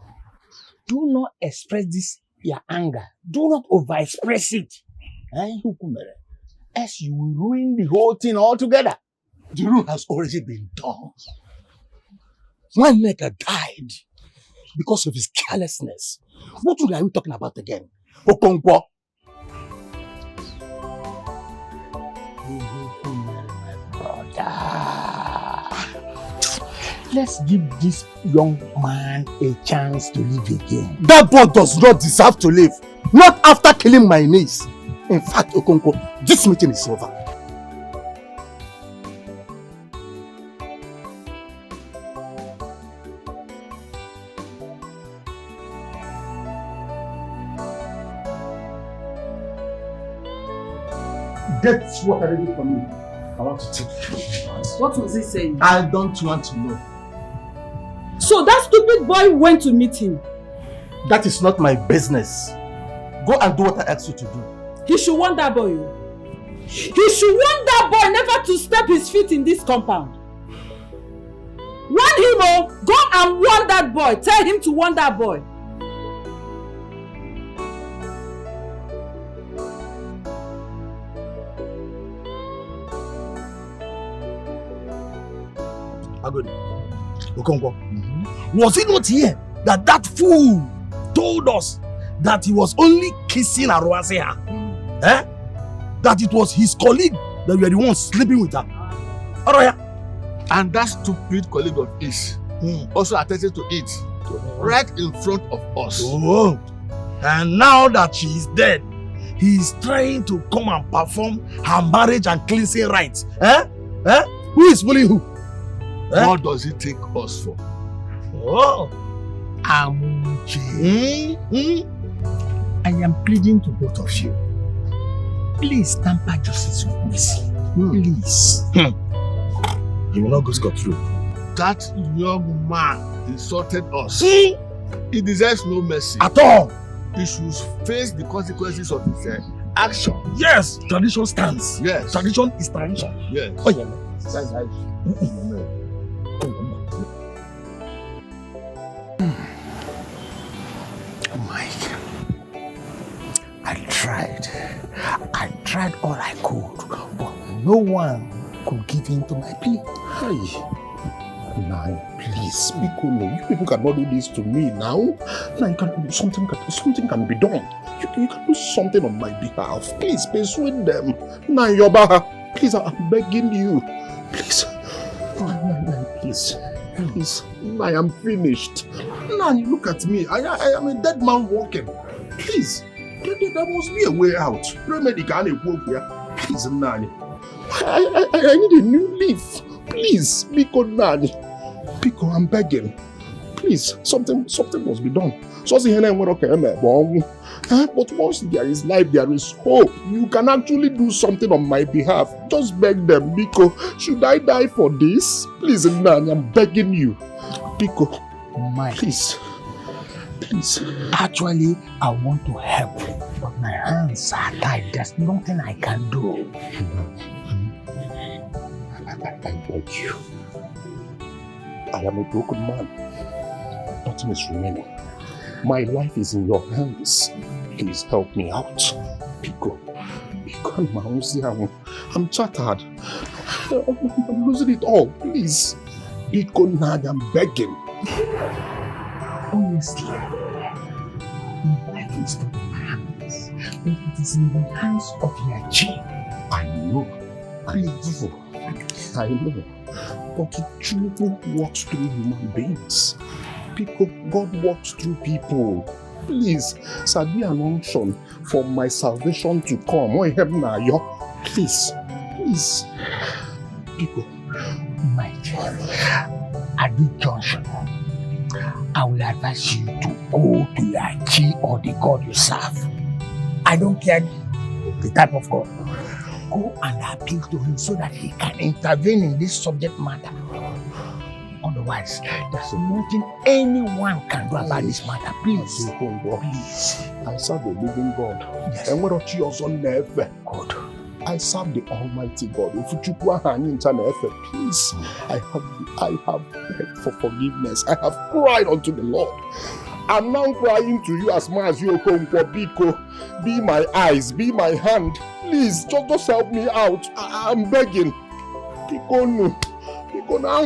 Do not express this your anger. Do not over-express it. Else you will ruin the whole thing altogether. The rule has already been done. One nigga died because of his carelessness. What are we talking about again? Okonkwo. Let's give this young man a chance to live again. That boy does not deserve to live. Not after killing my niece. In fact, Okonkwo, this meeting is over. That's what I did for me. I want to take you. What was he saying? I don't want to know. So that stupid boy went to meet him? That is not my business. Go and do what I asked you to do. He should warn that boy. He should warn that boy never to step his feet in this compound. Warn him, oh! Go and warn that boy. Tell him to warn that boy. Agodi, Okonkwo, was it not here that that fool told us that he was only kissing Aruasia? Eh? That it was his colleague that were the ones sleeping with her? Alright. And that stupid colleague of his also attempted to eat right in front of us. Oh. And now that she is dead, he is trying to come and perform her marriage and cleansing rites. Eh? Eh? Who is fooling who? What does he take us for? Oh, Amuchi. I am pleading to both of you. Please tamper justice with mercy. Please. He will not go scot-free. That young man insulted us. He deserves no mercy. At all. He should face the consequences of his action. Yes, tradition stands. Yes. Tradition is tradition. Yes. Oh, yeah. That's right. Mike, I tried all I could, but no one could give in to my plea. Hey, now please, Biko, no, you people cannot do this to me now. Now you can something can be done. You can do something on my behalf. Please persuade them. Now Yoba, please, I'm begging you. Please. Please. I am finished. Now you look at me. I am a dead man walking. Please. There must be a way out. Please, Nani. I need a new leaf. Please, Biko Nani. Biko, I'm begging. Please, something must be done. But once there is life, there is hope. You can actually do something on my behalf. Just beg them, Biko. Should I die for this? Please, Nani, I'm begging you. Biko, Mike. Please. Actually, I want to help, but my hands are tied. There's nothing I can do. I beg you. I am a broken man. Nothing is remaining. My life is in your hands. Please help me out. Biko, I'm shattered. I'm losing it all. Please. Biko, Nani, I'm begging. Honestly, my life is in my hands, but it is in the hands of your chief. I know. But truth works through human beings. God walks through people. Please, Sabi an unction for my salvation to come. Please. People. Mike, at this junction, I will advise you to go to your chi or the God you serve. I don't care the type of God. Go and appeal to him so that he can intervene in this subject matter. Otherwise, there's nothing anyone can do about this matter. Please. Please. I serve the living God. Yes. And what are you also never? God. I serve the Almighty God. Please. I have begged for forgiveness. I have cried unto the Lord. I'm now crying to you as much as you come for Biko. Be my eyes, be my hand. Please, just help me out. I'm begging. Biko no. Biko na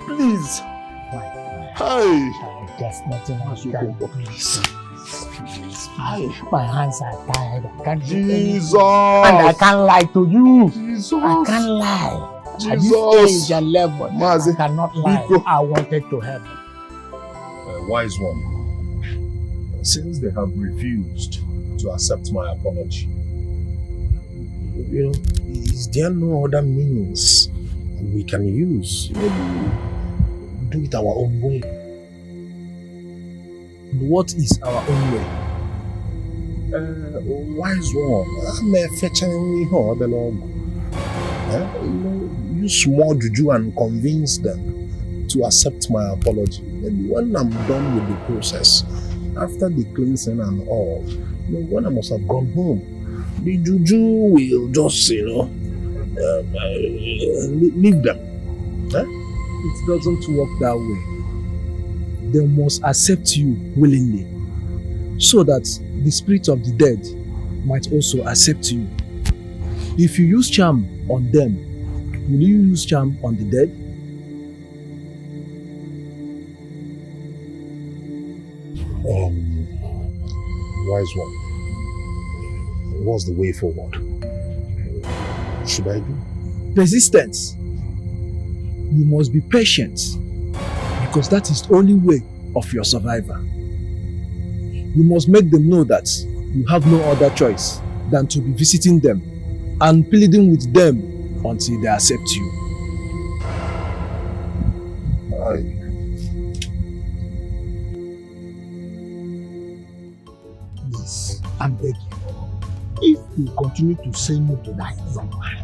please. Hey. There's nothing else you can do. Please. My hands are tired. I can't do Jesus. And I can't lie to you. Jesus. I can't lie. Jesus. At this age and level, I cannot lie. I wanted to help. Wise one, since they have refused to accept my apology, is there no other means we can use? Maybe do it our own way. What is our own way? Wise one, I'm fetching use more juju and convince them to accept my apology. Maybe when I'm done with the process, after the cleansing and all, when I must have gone home, the juju will just, leave them. It doesn't work that way. They must accept you willingly, so that the spirit of the dead might also accept you. If you use charm on them, will you use charm on the dead? Wise one, what's the way forward? What should I do? Persistence. You must be patient, because that is the only way of your survival. You must make them know that you have no other choice than to be visiting them and pleading with them until they accept you. Please, I'm begging. If you continue to say no to that young man,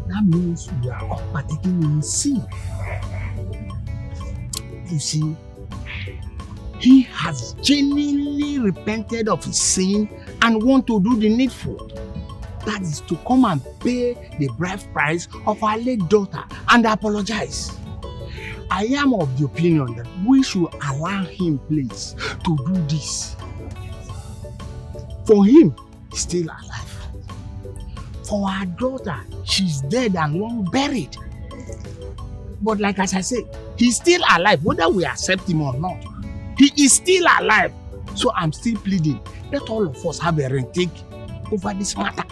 that means you are partaking in sin. You see, he has genuinely repented of his sin and want to do the needful. That is to come and pay the bride price of our late daughter and apologize. I am of the opinion that we should allow him, please, to do this. For him, he's still alive. For our daughter, she's dead and long buried. But like as I say, he's still alive, whether we accept him or not. He is still alive. So I'm still pleading, let all of us have a retake over this matter.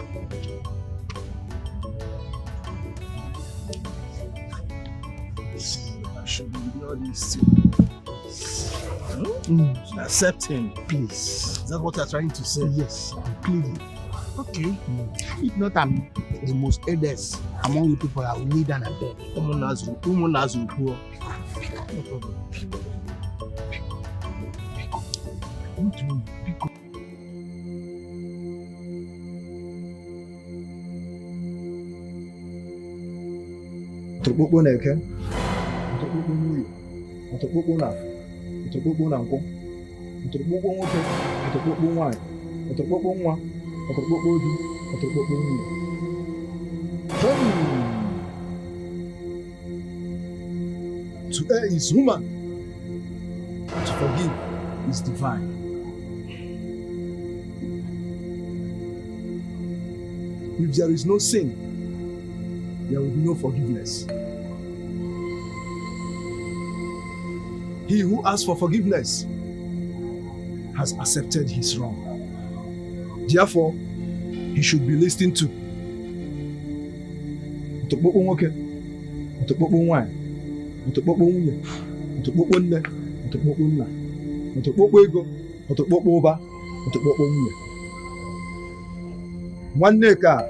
Accept him, please. Is that what you're trying to say? Yes, I'm pleading. Okay. If not, I'm the most eldest among you people. I will need an abed. No problem. Otokpokpo na eke, otokpokpo n'uyo, otokpokpo na afọ, otokpokpo na nkwọ, otokpokpo nwoke, otokpokpo nwanyị, otokpokpo nwa, otokpokpo di, otokpokpo nwunye. To err is human, to forgive is divine. If there is no sin, there will be no forgiveness. He who asks for forgiveness has accepted his wrong. Therefore, he should be listened to. Otokpokpo nwoke, otokpokpo nwanyị, otokpokpo nwunye, otokpokpo nne, otokpokpo nna, otokpokpo ego, otokpokpo ụba, otokpokpo nwunye. Nwanne ka,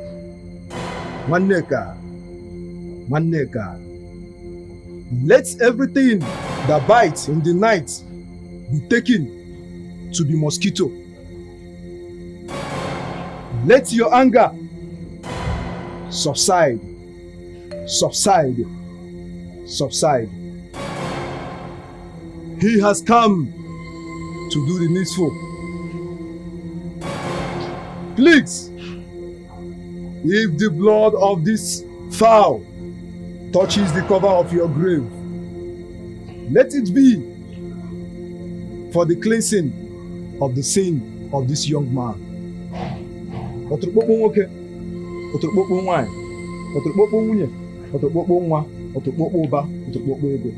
Let everything that bites in the night be taken to be mosquito. Let your anger subside, subside, subside. He has come to do the needful. Please, if the blood of this fowl touches the cover of your grave, let it be for the cleansing of the sin of this young man. Oturukpokpo nwoke, oturukpokpo nwanyị, oturukpokpo nwunye, oturukpokpo nwa, oturukpokpo ụba, oturukpokpo ego.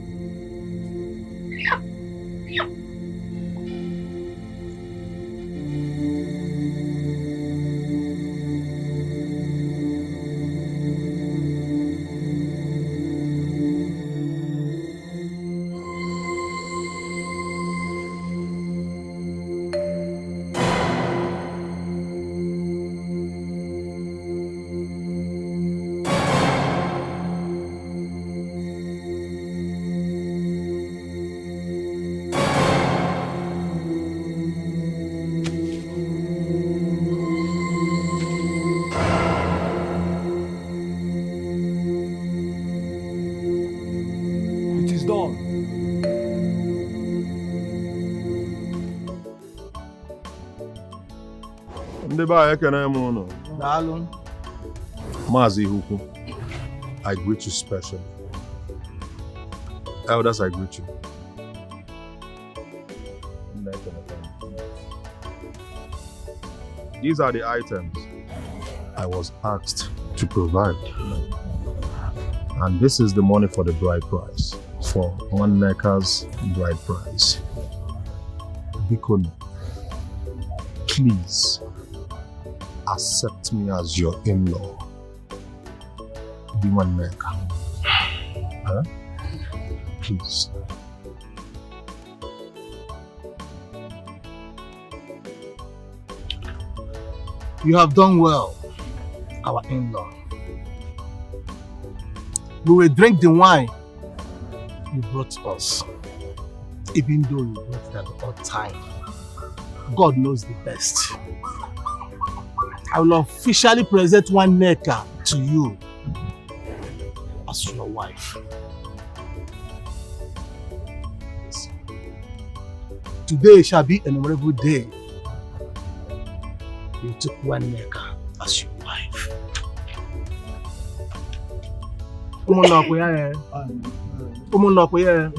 Ndị be anyị ekene m unu. Daalụ. Maazị Ihukwu, I greet you specially. Elders, I greet you. These are the items I was asked to provide. And this is the money for the bride price, for one Neka's bride price. Bikoni, please accept me as your in-law. Be one Neka. Huh? Please. You have done well, our in-law. We will drink the wine you brought us, even though you brought it at the odd time. God knows the best. I will officially present one Neka to you as your wife. Today shall be a memorable day. You took one Neka as your wife. Come on up here. Come on up here.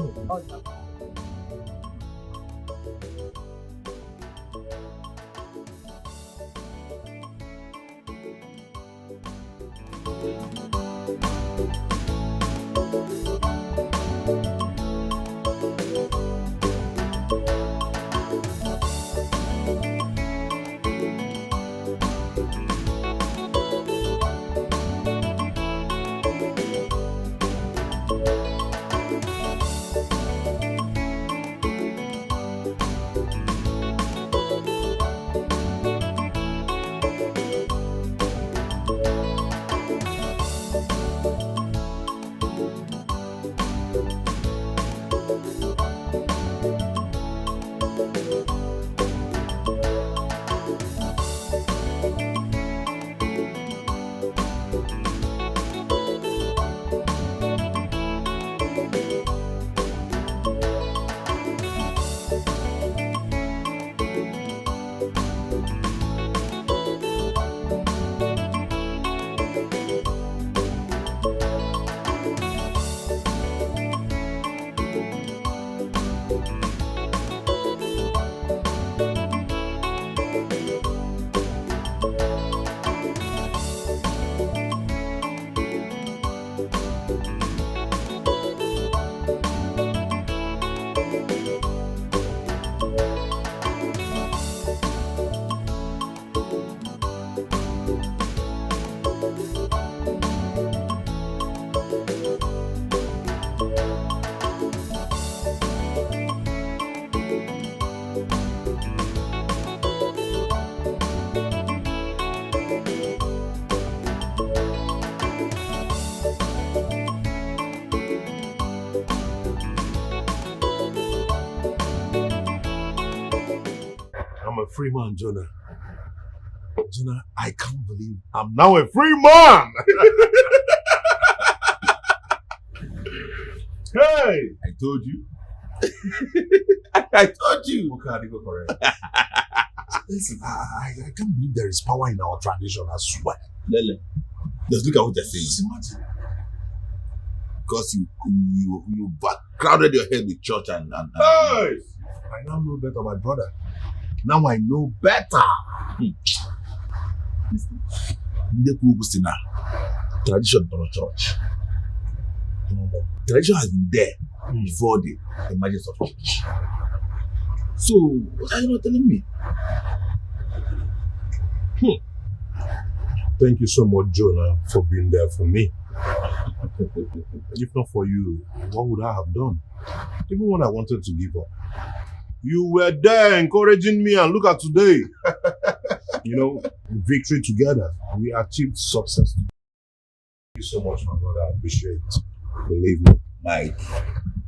free man, Jonah. Jonah, I can't believe I'm now a free man! Hey! I told you. I told you. Okay, go correct. Listen, I can't believe there is power in our tradition, I swear. Lele, just look at what you're saying. Just imagine. Because you crowded your head with church and Hey! I now know better, my brother. Now I know better. Listen. Tradition for a church. Tradition has been there before the emergence of church. So, what are you not telling me? Thank you so much, Jonah, for being there for me. If not for you, what would I have done? Even when I wanted to give up. You were there encouraging me, and look at today. You know, victory together. We achieved success. Thank you so much, my brother. I appreciate it. Believe me. Mike,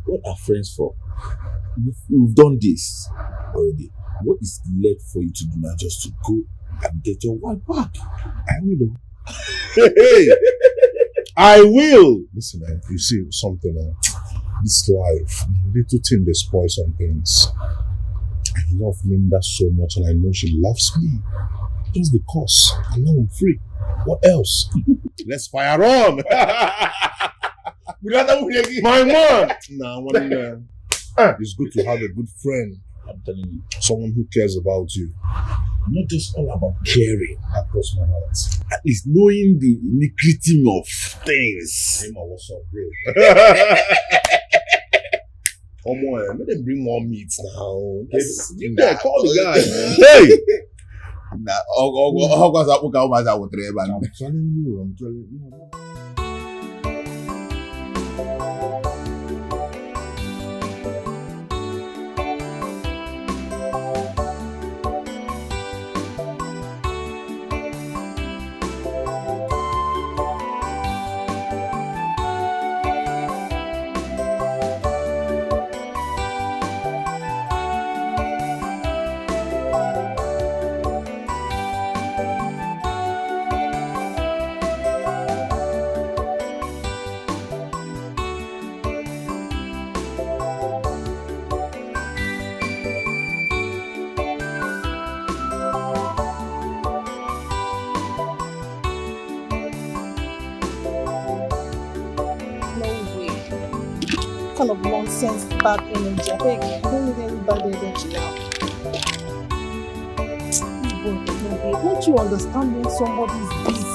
what are friends for? You've done this already. What is left for you to do now? Just to go and get your wife back? I will. Hey! I will! Listen, you see something, this life, little thing they spoil some things. I love Linda so much and I know she loves me. Just the cause. And now I'm free. What else? Let's fire on! My man! It's good to have a good friend. I'm telling you. Someone who cares about you. Not just all about caring across my heart. At least knowing the nitty-gritty of things. Hey man, what's up, bro? Come on, let them bring more meat now. Call the guy, man. Hey! I'm telling you. Of nonsense, bad energy. I beg, I don't need any bad energy now. Don't you understand when somebody is busy?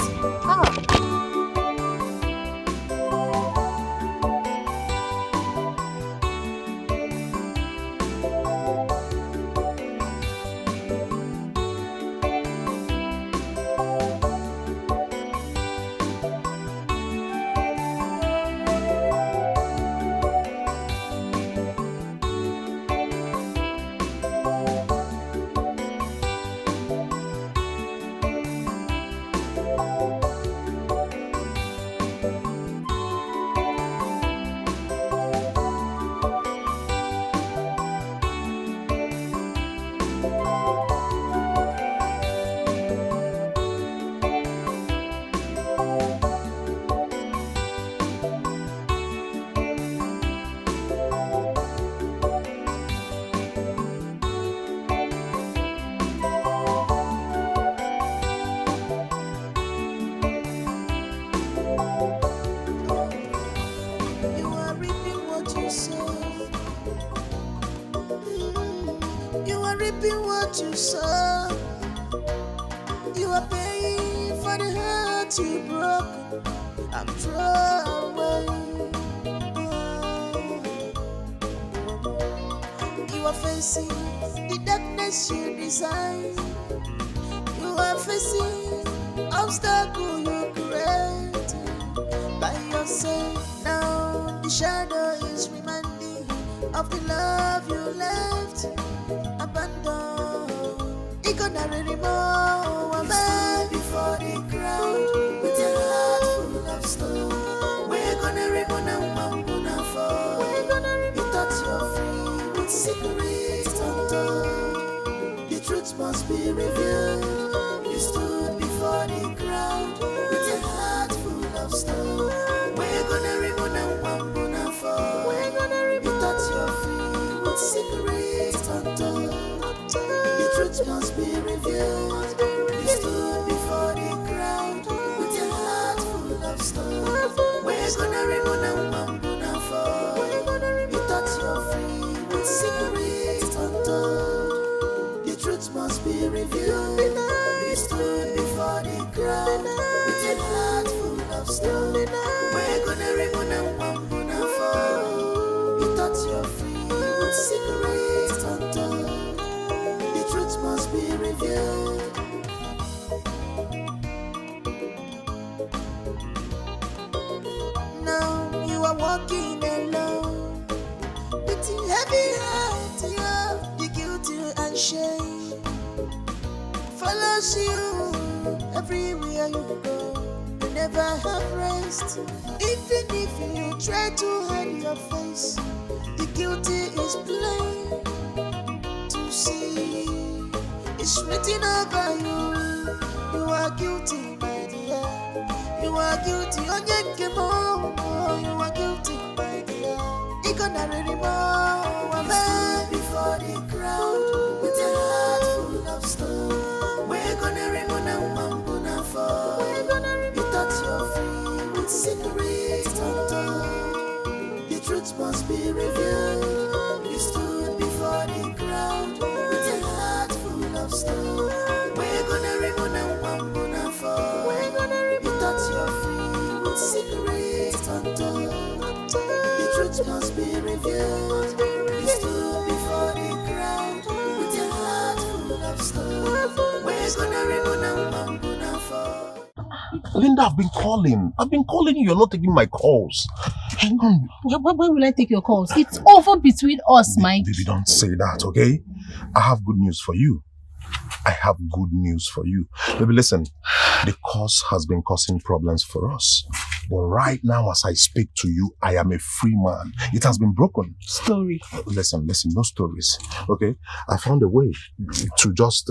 Must We're gonna remove them one for. You thought you're free with cigarettes, tonto. The truth must be revealed. Now you are walking alone with a heavy heart, yeah. The guilty and shame follows you everywhere you go. You never have rest, even if you try to hide your face. The guilty is plain to see. It's written over you. You are guilty, my dear. You are guilty, you are guilty, my dear. You gonna remember before the crowd with a heart full of stone. We're gonna remove them one for. You thought you're free with cigarettes, tonto. The truth must be revealed. You stood before the crowd with a heart full of stone. We're gonna remove them one for. You thought you're free with cigarettes, tonto. The truth must be revealed. You stood before the crowd with a heart full of stone. We're gonna remove them one for. Linda, I've been calling you. You're not taking my calls. Hang on. When will I take your calls? It's over between us, Mike. Baby, don't say that, okay? I have good news for you. Baby, listen. The curse has been causing problems for us. But right now, as I speak to you, I am a free man. It has been broken. Story. Listen, no stories, okay? I found a way to just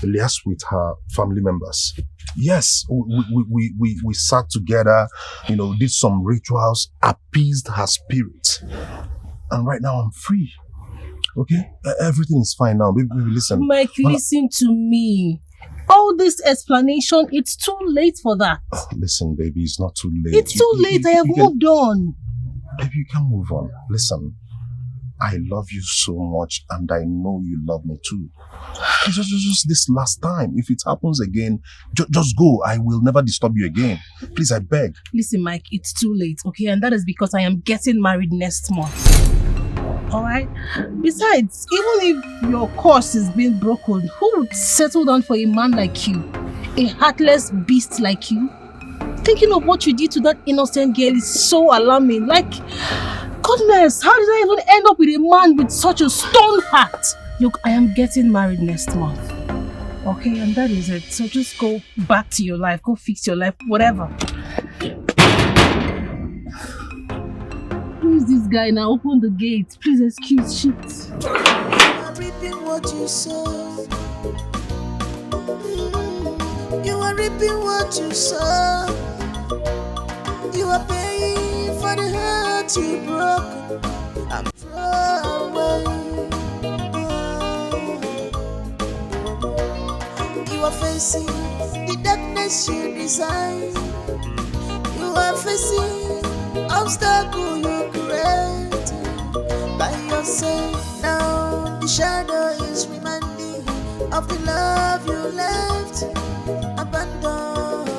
liaise with her family members. Yes, we sat together, did some rituals, appeased her spirit. And right now I'm free. Okay? Everything is fine now. Baby, listen. Mike, listen to me. All this explanation, it's too late for that. Listen, baby, it's not too late. It's too late. I have moved on. Baby, you can move on. Listen, I love you so much and I know you love me too. Just this last time. If it happens again, just go. I will never disturb you again. Please, I beg. Listen, Mike, it's too late, okay? And that is because I am getting married next month. Alright? Besides, even if your curse is being broken, who would settle down for a man like you? A heartless beast like you? Thinking of what you did to that innocent girl is so alarming. Like, goodness, how did I even end up with a man with such a stone heart? Look, I am getting married next month. Okay, and that is it. So just go back to your life. Go fix your life, whatever. Who is this guy now? Open the gate. Please excuse shit. I'm reaping what you sow. You are reaping what you sow. You are paying for the hurt you broke. I'm far away. You are facing the darkness you design. You are facing obstacle you create by yourself. Now the shadow is reminding of the love you left abandoned.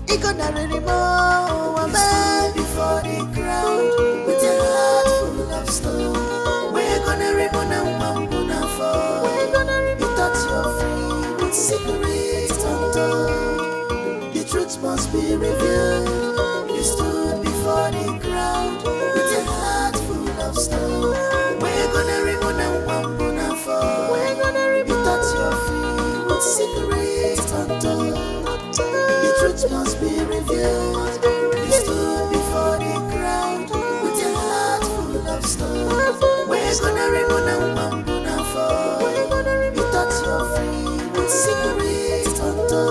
It gonna anymore. A man before the crowd with a heart full of stone. We're gonna remove them one for. You thought you're free with cigarettes, tonto. The truth must be revealed. You stood before the crowd with a heart full of stone. We're gonna remove them one for. You thought you're free with cigarettes, tonto. The truth must be revealed. You stood before the crowd with a heart full of stone. We're gonna remove them one for. You thought you're free with cigarettes, tonto.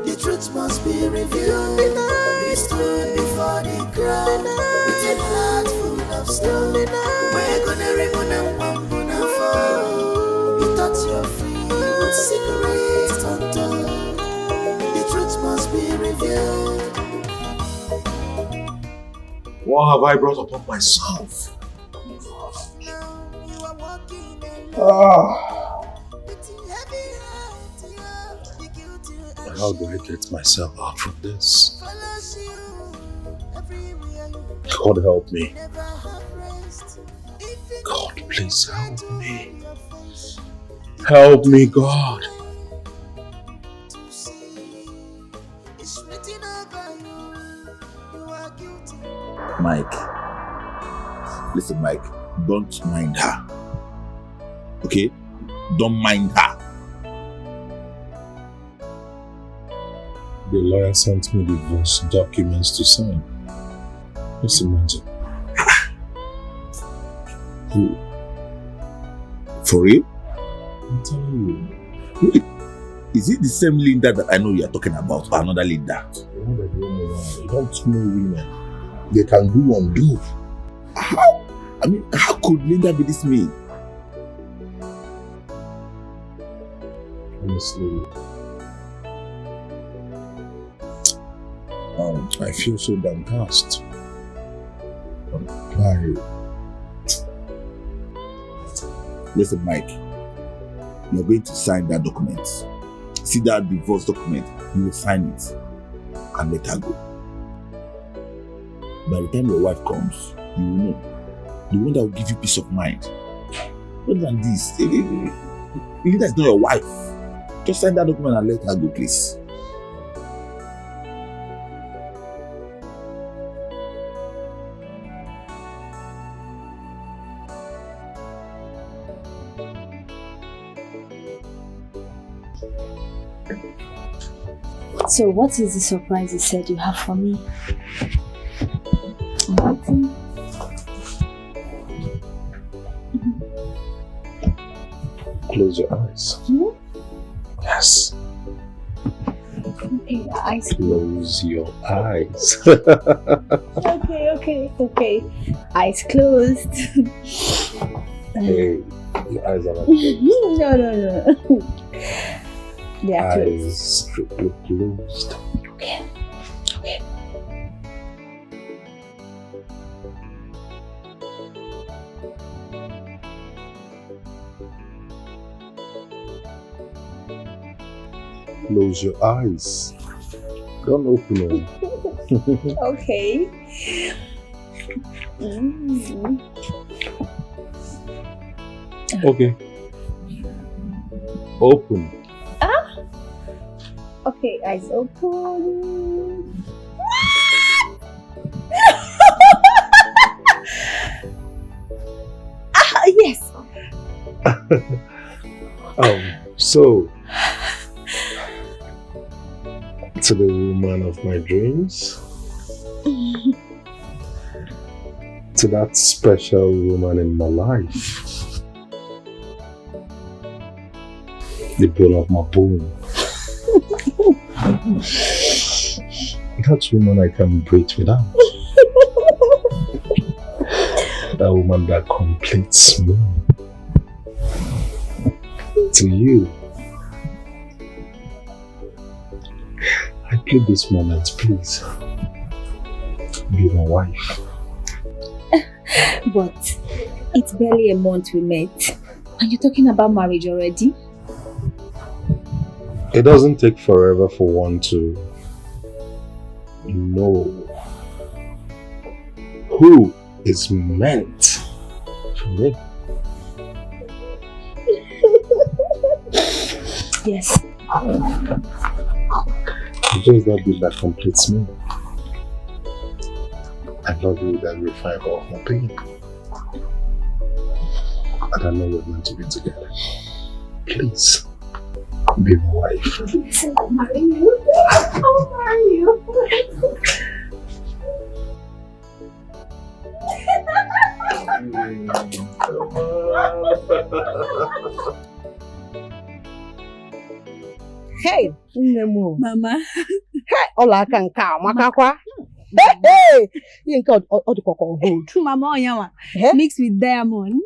The truth must be revealed. You stood before the crowd with a heart full of stone. We're gonna remove them one for. You thought you're free with cigarettes, tonto. The truth must be revealed. What have I brought upon myself? How do I get myself out from this? God help me. God, please help me. Help me, God. Mike. Listen, Mike. Don't mind her. Okay? Don't mind her. The lawyer sent me divorce documents to sign. Just imagine. Who? For real? I'm telling you. Wait, is it the same Linda that I know you are talking about, or another Linda? You don't know women. They can do undo. How? I mean, how could Linda be this mean? Honestly, I feel so downcast. Listen, Mike, you're going to sign that document. See that divorce document, you will sign it and let her go. By the time your wife comes, you will know. The one that will give you peace of mind. Other than this, Linda is not your wife. Just sign that document and let her go, please. So what is the surprise you said you have for me? Nothing. Close your eyes. Hmm? Yes. Okay, eyes. Close your eyes. Okay. Eyes closed. Hey, your eyes are not closed. No. They are closed. Eyes strictly closed. Okay. Close your eyes. Don't open them. Okay. Okay. Open. Okay, eyes open. Yes. So to the woman of my dreams, to that special woman in my life, the bone of my bone. That woman I can breathe without. That woman that completes me. To you, I plead this moment, please. Be my wife. But it's barely a month we met. And you're talking about marriage already? It doesn't take forever for one to know who is meant for me. Yes. It's just that bit that completes me. I love you with every fiber of my being. And I know we're meant to be together. Please, be my wife. I'll marry you. I'll marry you. Hey, Mama. Hey, Ola can come, Makakwa. Hey, you ain't got all the cocoa gold. Mama Oyama. Mixed with diamond.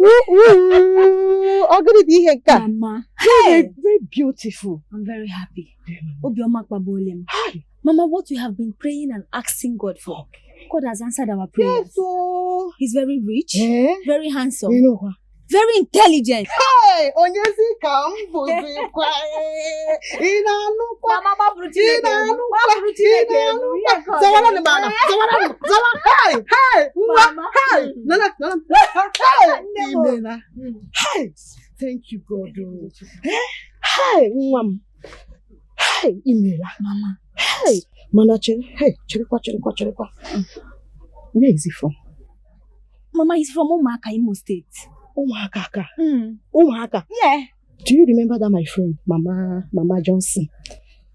I'm gonna be here, Mama. Hey, very beautiful. I'm very happy. Mama, what we have been praying and asking God for, God has answered our prayers. Yes, He's very rich, very handsome. You know what? Very intelligent. Hey, onyezi kambuzi kwa. Inanukwa. Mama Hey, Nana. Hey, Imena. Hey, thank you, God. Hey, Mom. Hey, Imela. Mama. Hey, Manache. Hey, cherekwa. Where is he from? Mama is from Umaka, Imo State. Umaka. Umaka? Yeah. Do you remember that my friend, Mama Johnson?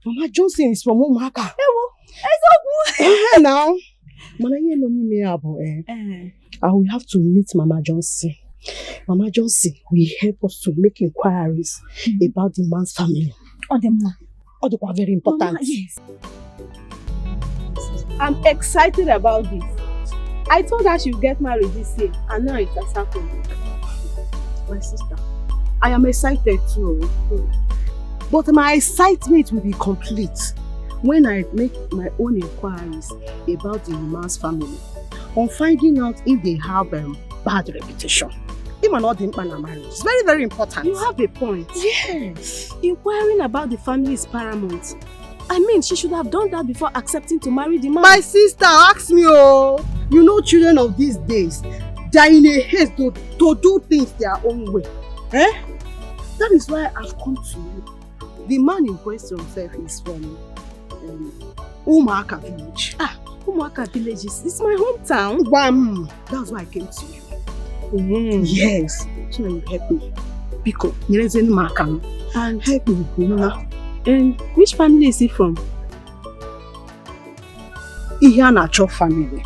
Mama Johnson is from Umaka. Now, I will have to meet Mama Johnson. Mama Johnson will help us to make inquiries about the man's family. Oh, the man. Oh, they are very important. Mama, yes. I'm excited about this. I told her she'll get married this year, and now it has happened. My sister, I am excited too. But my excitement will be complete when I make my own inquiries about the man's family on finding out if they have a bad reputation. Even not the marriage. It's very, very important. You have a point. Yes. Inquiring about the family is paramount. I mean, she should have done that before accepting to marry the man. My sister asked me, you know, children of these days, they are in a haste to do things their own way. That is why I've come to you. The man in question himself is from Umaka village. Umaka village is my hometown. Bam! That's why I came to you. Yes. So you help me. Because there is any Umaka. And help me. And which family is he from? Ihanacho family.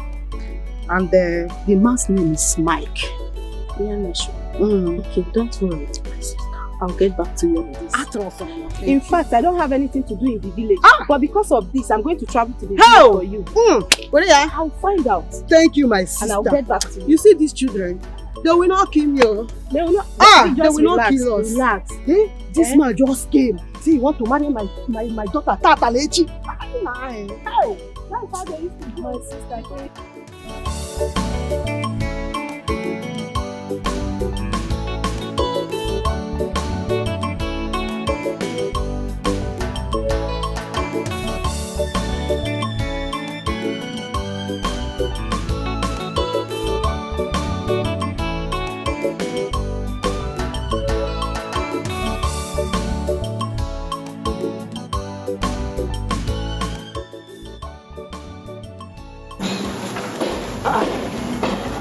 And the man's name is Mike. Ihanacho. Okay, don't worry, my sister. I'll get back to you on this. In fact, I don't have anything to do in the village. But because of this, I'm going to travel to the village for you. I'll find out. Thank you, my sister. And I'll get back to you. You see these children? They will not kill you. They will not. They will not kill us. Relax. This man just came. See, he want to marry my daughter, Tata Lechi. That's how they used to do my sister.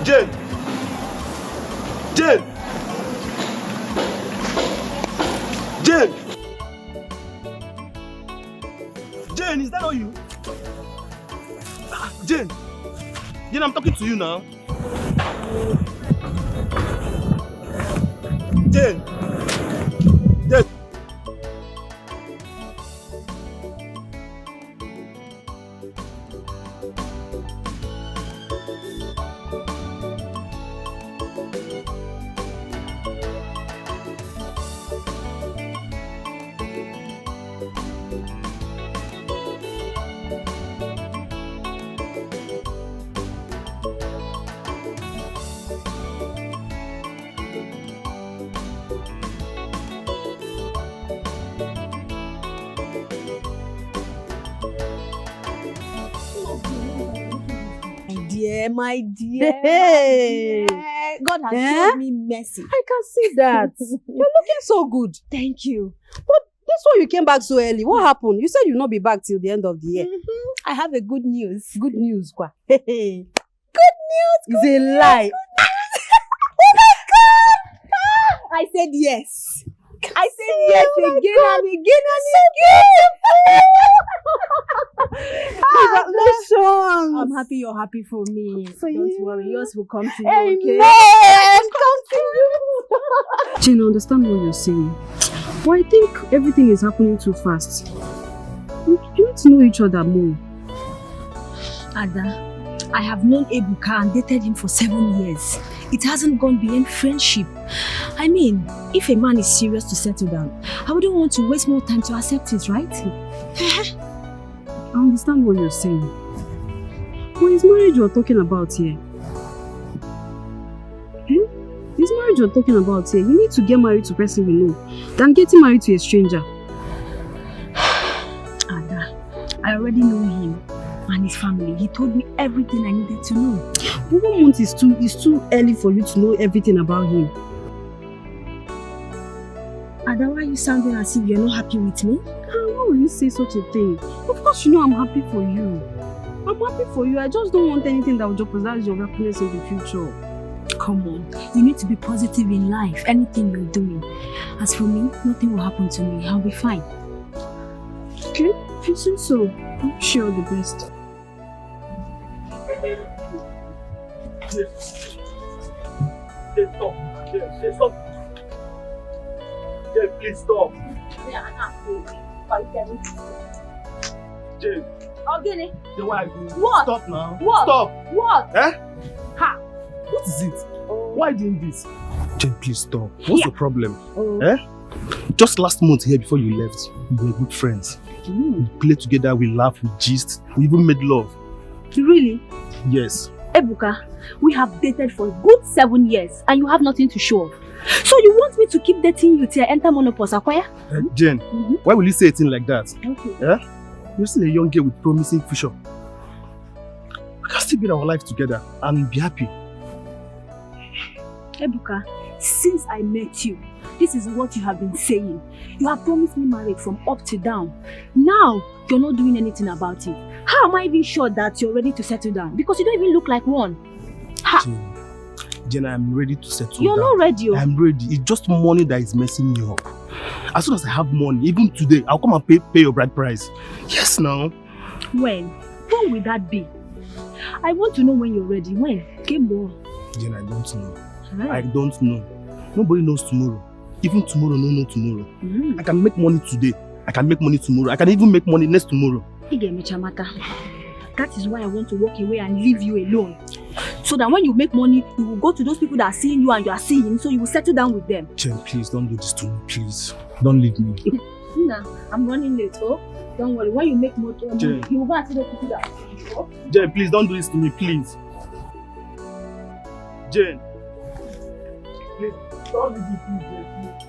Jane! Jane! Jane! Jane, is that not you? Jane! Jane, I'm talking to you now. Jane! Jane! My dear, Hey. my dear. God has Eh? shown me mercy. I can see that. You're looking so good. Thank you. But that's why you came back so early. What happened? You said you'll not be back till the end of the year. I have a good news. Good news, kwa. Good news. It's a lie. Oh my God! I said yes. I said yes again and again and again. Congratulations. I'm happy you're happy for me. For Don't you. worry, yours will come to you, Amen. okay? Come to you. Jane, I understand what you're saying. But I think everything is happening too fast. You need to know each other more. Ada, I have known Ebuka and dated him for 7 years. It hasn't gone beyond friendship. I mean, if a man is serious to settle down, I wouldn't want to waste more time to accept it, right? I understand what you're saying. But it's marriage we're talking about here. It's marriage marriage you're talking about here, you need to get married to a person you know than getting married to a stranger. Ada, I already know him and his family. He told me everything I needed to know. But 1 month is too early for you to know everything about him. Ada, why are you sounding as if you're not happy with me? Why will you say such a thing? Of course you know I'm happy for you. I'm happy for you. I just don't want anything that will jeopardize your happiness in the future. Come on, you need to be positive in life, anything you're doing. As for me, nothing will happen to me. I'll be fine. Okay, if you say so, I'm sure the best. Stop. Jane, please stop. Jane. Ogene. Jane, why are you doing this? What? Stop now. What? Stop. What? Eh? Ha. What is it? Why are you doing this? Jane, please stop. What's the problem? Eh? Just last month here before you left, we were good friends. We played together, we laughed, we gist, we even made love. Really? Yes. Ebuka, we have dated for a good 7 years and you have nothing to show off. So you want me to keep dating you till I enter menopause, Akwaya? Jane, why will you say a thing like that? Okay. Eh? You're still a young girl with promising future. We can still build our life together and be happy. Ebuka, since I met you, this is what you have been saying. You have promised me marriage from up to down. Now, you're not doing anything about it. How am I even sure that you're ready to settle down? Because you don't even look like one. Ha! Jane, I'm ready to settle You're down. not ready. I'm ready. It's just money that is messing me up. As soon as I have money, even today, I'll come and pay your bride price. Yes, now. When will that be? I want to know when you're ready. When? Game on. Jane, I don't know. I don't know. Nobody knows tomorrow. Even tomorrow, no know tomorrow. I can make money today. I can make money tomorrow. I can even make money next tomorrow. That is why I want to walk away and leave you alone. So that when you make money, you will go to those people that are seeing you and you are seeing him, so you will settle down with them. Jane, please don't do this to me, please. Don't leave me. Nah, I'm running late, oh? Don't worry, when you make more money, Jane. you will go and see the people that oh? Jane, please don't do this to me, please. Jane. Please, don't do this to me, Jane, please.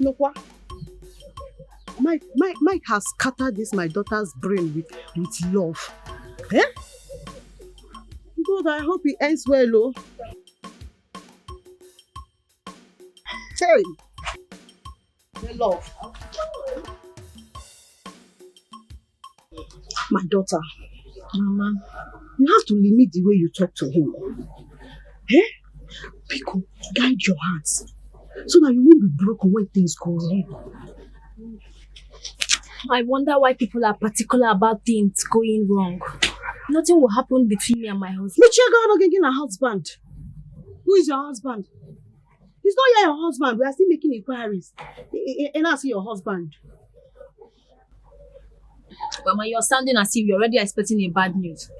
Lokwa, Mike has scattered this my daughter's brain with love. Eh? God, I hope he ends well, oh. Hey, the love. My daughter, Mama, you have to limit the way you talk to him. Eh? Pico, guide your hearts so that you won't be broken when things go wrong. I wonder why people are particular about things going wrong. Nothing will happen between me and my husband. Michigan again a husband. Who is your husband? He's not yet your husband. We are still making inquiries. And I see your husband. Mama, you're sounding as if you're already expecting a bad news.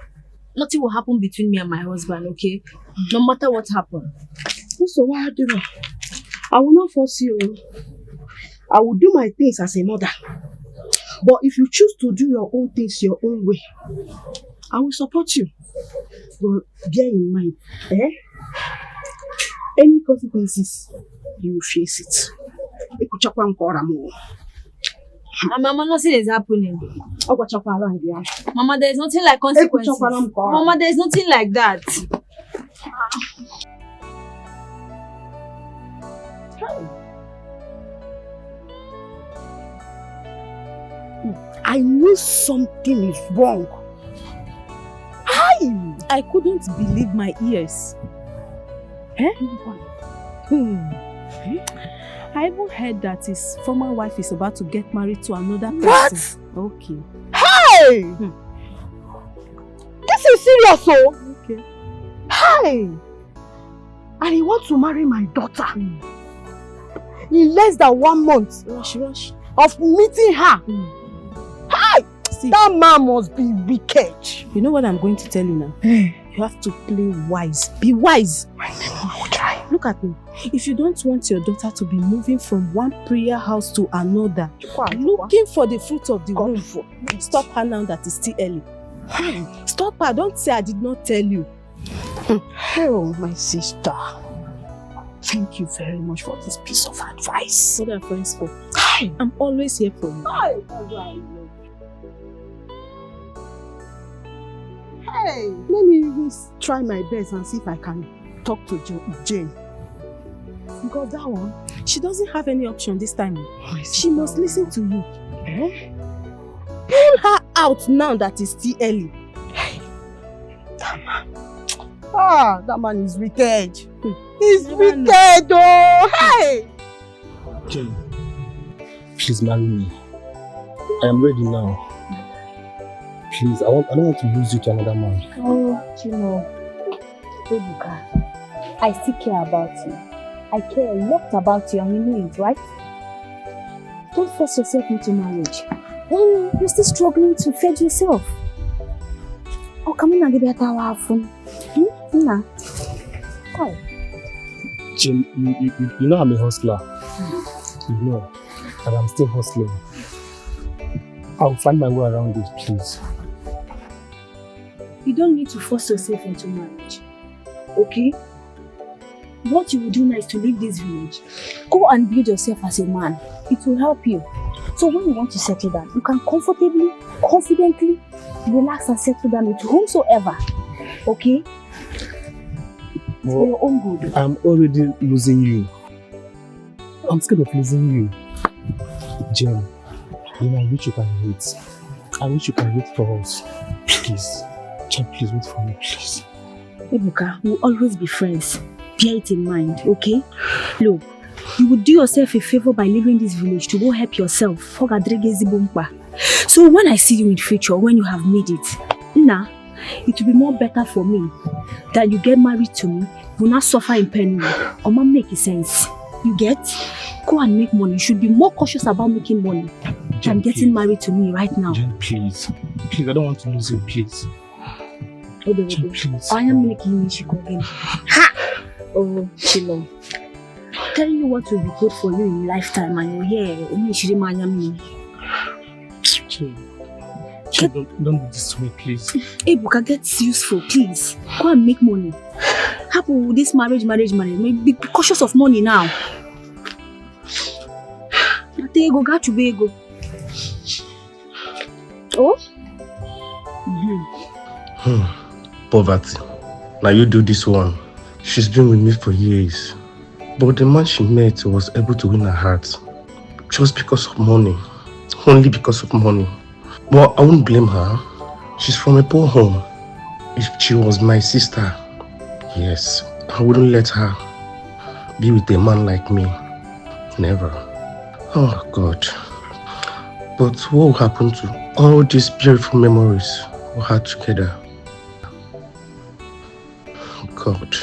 Nothing will happen between me and my husband, okay? No matter what happens. So why do I will not force you. I will do my things as a mother. But if you choose to do your own things your own way, I will support you. But bear in mind, any consequences, you will face it. Mama, nothing is happening. Mama, there is nothing like consequences. Mama, there is nothing like that. I knew something is wrong. I couldn't believe my ears. I even heard that his former wife is about to get married to another person. What? Okay. Hey! This is serious, oh! Okay. Hey! And he wants to marry my daughter. In less than 1 month. Rush. Of meeting her. Hey! See, that man must be wicked. You know what I'm going to tell you now? You have to play wise. Be wise. I will try. Look at me. If you don't want your daughter to be moving from one prayer house to another, looking for the fruit of the womb, stop her now that it's still early. Stop her. Don't say I did not tell you. Oh, my sister. Thank you very much for this piece of advice. What are friends for? I'm always here for you. Hey, let me even try my best and see if I can talk to Jane. Because that one, she doesn't have any option this time. She must listen to you. Pull her out now that it's still early. That man. That man is wicked. He's wicked, oh! Hey! Jane, please marry me. I am ready now. Please, I don't want to lose you to another man. Oh, Ebuka, I still care about you. I care a lot about you and you know it, right? Don't force yourself into marriage. You're still struggling to feed yourself. Oh, come in and give me a tower phone. Nah. Oh. Jim, you know I'm a hustler. You know, and I'm still hustling. I'll find my way around this, please. You don't need to force yourself into marriage, okay? What you will do now is to leave this village. Go and build yourself as a man. It will help you. So when you want to settle down, you can comfortably, confidently relax and settle down with whomsoever, okay? Well, for your own good. I'm already losing you. I'm scared of losing you. Jen, I wish you can wait. I wish you can wait for us. Please. Jen, please wait for me, please. Ebuka, we'll always be friends. Bear it in mind, okay? Look, you would do yourself a favor by leaving this village to go help yourself. So when I see you in future, when you have made it, it will be more better for me that you get married to me, will not suffer in pain. Or ma make sense. You get? Go and make money. You should be more cautious about making money than getting married to me right now. Jen, please. Please, I don't want to lose you, please. Jen, please. I am making you again. Ha! Oh, Chilo. Telling you what will be good for you in lifetime and you're here. Don't do this to me, please. Ebuka, get useful, please. Go and make money. Happy with this marriage. Be cautious of money now. Oh? Poverty. Now you do this one. She's been with me for years. But the man she met was able to win her heart. Just because of money. Only because of money. But I won't blame her. She's from a poor home. If she was my sister, yes, I wouldn't let her be with a man like me. Never. Oh God. But what will happen to all these beautiful memories we had together? God.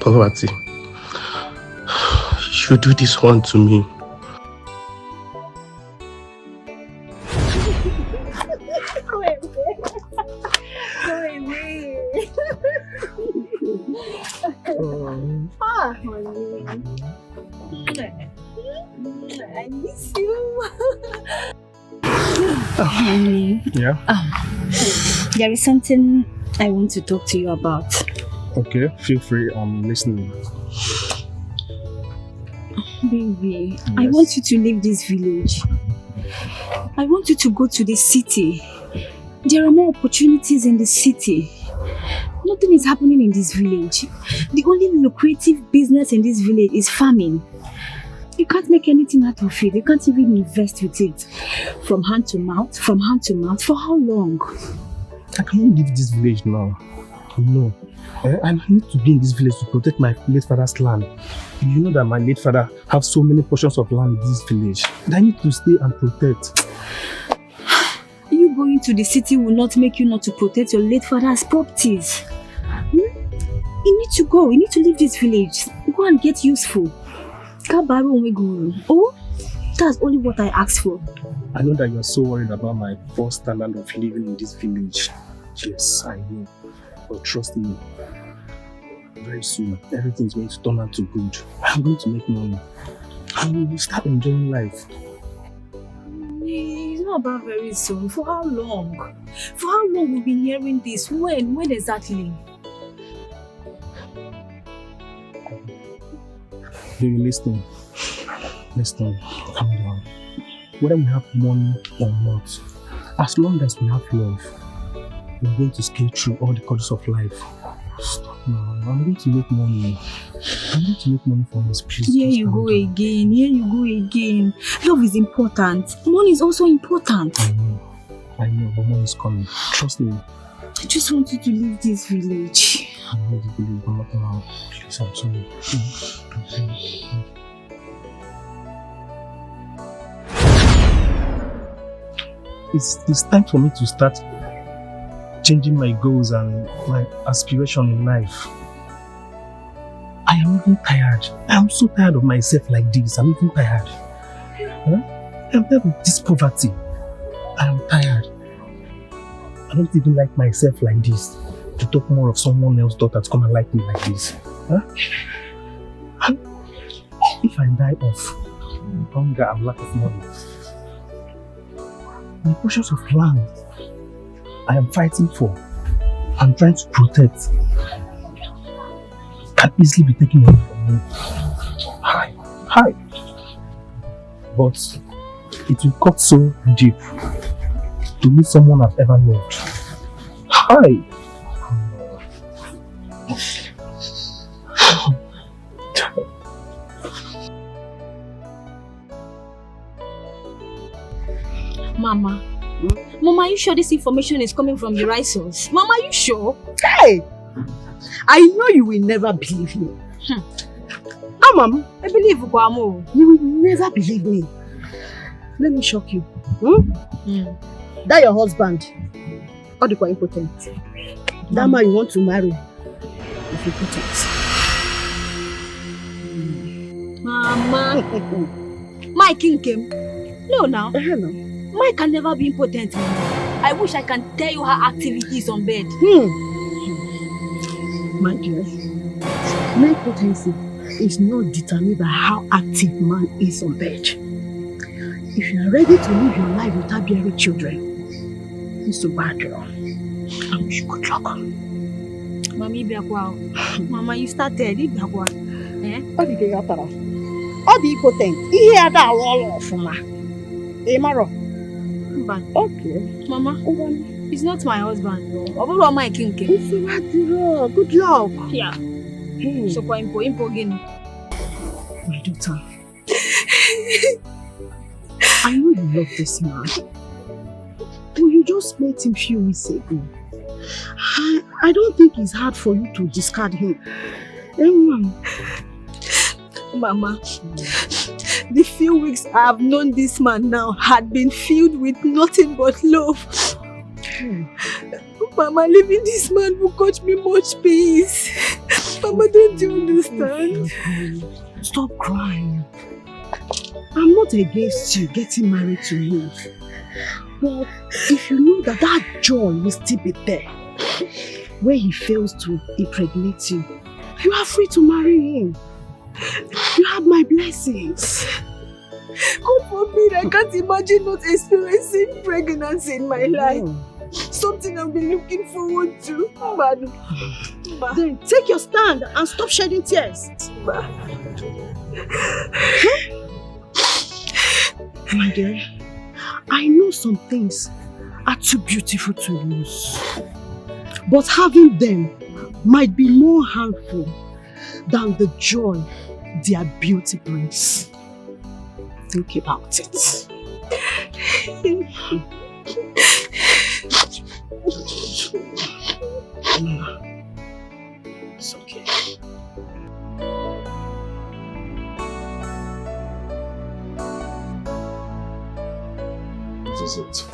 Poverty. You do this one to me. I miss you. Honey. Yeah? There is something I want to talk to you about. Okay, feel free. I'm listening. Baby, yes. I want you to leave this village. I want you to go to the city. There are more opportunities in the city. Nothing is happening in this village. The only lucrative business in this village is farming. You can't make anything out of it. You can't even invest with it. From hand to mouth, for how long? I cannot leave this village now. No. I need to be in this village to protect my late father's land. You know that my late father have so many portions of land in this village. I need to stay and protect. You going to the city will not make you not to protect your late father's properties. You need to go. You need to leave this village. Go and get useful. Oh, that's only what I asked for. I know that you are so worried about my poor standard of living in this village. Yes, I know. But trust me, very soon everything is going to turn out to good. I'm going to make money. I will start enjoying life. It's not about very soon. For how long? For how long we've been hearing this? When exactly? Baby, listen. Calm down. Whether we have money or not, as long as we have love, we're going to scale through all the causes of life. Stop now. I'm going to make money. I'm going to make money for us, please. Here you go again. Love is important. Money is also important. I know, but money is coming. Trust me. I just want you to leave this village. I know the village, but not now. Please, I'm sorry. It's time for me to start changing my goals and my aspiration in life. I am even tired. I am so tired of myself like this. I'm even tired. I'm tired of this poverty. I am tired. I don't even like myself like this. To talk more of someone else's daughter to come and like me like this. If I die of hunger and lack of money, the portions of land I am fighting for and trying to protect can easily be taken away from me. Hi. But it will cut so deep to meet someone I've ever loved. Hi. Mama, are you sure this information is coming from the right source? Mama, are you sure? Hey! I know you will never believe me. Mama, I believe you, Kwamo. You will never believe me. Let me shock you. That your husband, or the quite impotent. That man you want to marry is impotent. Mama. Mike came. No, now. No. Mike can never be impotent. I wish I can tell you her activities on bed. My dear, my potency is not determined by how active man is on bed. If you are ready to live your life without bearing children, it's so bad, girl. I wish you good luck. Mama, you started. What did you get? All the impotent. Here that wall of ma. Maro. Okay. Mama, he's not my husband. Good luck. Yeah. So impo again. My daughter. I know you love this man. But you just met him few weeks ago. I don't think it's hard for you to discard him. Mama, the few weeks I have known this man now had been filled with nothing but love. Mama, leaving this man will cost me much peace. Mama, don't you understand? Stop crying. I'm not against you getting married to him. But if you know that joy will still be there, where he fails to impregnate you, you are free to marry him. You have my blessings. God forbid, I can't imagine not experiencing pregnancy in my life. Something I've been looking forward to. Then take your stand and stop shedding tears. My dear, I know some things are too beautiful to lose. But having them might be more harmful than the joy their beauty brings. Think about it. It's okay. What is it?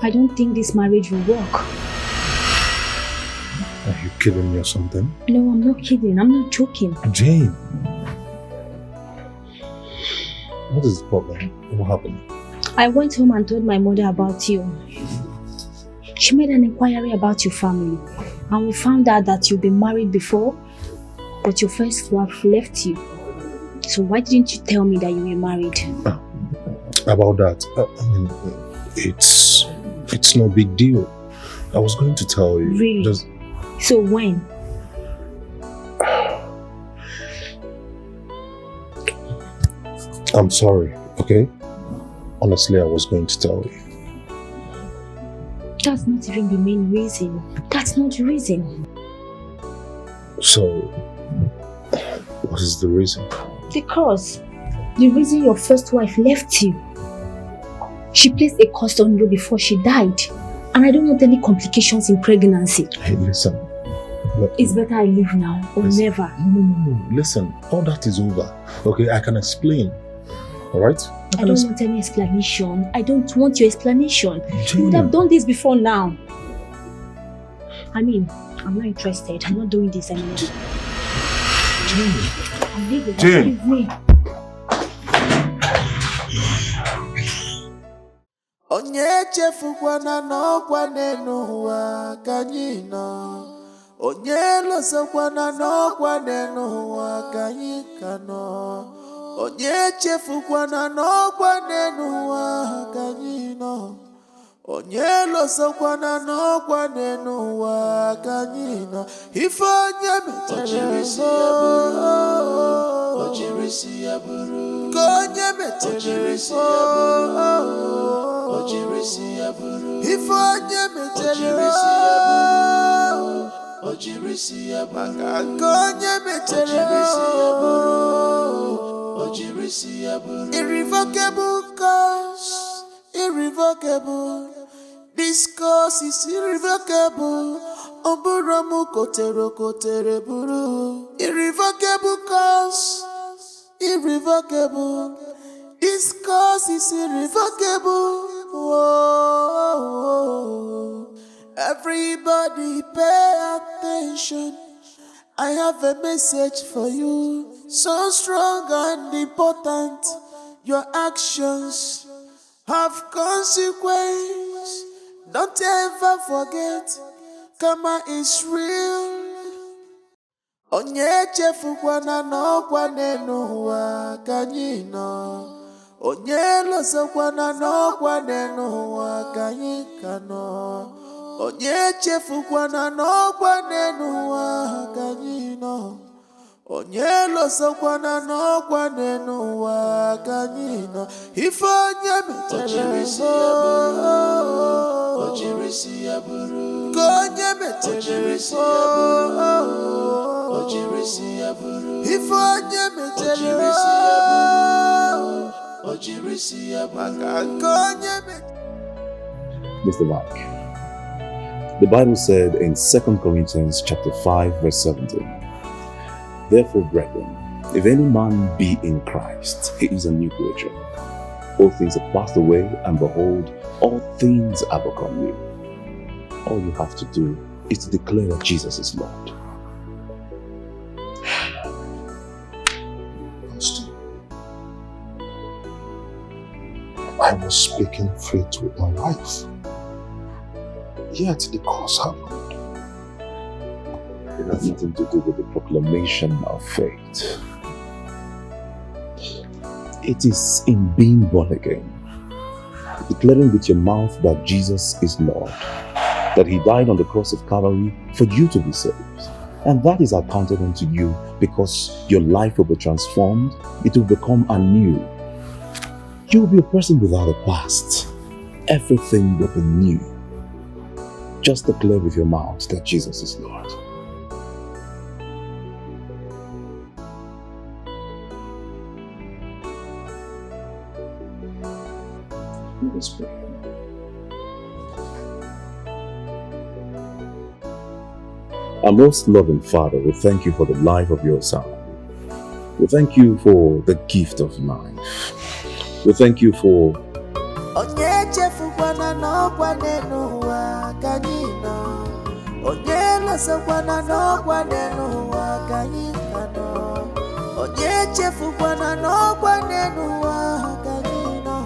I don't think this marriage will work. Are you kidding me or something? No, I'm not kidding. I'm not joking. Jane. What is the problem? What happened? I went home and told my mother about you. She made an inquiry about your family. And we found out that you've been married before, but your first wife left you. So why didn't you tell me that you were married? About that, I mean, it's no big deal. I was going to tell you. Really? Just... So when? I'm sorry, okay? Honestly, I was going to tell you. That's not even the main reason. That's not the reason. So, what is the reason? Because the reason your first wife left you, she placed a curse on you before she died. And I don't want any complications in pregnancy. Hey, listen. It's better I leave now or never. No. Listen, all that is over. Okay, I can explain. Alright? I don't want any explanation. I don't want your explanation. Jane. You would have done this before now. I mean, I'm not interested. I'm not doing this anymore. Jane. I'm leaving. Jane. Leave me. Onye chefukwana n'ọkwa n'ụwa ka anyị nọ. Onye lọsakwana n'ọkwa n'ụwa ka anyị ka nọ. Onye chefukwana n'ọkwa n'ụwa ka anyị nọ. Onye lọsakwana n'ọkwa n'ụwa ka anyị nọ. Ife onye metere ojirisi ya buru. Ka onye metere ojirisi ya buru. Ife onye metere ojirisi ya buru. Maka ka onye metere ojirisi ya buru. Irrevocable cause, irrevocable. This cause is irrevocable. Oburamu kotere buru. Irrevocable cause, irrevocable. This cause is irrevocable. Whoa. Everybody pay attention. I have a message for you. So strong and important. Your actions have consequence. Don't ever forget, karma is real. Onye chefukwana n'ọkwa n'ụwa ka anyị nọ. Onye lọsakwana n'ọkwa n'ụwa ka anyị ka nọ. Onye chefukwana n'ọkwa n'ụwa ka anyị nọ. Onye lọsakwana n'ọkwa n'ụwa ka anyị nọ. Ife onye metere ojirisi ya buru. Ka onye metere ojirisi ya buru. Ife onye metere ojirisi ya buru. Maka ka onye metere. Mr. Mike, the Bible said in 2 Corinthians chapter 5 verse 17, "Therefore, brethren, if any man be in Christ, he is a new creature. All things have passed away, and behold, all things are become new." All you have to do is to declare that Jesus is Lord. I was speaking faith with my life. Yet the cause happened. It has nothing to do with the proclamation of faith. It is in being born again, declaring with your mouth that Jesus is Lord, that He died on the cross of Calvary for you to be saved. And that is accounted unto you because your life will be transformed, it will become anew. You will be a person without a past. Everything will be new. Just declare with your mouth that Jesus is Lord. Let us pray. Our most loving Father, we thank you for the life of your Son. We thank you for the gift of life. We thank you for Onye chefukwana n'ọkwa n'ụwa ka anyị nọ. Onye lọsakwana n'ọkwa n'ụwa ka anyị nọ. Onye chefukwana n'ọkwa n'ụwa ka anyị nọ.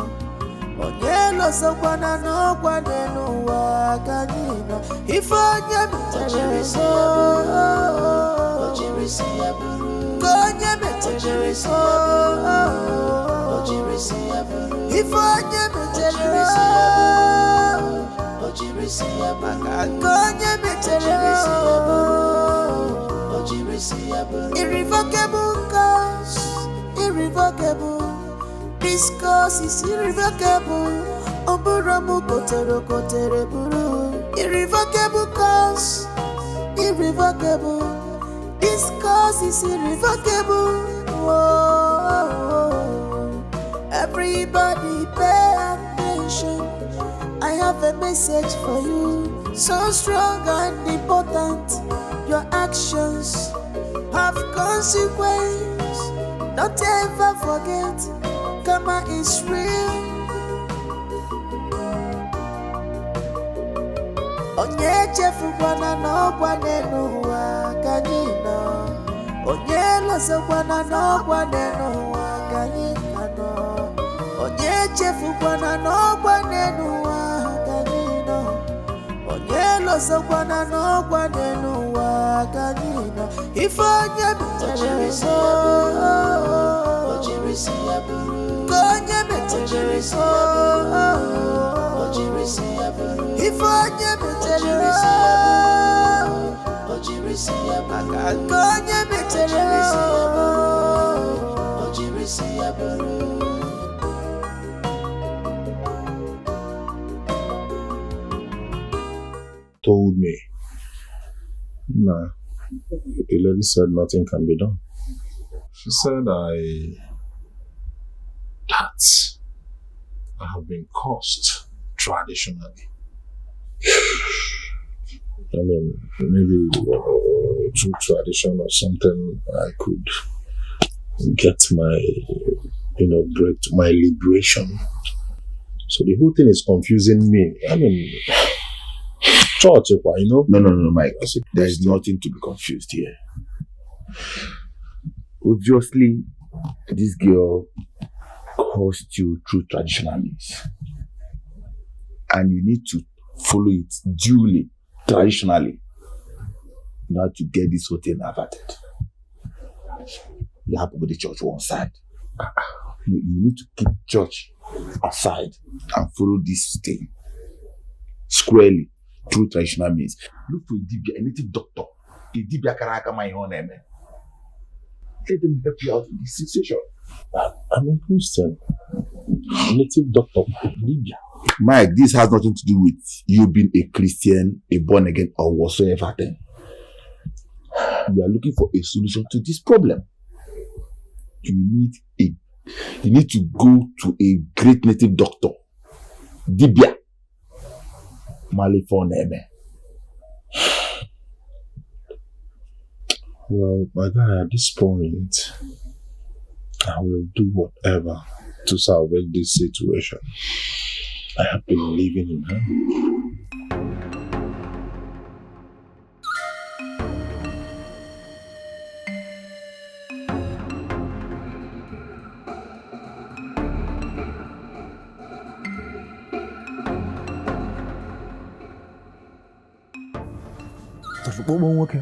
Onye lọsakwana n'ọkwa n'ụwa ka anyị nọ. Ife onye metere so, onye metere so, ife onye metere irrevocable cause, irrevocable. This cause is irrevocable. Oburamu kotere buru. Irrevocable cause, irrevocable. This cause is irrevocable. Whoa. Everybody pay attention. I have a message for you, so strong and important. Your actions have consequence. Don't ever forget, karma is real. Onye chefukwana n'ọkwa n'ụwa ka anyị nọ. Onye lọsakwana n'ọkwa n'ụwa ka anyị nọ. Onye chefukwana n'ọkwa n'ụwa ka anyị nọ. Onye lọsakwana n'ọkwa n'ụwa ka anyị nọ. Ife onye metere so, ka onye metere so, ife onye metere so, ka onye metere so. Told me, nah, the lady said nothing can be done. She said that I have been cursed traditionally. I mean, maybe through tradition or something, I could get my, break to my liberation. So the whole thing is confusing me. I mean, church, No, Mike. There is nothing to be confused here. Obviously, this girl caused you through traditional means. And you need to follow it duly, traditionally, in order to get this whole thing averted. You have to go to church one side. You need to keep church aside and follow this thing squarely through traditional means. Look for a native doctor. A dibia karaka my own name. Let them help you out in this situation. I'm a Christian. Native doctor. Libya. Mike, this has nothing to do with you being a Christian, a born again, or whatsoever thing. We are looking for a solution to this problem. You need to go to a great native doctor. Dibia. Malifoneme. Well, my guy, at this point, I will do whatever to salvage this situation. I have been living in her. Ọtụrụkpọkpọ nwoke,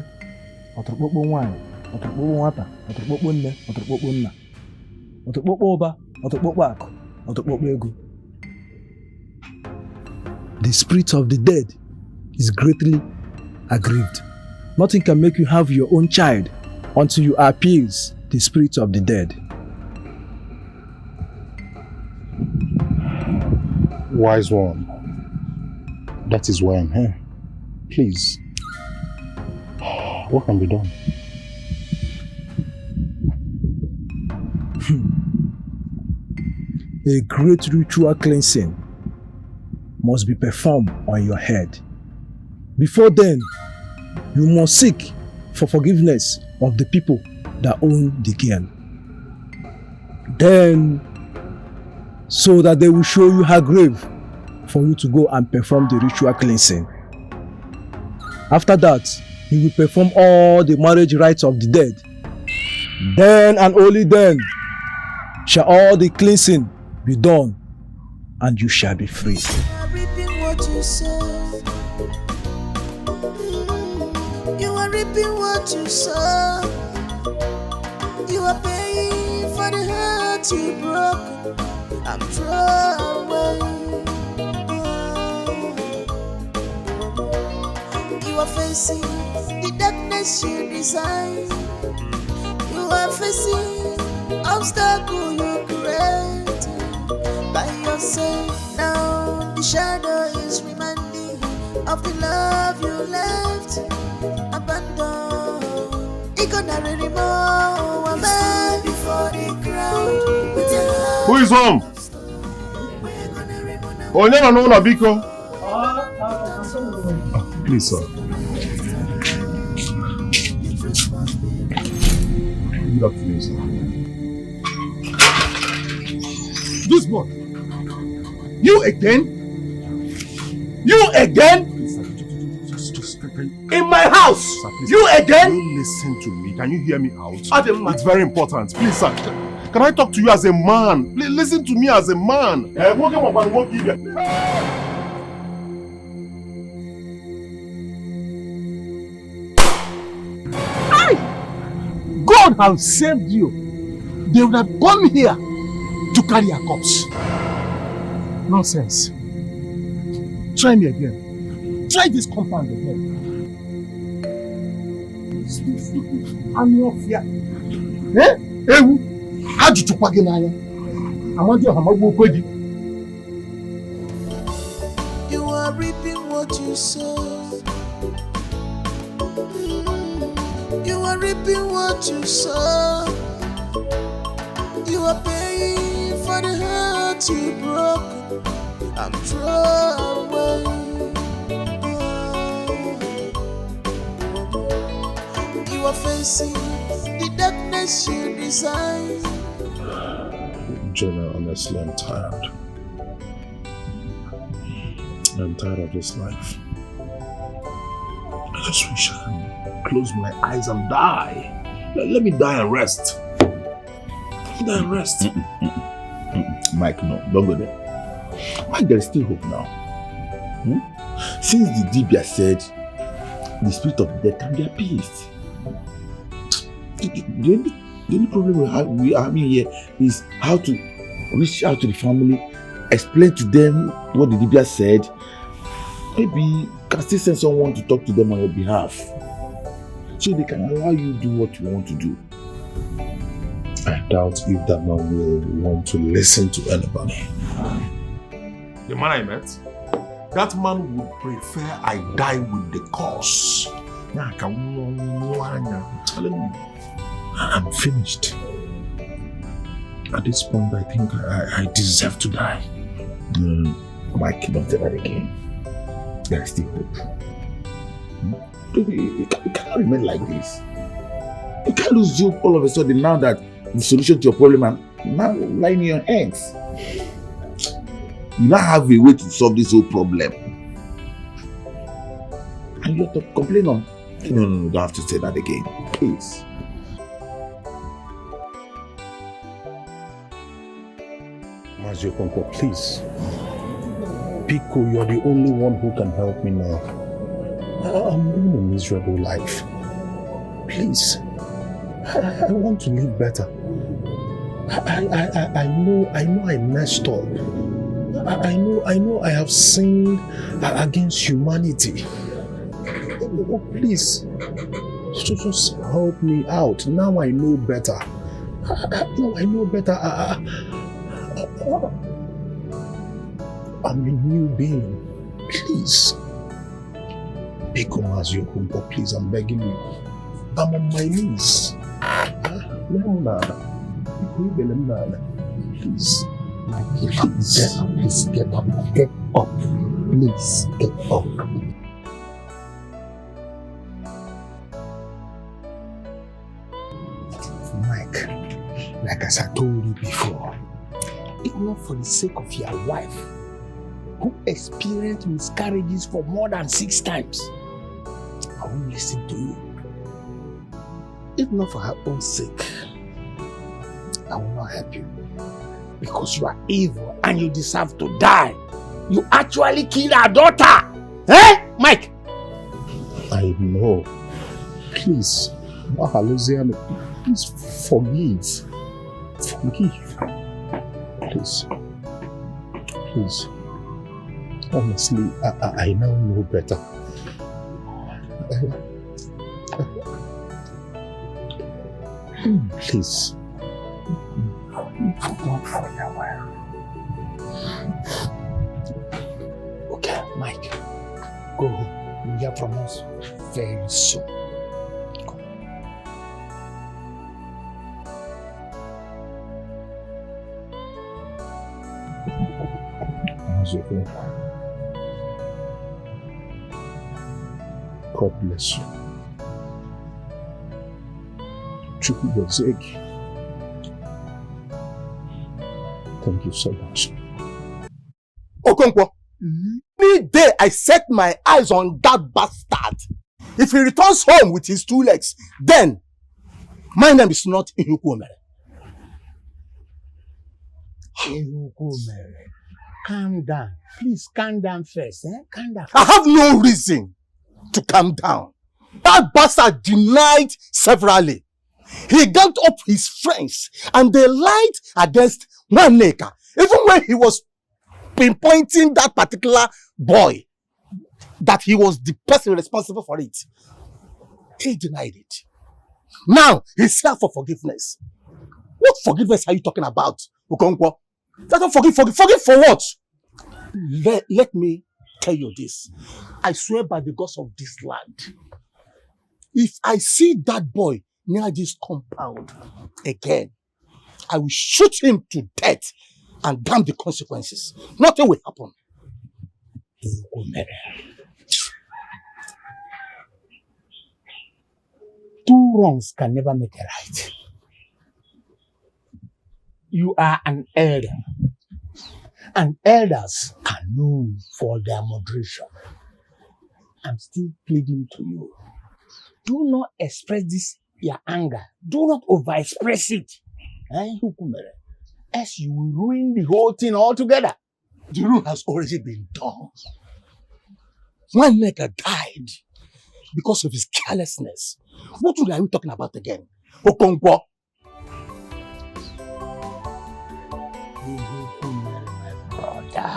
ọtụrụkpọkpọ nwaanyị, ọtụrụkpọkpọ nwata, ọtụrụkpọkpọ nne, ọtụrụkpọkpọ nna, ọtụrụkpọkpọ ụba, ọtụrụkpọkpọ akụ, ọtụrụkpọkpọ ego. The spirit of the dead is greatly aggrieved. Nothing can make you have your own child until you appease the spirit of the dead. Wise one, that is why I'm here. Please, what can be done? A great ritual cleansing must be performed on your head. Before then, you must seek for forgiveness of the people that own the girl. Then, so that they will show you her grave for you to go and perform the ritual cleansing. After that, you will perform all the marriage rites of the dead. Then and only then shall all the cleansing be done, and you shall be free. You are reaping what you sow. You are paying for the hurt you broke. I'm throwing. You are facing the darkness you design. You are facing obstacle you create by yourself. Now the shadow is reminding of the love you left abandoned. It gonna remove a man before the crowd. Who is home? Oh, no, Biko. Please, sir. Good afternoon, sir. This boy. You again? You again? In my house! Sir, please, you again? Can you listen to me? Can you hear me out? It's very important. Please, sir. Can I talk to you as a man? Please listen to me as a man. God has saved you. They would have come here to carry a corpse. Nonsense. Try me again. Try this compound again. I'm not fear. Eh? Ewu. How did you pag in I want you to have a good. You are reaping what you sow. You are reaping what you sow. You are paying for the hurt you broke. I'm throwing. You are facing the darkness you design. Jonah, honestly, I'm tired. I'm tired of this life. I just wish I can close my eyes and die. Let me die and rest. Let me die and rest. Mike, no, don't go there. Mike, there is still hope now. Since the Dibia said the spirit of death can be appeased. The only problem we are having here is how to reach out to the family, explain to them what the Dibia said. Maybe you can still send someone to talk to them on your behalf, so they can allow you to do what you want to do. I doubt if that man will want to listen to anybody. The man I met, that man would prefer I die with the cause. I'm telling you, I'm finished. At this point, I think I deserve to die. Mike, don't say that again. There is still hope. You cannot remain like this. You can't lose hope all of a sudden now that the solution to your problem is now lying in your hands. You now have a way to solve this whole problem. And you have to complain on. No, don't have to say that again. Please. Maziokonko, please. Pico, you're the only one who can help me now. I'm living a miserable life. Please. I want to live better. I know I messed up. I know I have sinned against humanity. Oh, please, just help me out. Now I know better. Now I know better. I'm a new being. Please. Pico Maziokonko, please, I'm begging you. I'm on my knees. Please. Please get up. Get up. Please get up. Mike, like as I told you before, if not for the sake of your wife, who experienced miscarriages for more than 6 times, I won't listen to you. If not for her own sake, I will not help you. Because you are evil and you deserve to die. You actually killed our daughter! Eh, Mike? I know. Please, Mahaloziano, please forgive. Forgive. Please. Please. Honestly, I now know better. Please. Okay, Mike. Go home. You'll hear from us very soon. God bless you. Thank you so much. Okonkwo, any day I set my eyes on that bastard, if he returns home with his 2 legs, then my name is not Ihukwomere. Ihukwomere, calm down. Please calm down first. Calm down. I have no reason to calm down. That bastard denied severally. He gathered up his friends and they lied against Nwaneka, even when he was pinpointing that particular boy, that he was the person responsible for it. He denied it. Now he's here for forgiveness. What forgiveness are you talking about, Okonkwo? Don't forgive for what? Let me tell you this. I swear by the gods of this land, if I see that boy near this compound again, I will shoot him to death and damn the consequences. Nothing will happen. 2 wrongs can never make a right. You are an elder, and elders are known for their moderation. I'm still pleading to you. Do not express this your anger. Do not over-express it. Else you will ruin the whole thing altogether. The rule has already been done. Nwaneka died because of his carelessness. What rule are we talking about again? Okonkwo. My brother.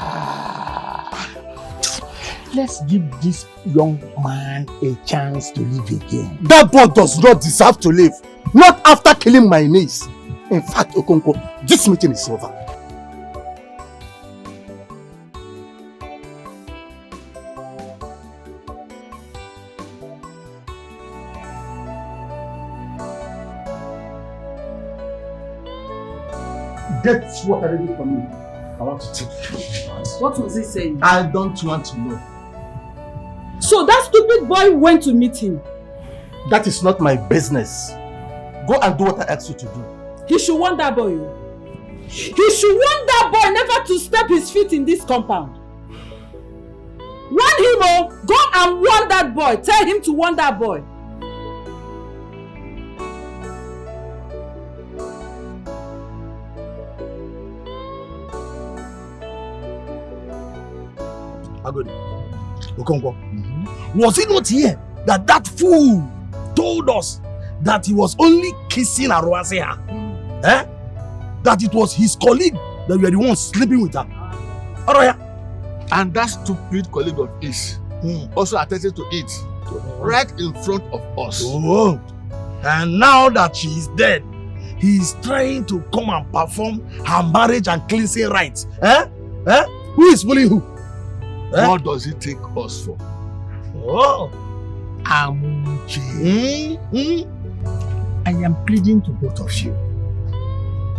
Let's give this young man a chance to live again. That boy does not deserve to live. Not after killing my niece. In fact, Okonkwo, this meeting is over. Get water ready for me. I want to take you. What was he saying? I don't want to know. So that stupid boy went to meet him? That is not my business. Go and do what I asked you to do. He should warn that boy. He should warn that boy never to step his feet in this compound. Warn him, go and warn that boy. Tell him to warn that boy. Okonkwo, was it not here that fool told us that he was only kissing Aruaseha? That it was his colleague that were the ones sleeping with her? And that stupid colleague of his also attempted to it right in front of us. Oh. And now that she is dead, he is trying to come and perform her marriage and cleansing rites. Who is fooling who? What does he take us for? Oh, Amunchi. I am pleading to both of you.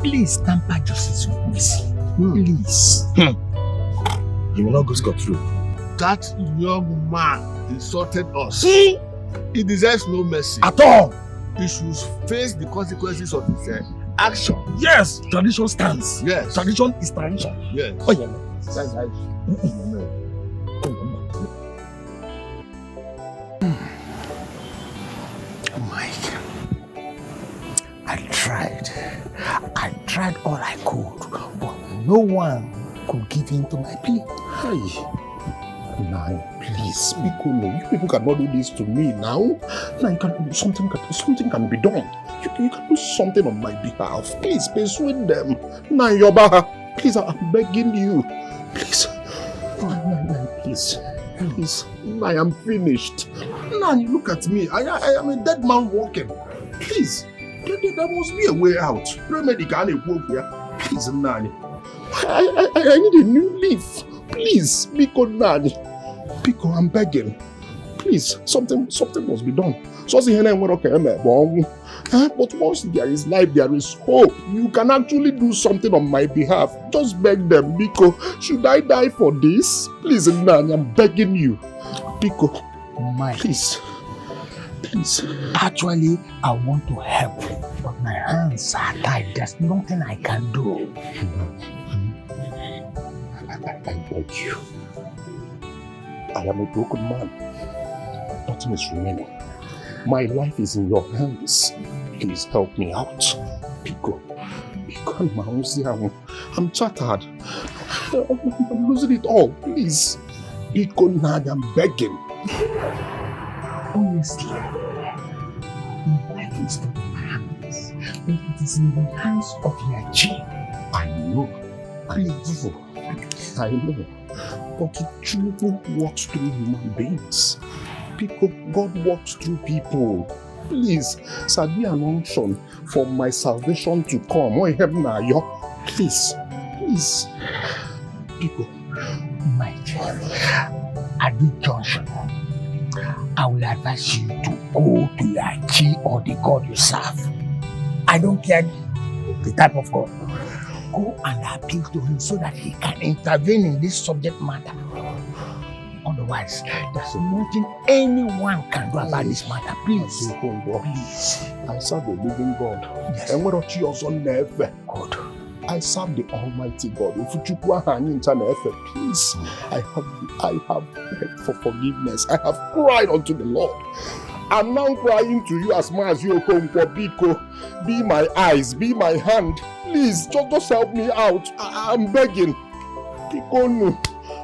Please tamper justice with mercy. Please. He will not go scot-free. That young man insulted us. He deserves no mercy. At all. he should face the consequences of his action. Yes, tradition stands. Yes. Tradition is tradition. Yes. Oh, yeah. That's right. Mike, I tried all I could, but no one could give in to my plea. Hey. Now, please, you people cannot do this to me now. Now, you can do something can be done. You can do something on my behalf. Please persuade them. Now, Yoba, please, I'm begging you. Please. Please. I am finished. Now, you look at me. I am a dead man walking. Please. There must be a way out. Please, Nani. I need a new leaf. Please, Biko Nani. Biko, I'm begging. Please, something must be done. But once there is life, there is hope. You can actually do something on my behalf. Just beg them, Biko. Should I die for this? Please, Nani, I'm begging you. Biko, Mike. Please. Actually, I want to help, but my hands are tied. There's nothing I can do. I beg you. I am a broken man. Nothing is remaining. My life is in your hands. Please help me out. Biko, I'm shattered. I'm losing it all. Please. Biko, Nani, I'm begging. Honestly, my life is not in my hands, but it is in the hands of your chief. I know. Please. I know. But truth works through human beings. God walks through people. Please, be an unction for my salvation to come. Please. People. Mike, at this junction, I will advise you to go to your chi or the God you serve. I don't care the type of God. Go and appeal to him so that he can intervene in this subject matter. Otherwise, there's nothing anyone can do about this matter. Please. I serve the living God. Yes. And what are you also never? God. I serve the Almighty God. If you please, I have begged for forgiveness. I have cried unto the Lord. I'm now crying to you as much as you come for Biko. Be my eyes, be my hand. Please, just help me out. I'm begging. Biko no.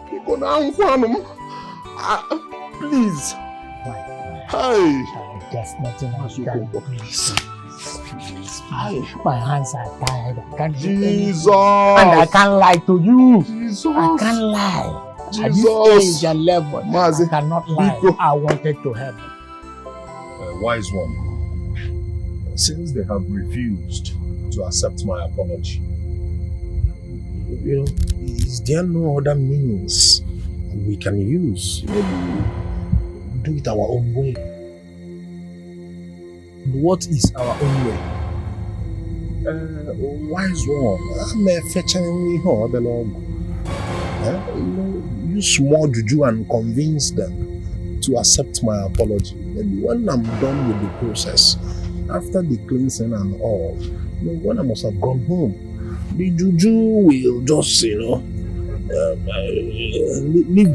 Biko na please. Hey. There's nothing I can do. Please. My hands are tired. I can't do Jesus. And I can't lie to you. Jesus. I can't lie. Jesus. At this age and level, I cannot lie. I wanted to help. Wise one, since they have refused to accept my apology, is there no other means we can use? Maybe do it our own way. What is our own way? Wise one, I'm fetching use small juju and convince them to accept my apology. Maybe when I'm done with the process, after the cleansing and all, when I must have gone home, the juju will just, leave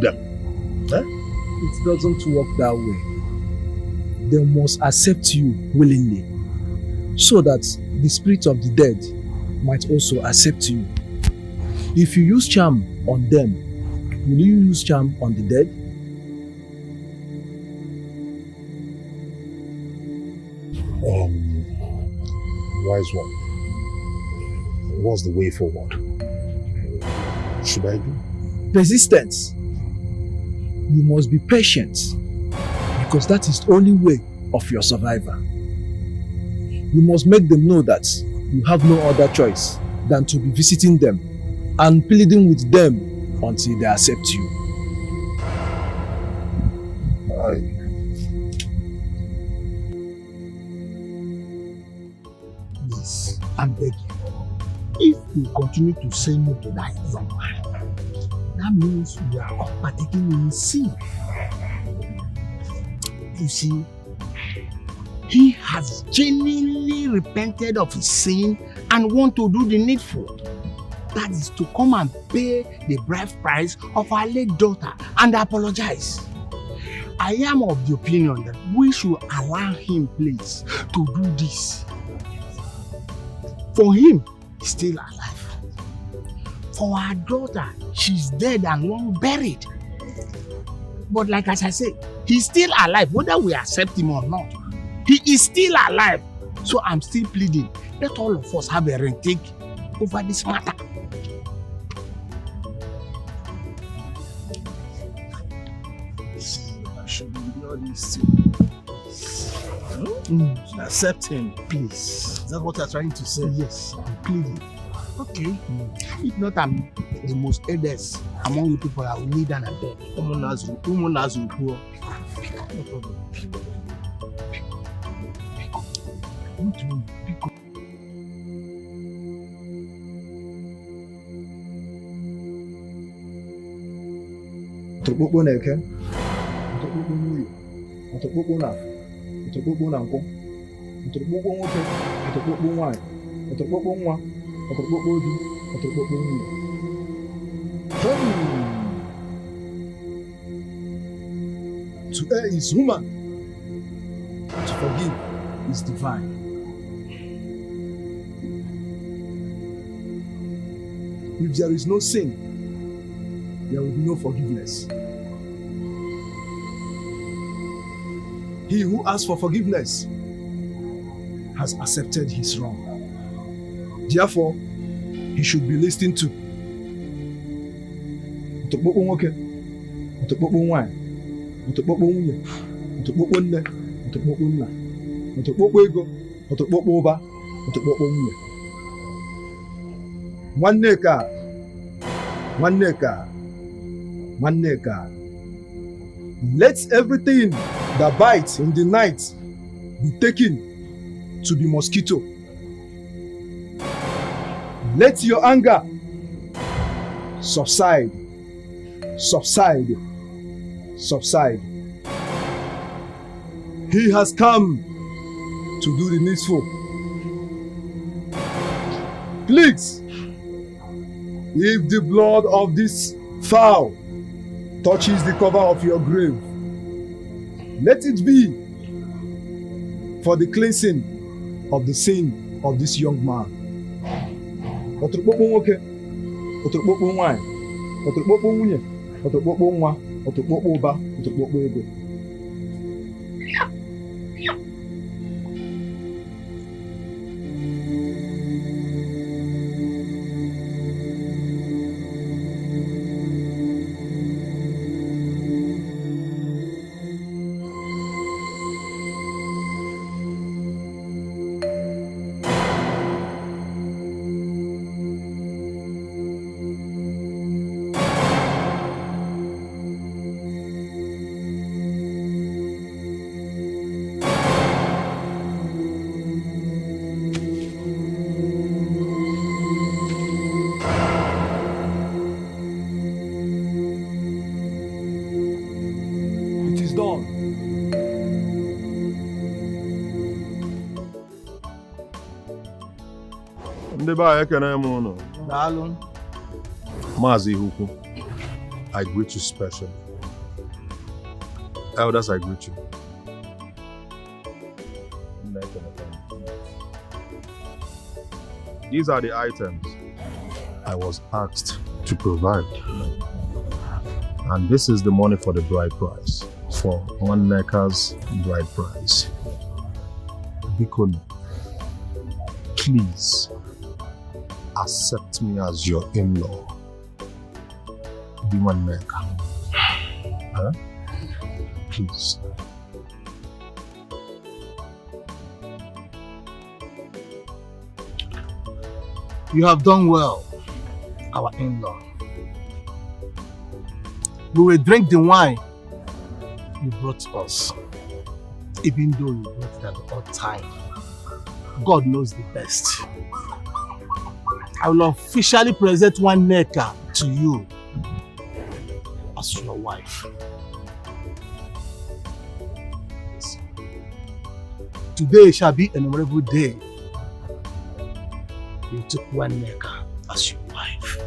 them. It doesn't work that way. They must accept you willingly, so that the spirit of the dead might also accept you. If you use charm on them, will you use charm on the dead? Wise one, what's the way forward? What should I do? Persistence. You must be patient, because that is the only way of your survival. You must make them know that you have no other choice than to be visiting them and pleading with them until they accept you. Please, I'm begging. If you continue to say no to that young man, that means you are partaking in sin. You see, he has genuinely repented of his sin and want to do the needful. That is to come and pay the bride price of our late daughter and apologize. I am of the opinion that we should allow him, please, to do this. For him, he's still alive. For our daughter, she's dead and long buried. But like as I say, he's still alive, whether we accept him or not. He is still alive. So I'm still pleading, let all of us have a retake over this matter. I should ignore this too. Accept him, please. Is that what you're trying to say? Yes, I'm pleading. Okay. If not, I'm the most eldest among you people. I will lead and abeg. No problem. Otokpokpo na eke, otokpokpo n'uyo, otokpokpo na afọ, otokpokpo na nkwọ, otokpokpo nwoke, otokpokpo nwanyị, otokpokpo nwa, otokpokpo di, otokpokpo nwunye. To err is human, to forgive is divine. If there is no sin, there will be no forgiveness. He who asks for forgiveness has accepted his wrong. Therefore, he should be listened to. Otokpokpo nwoke, otokpokpo nwanyị, otokpokpo nwunye, otokpokpo nne, otokpokpo nna, otokpokpo ego, otokpokpo ụba, otokpokpo nwunye. Nwanne ka. Let everything that bites in the night be taken to be mosquito. Let your anger subside. He has come to do the needful. Please, if the blood of this fowl touches the cover of your grave, let it be for the cleansing of the sin of this young man. Otokpokpo nwoke, otokpokpo nwanyị, otokpokpo nwunye, otokpokpo nwa, otokpokpo ụba, otokpokpo ego. Ndị be anyị ekene m unu. Daalụ. Maazị Ihukwu, I greet you specially. Elders, I greet you. These are the items I was asked to provide. And this is the money for the bride price, for one Neka's bride price. Bikoni, please accept me as your in-law. Be one Neka. Huh? Please. You have done well, our in-law. We will drink the wine you brought us, even though you brought it at the odd time. God knows the best. I will officially present one Neka to you as your wife. Today shall be a memorable day. You took one neka as your wife.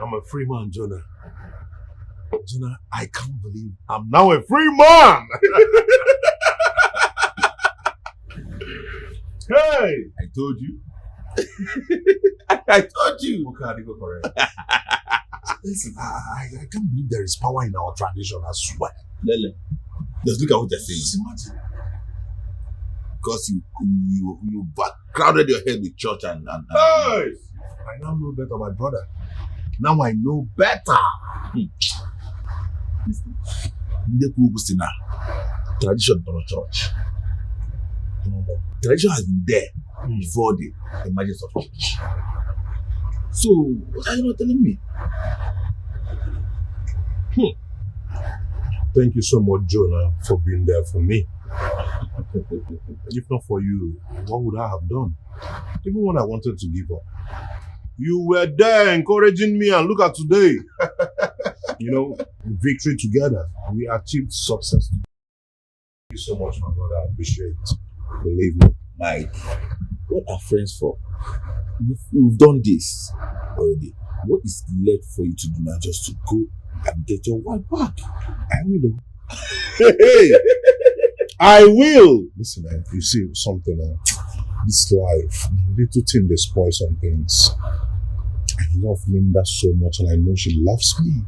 I'm a free man, Jonah. Jonah, I can't believe I'm now a free man! Hey! I told you. I told you. Okay, go correct. Listen, I can't believe there is power in our tradition, I swear. Lele, just look at what you're saying. Imagine. Because you crowded your head with church and Hey! I now know better, my brother. Now I know better. Listen. Tradition from the church. Tradition has been there before the emergence of church. So, what are you not telling me? Thank you so much, Jonah, for being there for me. If not for you, what would I have done? Even when I wanted to give up. You were there encouraging me, and look at today. You know, victory together. We achieved success. Thank you so much, my brother. I appreciate it. Believe me. Mike, what are friends for? You've done this already. What is left for you to do now? Just to go and get your wife back. I will. Hey, I will. Listen, you see something. This life, little thing, they spoil some things. I love Linda so much, and I know she loves me.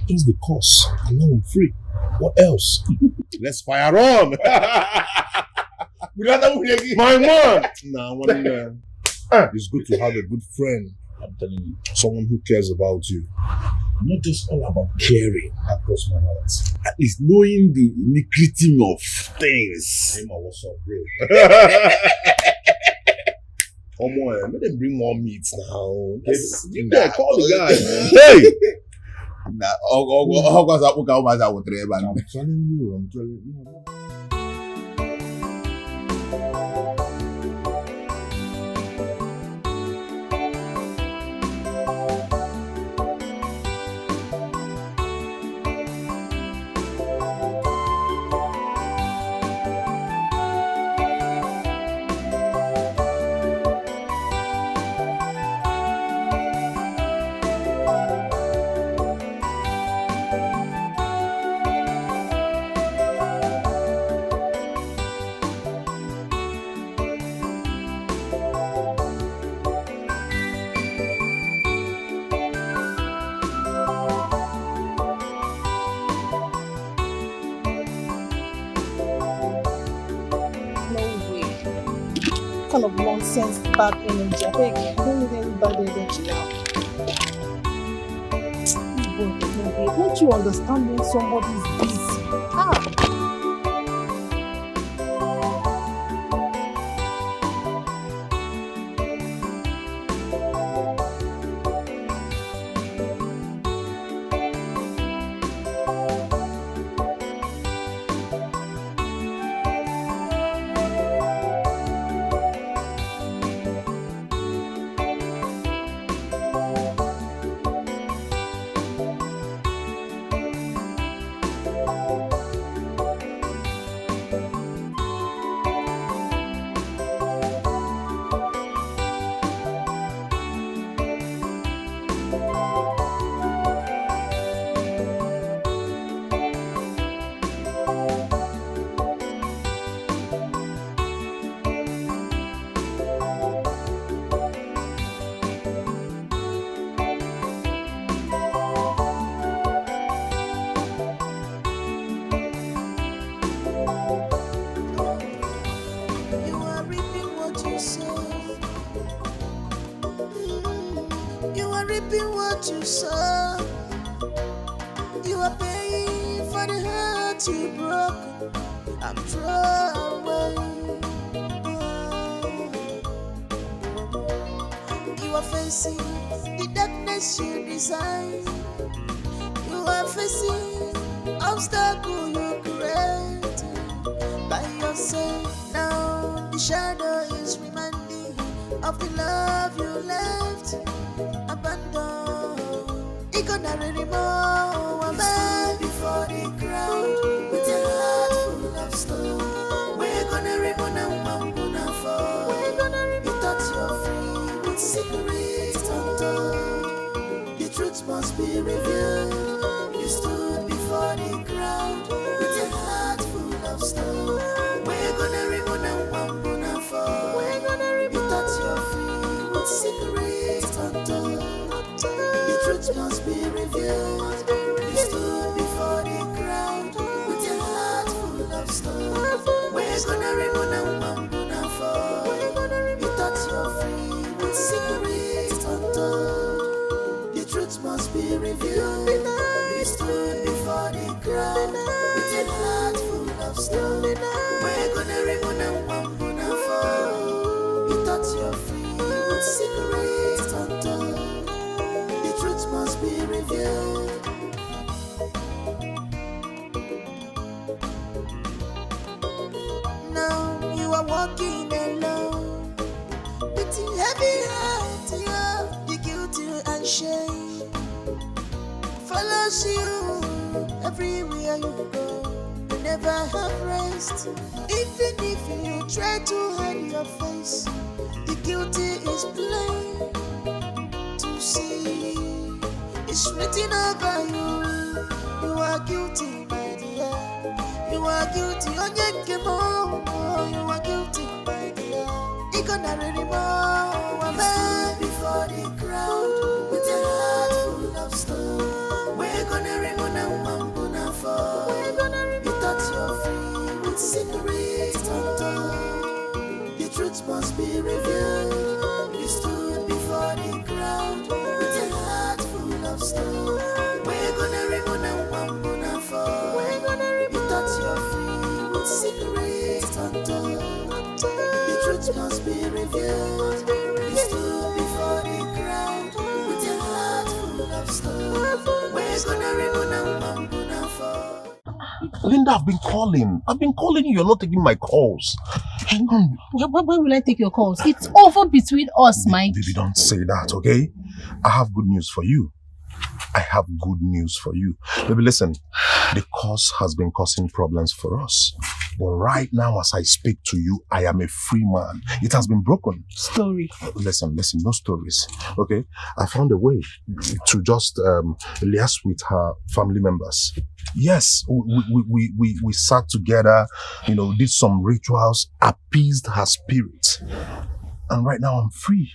Just because I know I'm free. What else? Let's fire on. My man. It's good to have a good friend. I'm telling you, someone who cares about you. Not just all about caring across my heart. At least knowing the nitty-gritty of things. Hey, man, what's up, bro? Come on, let them bring more meat now. Yeah, call the guy, man. Hey! I'm telling you. kind of nonsense, bad energy. I beg, I don't need any bad energy now. Don't you understand when somebody is busy? Linda, I've been calling. You. You're not taking my calls. Hang on. Why will I take your calls? It's over between us, Mike. Baby, don't say that, okay? I have good news for you. Baby, listen. The curse has been causing problems for us. But right now, as I speak to you, I am a free man. It has been broken. Story. Listen, no stories. Okay? I found a way to just liaise with her family members. Yes, we sat together, did some rituals, appeased her spirit. And right now I'm free.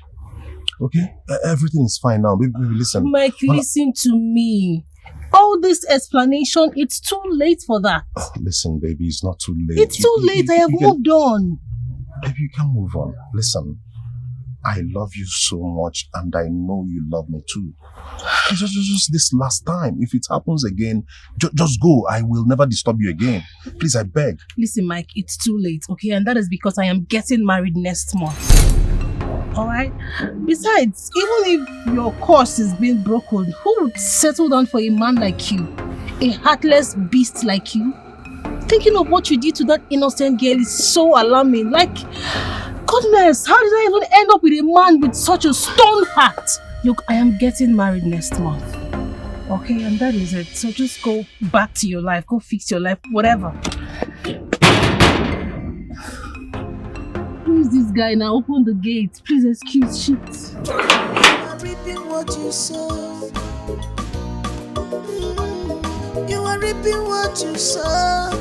Okay? Everything is fine now. Baby, listen. Mike, listen to me. All this explanation, it's too late for that. Listen, baby, it's not too late. It's too late. I have moved on. Baby, you can move on. Listen, I love you so much and I know you love me too. Just this last time. If it happens again, just go. I will never disturb you again. Please, I beg. Listen, Mike, it's too late, okay? And that is because I am getting married next month. Alright? Besides, even if your course is being broken, who would settle down for a man like you? A heartless beast like you? Thinking of what you did to that innocent girl is so alarming. Like, goodness, how did I even end up with a man with such a stone heart? Look, I am getting married next month. Okay, and that is it. So just go back to your life. Go fix your life, whatever. Who is this guy now? Open the gate. Please excuse shit. I'm reaping what you sow. You are reaping what you sow.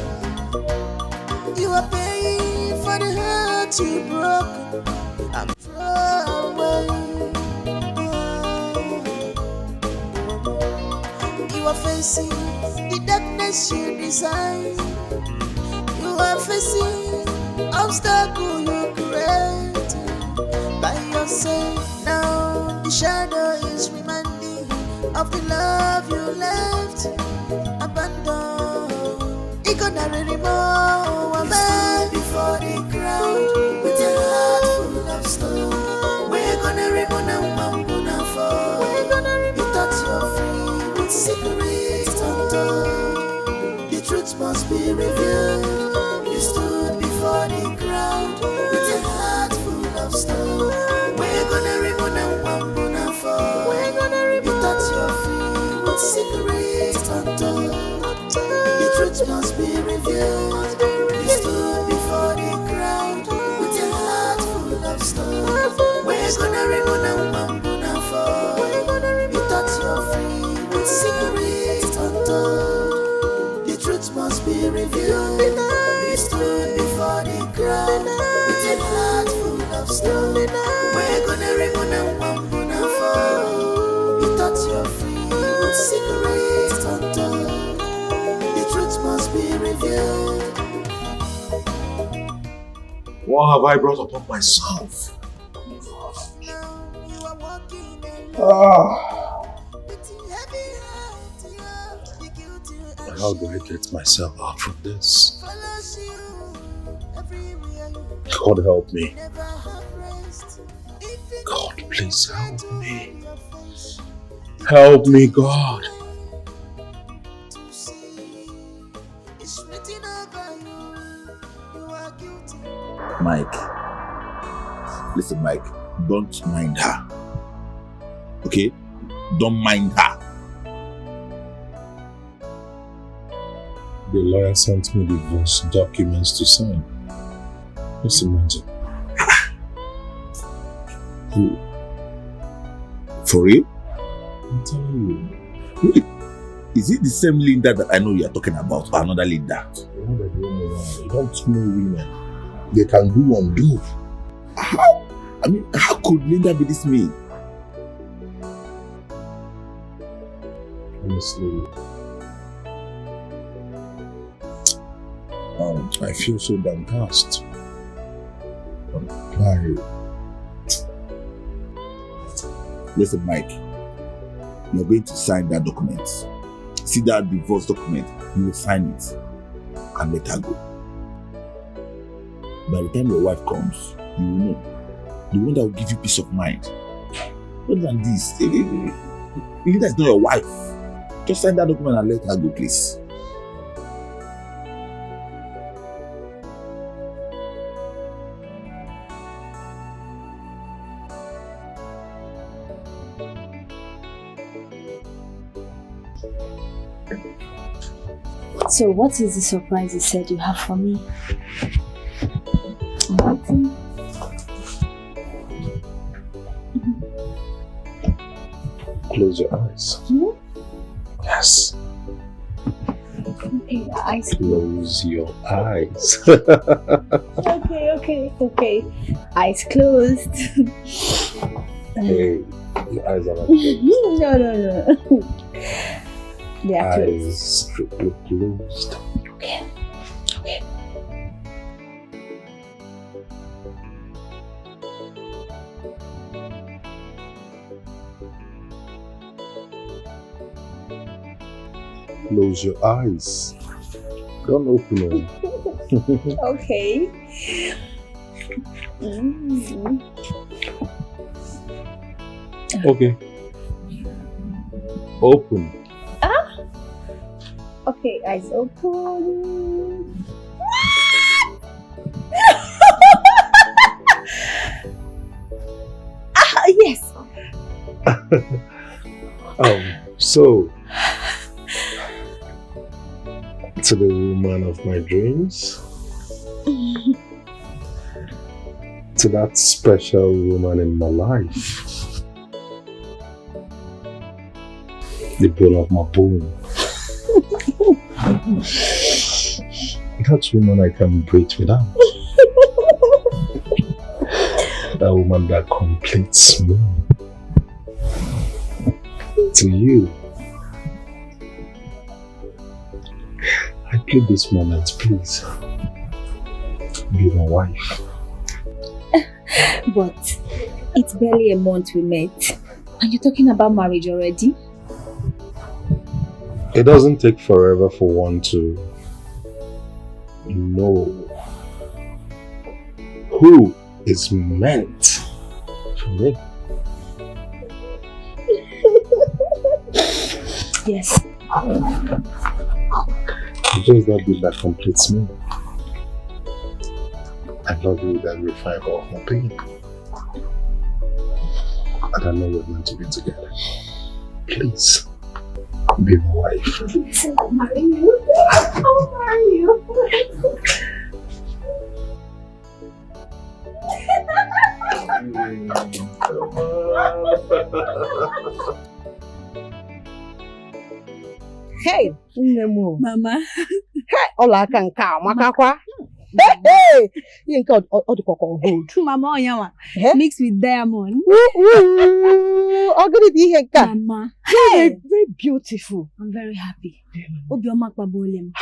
You are paying for the hurt you broke. I'm far away. You are facing the darkness you design. You are facing obstacle you create by yourself. Now the shadow is reminding of the love you left abandoned. It gonna remove a man before the crowd with a heart full of stone. We're gonna remove a man for. We're gonna remove. You thought you're free with secrets tonto. The truth must be revealed. You stood before the crowd with a heart full of stone. We're gonna remove a man for. We're gonna remove. You thought you're free with secrets tonto. The truth must be revealed. You stood before the crowd with a heart full of stone. We're gonna remove a man for. You thought you're free with secrets tonto. The truth must be revealed. You stood before the crowd with a heart full of stone. We're gonna remove a man for. You thought you're free with secrets tonto. The truth must be revealed. What have I brought upon myself? How do I get myself out from this? God help me. God, please help me. Help me, God. Mike, listen, Mike, don't mind her. Okay? Don't mind her. The lawyer sent me divorce documents to sign. Just imagine. Who? For real? I'm telling you. Wait, is it the same Linda that I know you are talking about, or another Linda? You don't know women. They can do undo. How? I mean, how could Linda be this mean? Honestly, I feel so downcast. Why? Listen, Mike, you're going to sign that document. See that divorce document, you will sign it and let her go. By the time your wife comes, you will know. The one that will give you peace of mind. Other than this, Linda is not your wife. Just sign that document and let her go, please. So what is the surprise you said you have for me? Close your eyes. Yes. Okay, eyes. Close your eyes. Okay. Eyes closed. Hey, your eyes are not closed. No. They are closed. Eyes strictly closed. Okay. Close your eyes. Don't open them. Okay. Okay. Open. Okay, eyes open. Yes. So to the woman of my dreams, to that special woman in my life, the bone of my bone, that woman I can breathe without, that woman that completes me. To you, I plead this moment, please be my wife. But it's barely a month we met. Are you talking about marriage already? It doesn't take forever for one to know who is meant for me. Yes. It's just that bit that completes me. I love you with every fiber of my being. And I know we're meant to be together. Please, be my wife. I'll marry you. I'll marry you. Hey, Nemo. Mama. Hey, Ola can come, Makakwa. Hey, you can call the cocoa gold. Mama, Yama. Mixed with diamond. I'm gonna be here, Mama. Hey, very beautiful. I'm very happy. Obio Makbabolem.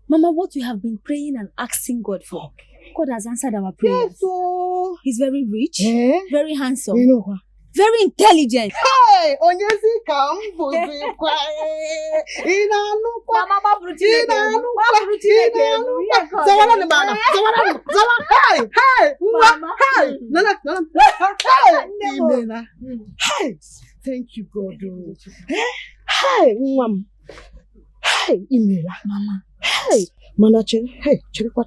Mama, what you have been praying and asking God for, God has answered our prayers. Yes, so He's very rich, very handsome, you know what? very intelligent. Hey, Onyesi Kambu, Mama, Hey, thank you, God. Hey, Mom. Hey, Imela. Mama. Hey, Manache. Hey, Chirikwa.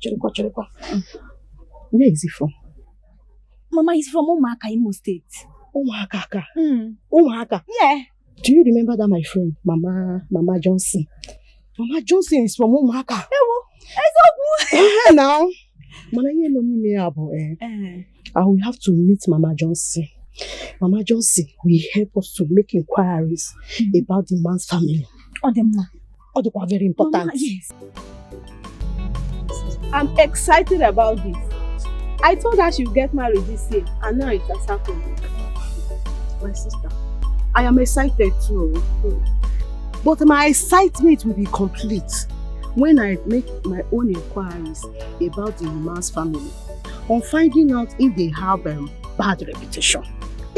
Where is he from? Mama, he's from Umaka, Imo State. Umaka. Umaka. Yeah. Do you remember that my friend, Mama Johnson? Mama Johnson is from Umaka. Hey, now, I will have to meet Mama Johnson. Mama Johnson will help us to make inquiries about the man's family. Oh, the man. Oh, they are very important. Mama, yes. I'm excited about this. I told her she'll get married this year, and now it has happened. My sister, I am excited too. But my excitement will be complete when I make my own inquiries about the man's family on finding out if they have bad reputation.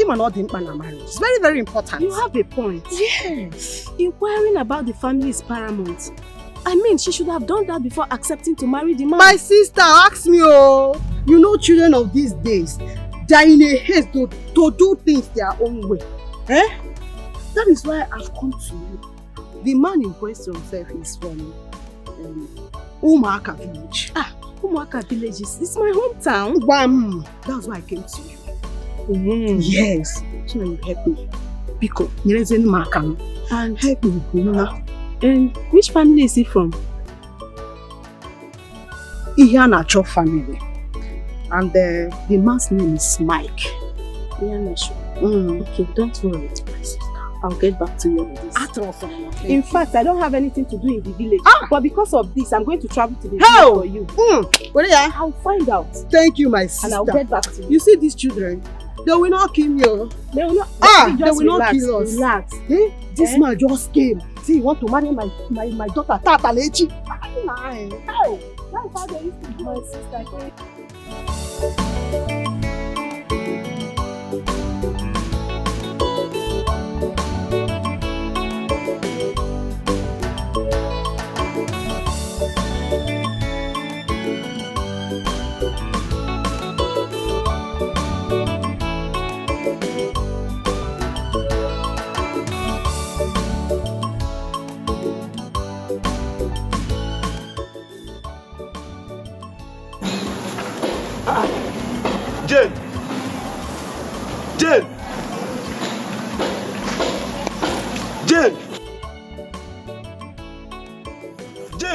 It's very, very important. You have a point. Yes. Inquiring about the family is paramount. I mean, she should have done that before accepting to marry the man. My sister, ask me, oh. You know, children of these days, they are in a haste to do things their own way. That is why I've come to you. The man in question himself is from Umaka village. Umaka village is my hometown. Bam! That's why I came to you. Yes. So you help me. Because and help me. And which family is he from? Ihanacho family. And the man's name is Mike. Ihanacho. Okay, don't worry. I'll get back to you on this. In fact, I don't have anything to do in the village. But because of this, I'm going to travel to the village for you. I'll find out. Thank you, my sister. And I'll get back to you. You see these children? They will not kill me. They will not. They will not kill us. Relax. This man just came. See, he want to marry my daughter, Tata Lechi. Hey, that's how they used to do my sister.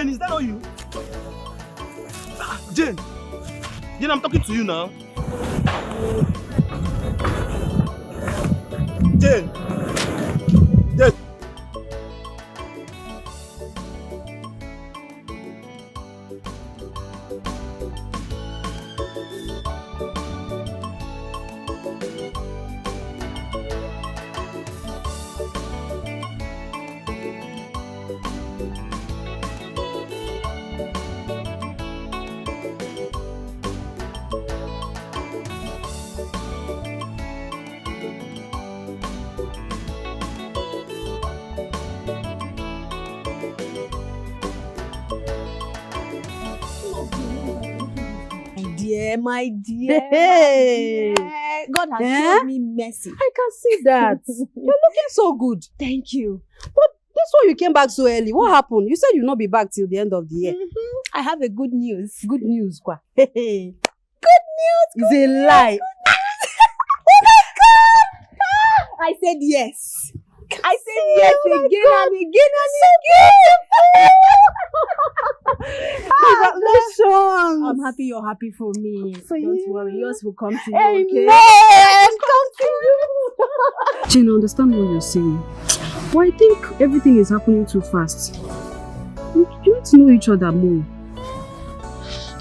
Jane, is that all you? Jane! Jane, I'm talking to you now. Jane! Jane! My dear, Hey. my dear. God has showed me mercy. I can see that. You're looking so good. Thank you. But that's why you came back so early. What happened? You said you'll not be back till the end of the year. I have a good news. Good news, Kwa. Good news. It's a lie. Oh my God! I said yes. I said yes again and again and again. Congratulations. I'm happy you're happy for me. Don't worry, yours will come to you. Amen. Okay? Come to you. Jane, I understand what you're saying. But I think everything is happening too fast. You need to know each other more.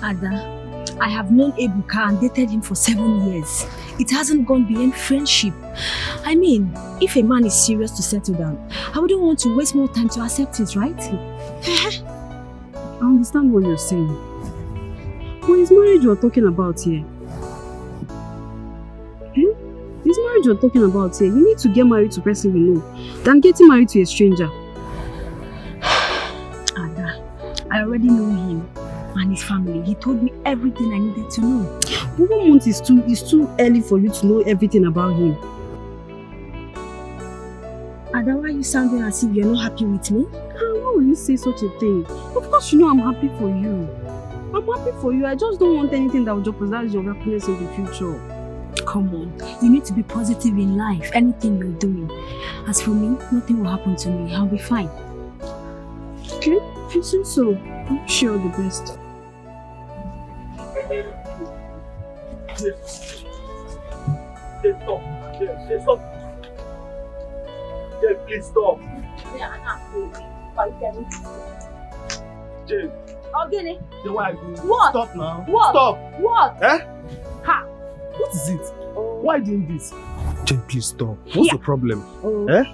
Ada, I have known Ebuka and dated him for 7 years. It hasn't gone beyond friendship. I mean, if a man is serious to settle down, I wouldn't want to waste more time to accept it, right? I understand what you're saying. But it's marriage you're talking about here. It's marriage you're talking about here. You need to get married to a person you know than getting married to a stranger. Ada, I already know him and his family. He told me everything I needed to know. But 1 month is too early for you to know everything about him. Ada, why are you sounding as if you're not happy with me? Why will you say such a thing? Of course you know I'm happy for you. I'm happy for you. I just don't want anything that will jeopardize your happiness in the future. Come on, you need to be positive in life, anything you're doing. As for me, nothing will happen to me. I'll be fine. Okay, if you say so, I wish you all the best. Stop. Jane, please stop. Jane. Okay. Jane, why? What? Stop now. What? Stop. What? Eh? Ha! What is it? Why doing this? Jane, please stop. What's your problem? Eh?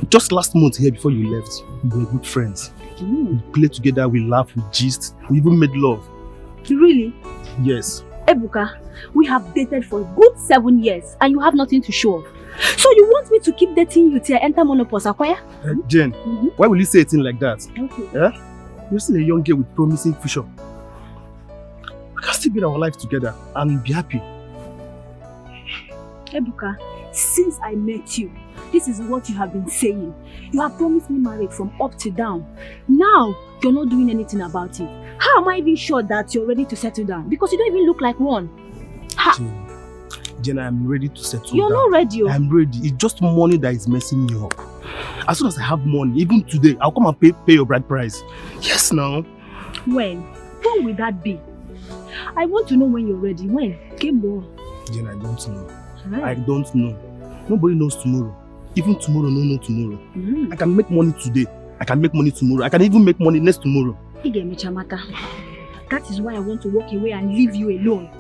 Just last month here before you left, we were good friends. We played together, we laughed, we gist, we even made love. Really? Yes. Ebuka, we have dated for a good 7 years and you have nothing to show off. So you want me to keep dating you till I enter menopause, Akwaya? Jane, why will you say a thing like that? Okay. You're still a young girl with promising future. We can still build our life together and be happy. Ebuka, since I met you, this is what you have been saying. You have promised me marriage from up to down. Now, you're not doing anything about it. How am I even sure that you're ready to settle down? Because you don't even look like one. Ha! Jane, I'm ready to settle You're down. not ready. I'm ready. It's just money that is messing me up. As soon as I have money, even today, I'll come and pay your bride price. Yes, now. When will that be? I want to know when you're ready. When? Kimbo. Jane, I don't know. I don't know. Nobody knows tomorrow. Even tomorrow, no know tomorrow. I can make money today. I can make money tomorrow. I can even make money next tomorrow. That is why I want to walk away and leave you alone.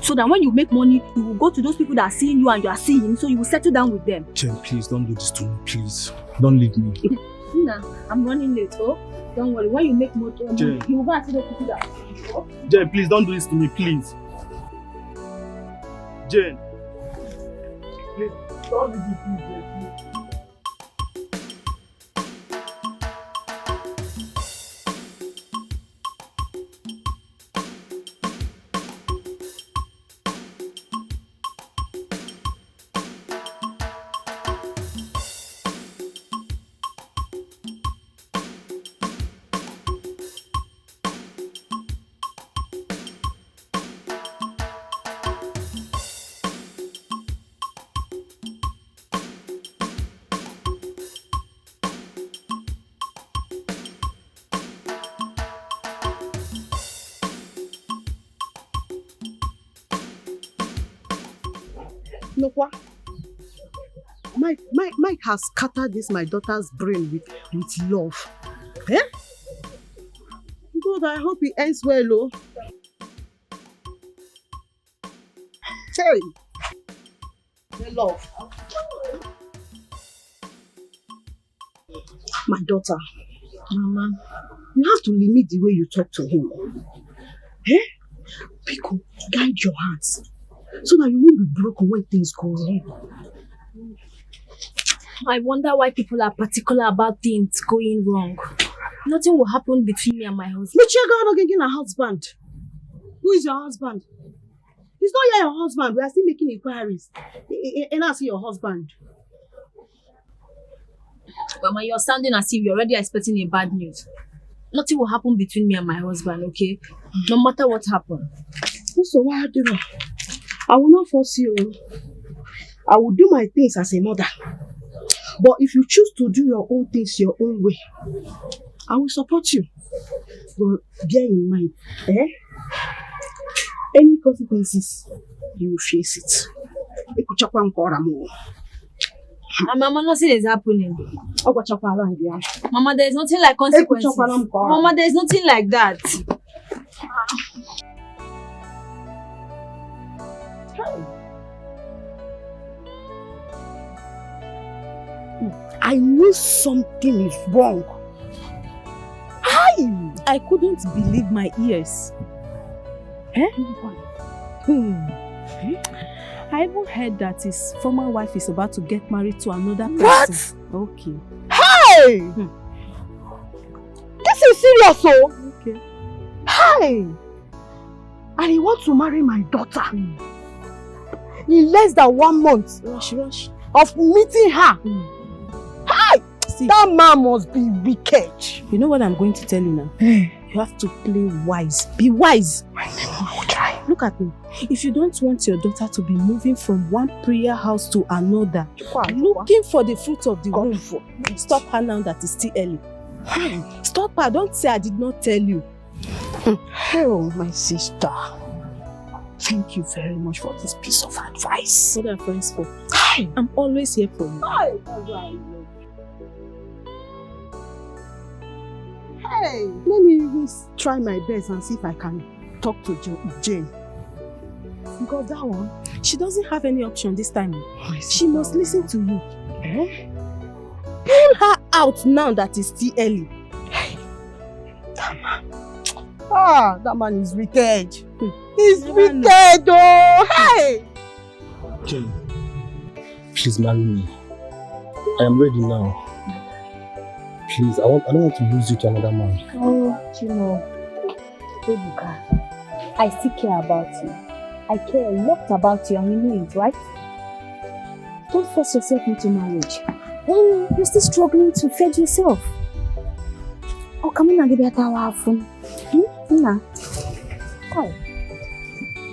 So that when you make money, you will go to those people that are seeing you and you are seeing him, so you will settle down with them. Jane, please don't do this to me, please. Don't leave me. Nah, I'm running late, oh. Don't worry, when you make more money, Jane. you will go and see those people that oh. Jane, please don't do this to me, please. Jane. Please, don't leave me, please, Jane, please. Look what? Mike has scattered this my daughter's brain with love. Eh? God, I hope it ends well, oh. Hey! The love. My daughter, Mama, you have to limit the way you talk to him. Eh? Pico, guide your hearts so that you won't be broken when things go wrong. I wonder why people are particular about things going wrong. Nothing will happen between me and my husband. Michigan not getting a husband. Who is your husband? He's not yet your husband. We are still making inquiries. And I see your husband. Mama, you're sounding as if you're already expecting a bad news. Nothing will happen between me and my husband, okay? No matter what happens. So what do I will not force you. I will do my things as a mother. But if you choose to do your own things your own way, I will support you. But bear in mind, any consequences, you will face it. Mama, nothing is happening. Mama, there is nothing like consequences. Mama, there is nothing like that. I knew something is wrong. I couldn't believe my ears. I even heard that his former wife is about to get married to another person. What? Okay. Hey! This is serious, oh! Okay. Hey! And he wants to marry my daughter. In less than 1 month. Rush. Of meeting her. Hey! See, that man must be wicked. You know what I'm going to tell you now? You have to play wise. Be wise. I will try. Look at me. If you don't want your daughter to be moving from one prayer house to another, looking for the fruit of the womb, stop her now that it's still early. Stop her. Don't say I did not tell you. Oh, my sister. Thank you very much for this piece of advice. What are friends for? I'm always here for you. Hey, let me even try my best and see if I can talk to Jane. Because that one, she doesn't have any option this time. She must listen to you. Pull her out now that it's still early. That man. That man is wicked. He's wicked, oh! Hey! Jane, please marry me. I am ready now. Please, I don't want to lose you to another man. Oh, Ebuka, I still care about you. I care a lot about you and you know it, right? Don't force yourself into marriage. You're still struggling to feed yourself. Oh, come on, give me a towel.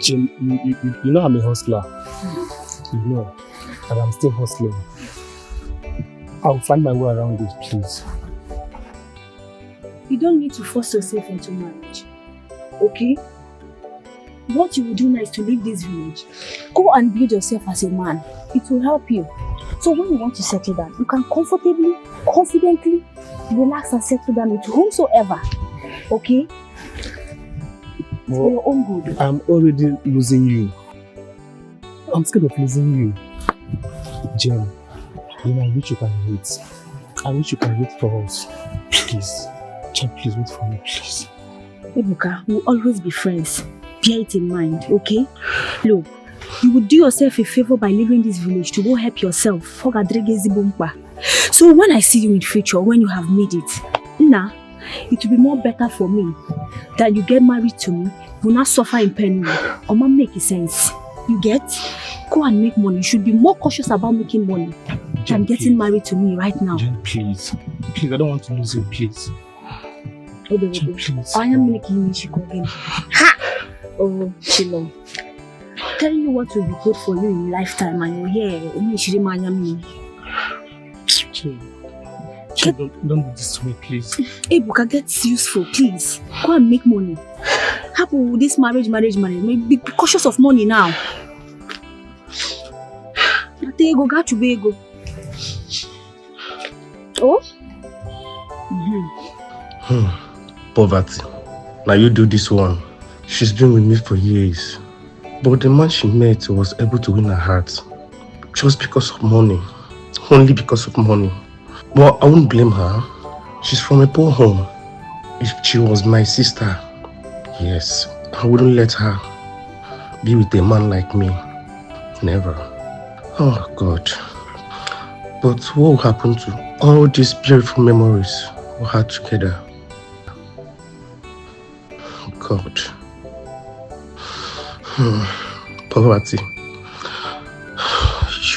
Jane, you know I'm a hustler. You know, and I'm still hustling. I'll find my way around it, please. You don't need to force yourself into marriage, okay? What you will do now is to leave this village. Go and build yourself as a man. It will help you. So when you want to settle down, you can comfortably, confidently relax and settle down with whomsoever, okay? It's for your own good. I'm already losing you. I'm scared of losing you. Jane, I wish you can wait. I wish you can wait for us. Please. Jane, please wait for me, please. Ebuka, we'll always be friends. Bear it in mind, okay? Look, you would do yourself a favor by leaving this village to go help yourself. So when I see you in future, when you have made it, it will be more better for me that you get married to me, will not suffer in pain. Or ma make sense. You get? Go and make money. You should be more cautious about making money than getting married to me right now. Jane, please. Please, I don't want to lose you, please. Jane, please. I am making me again. Ha! Oh, Chilo. Telling you what will be good for you in lifetime and you're here. Jane, don't do this to me, please. Ebuka, get useful, please. Go and make money. Happy with this marriage. Be cautious of money now. ego, got to be ego. Oh? Poverty. Now you do this one. She's been with me for years. But the man she met was able to win her heart. Just because of money. Only because of money. But I wouldn't blame her. She's from a poor home. If she was my sister, yes, I wouldn't let her be with a man like me. Never. Oh God. But what will happen to all these beautiful memories we had together? God. Poverty.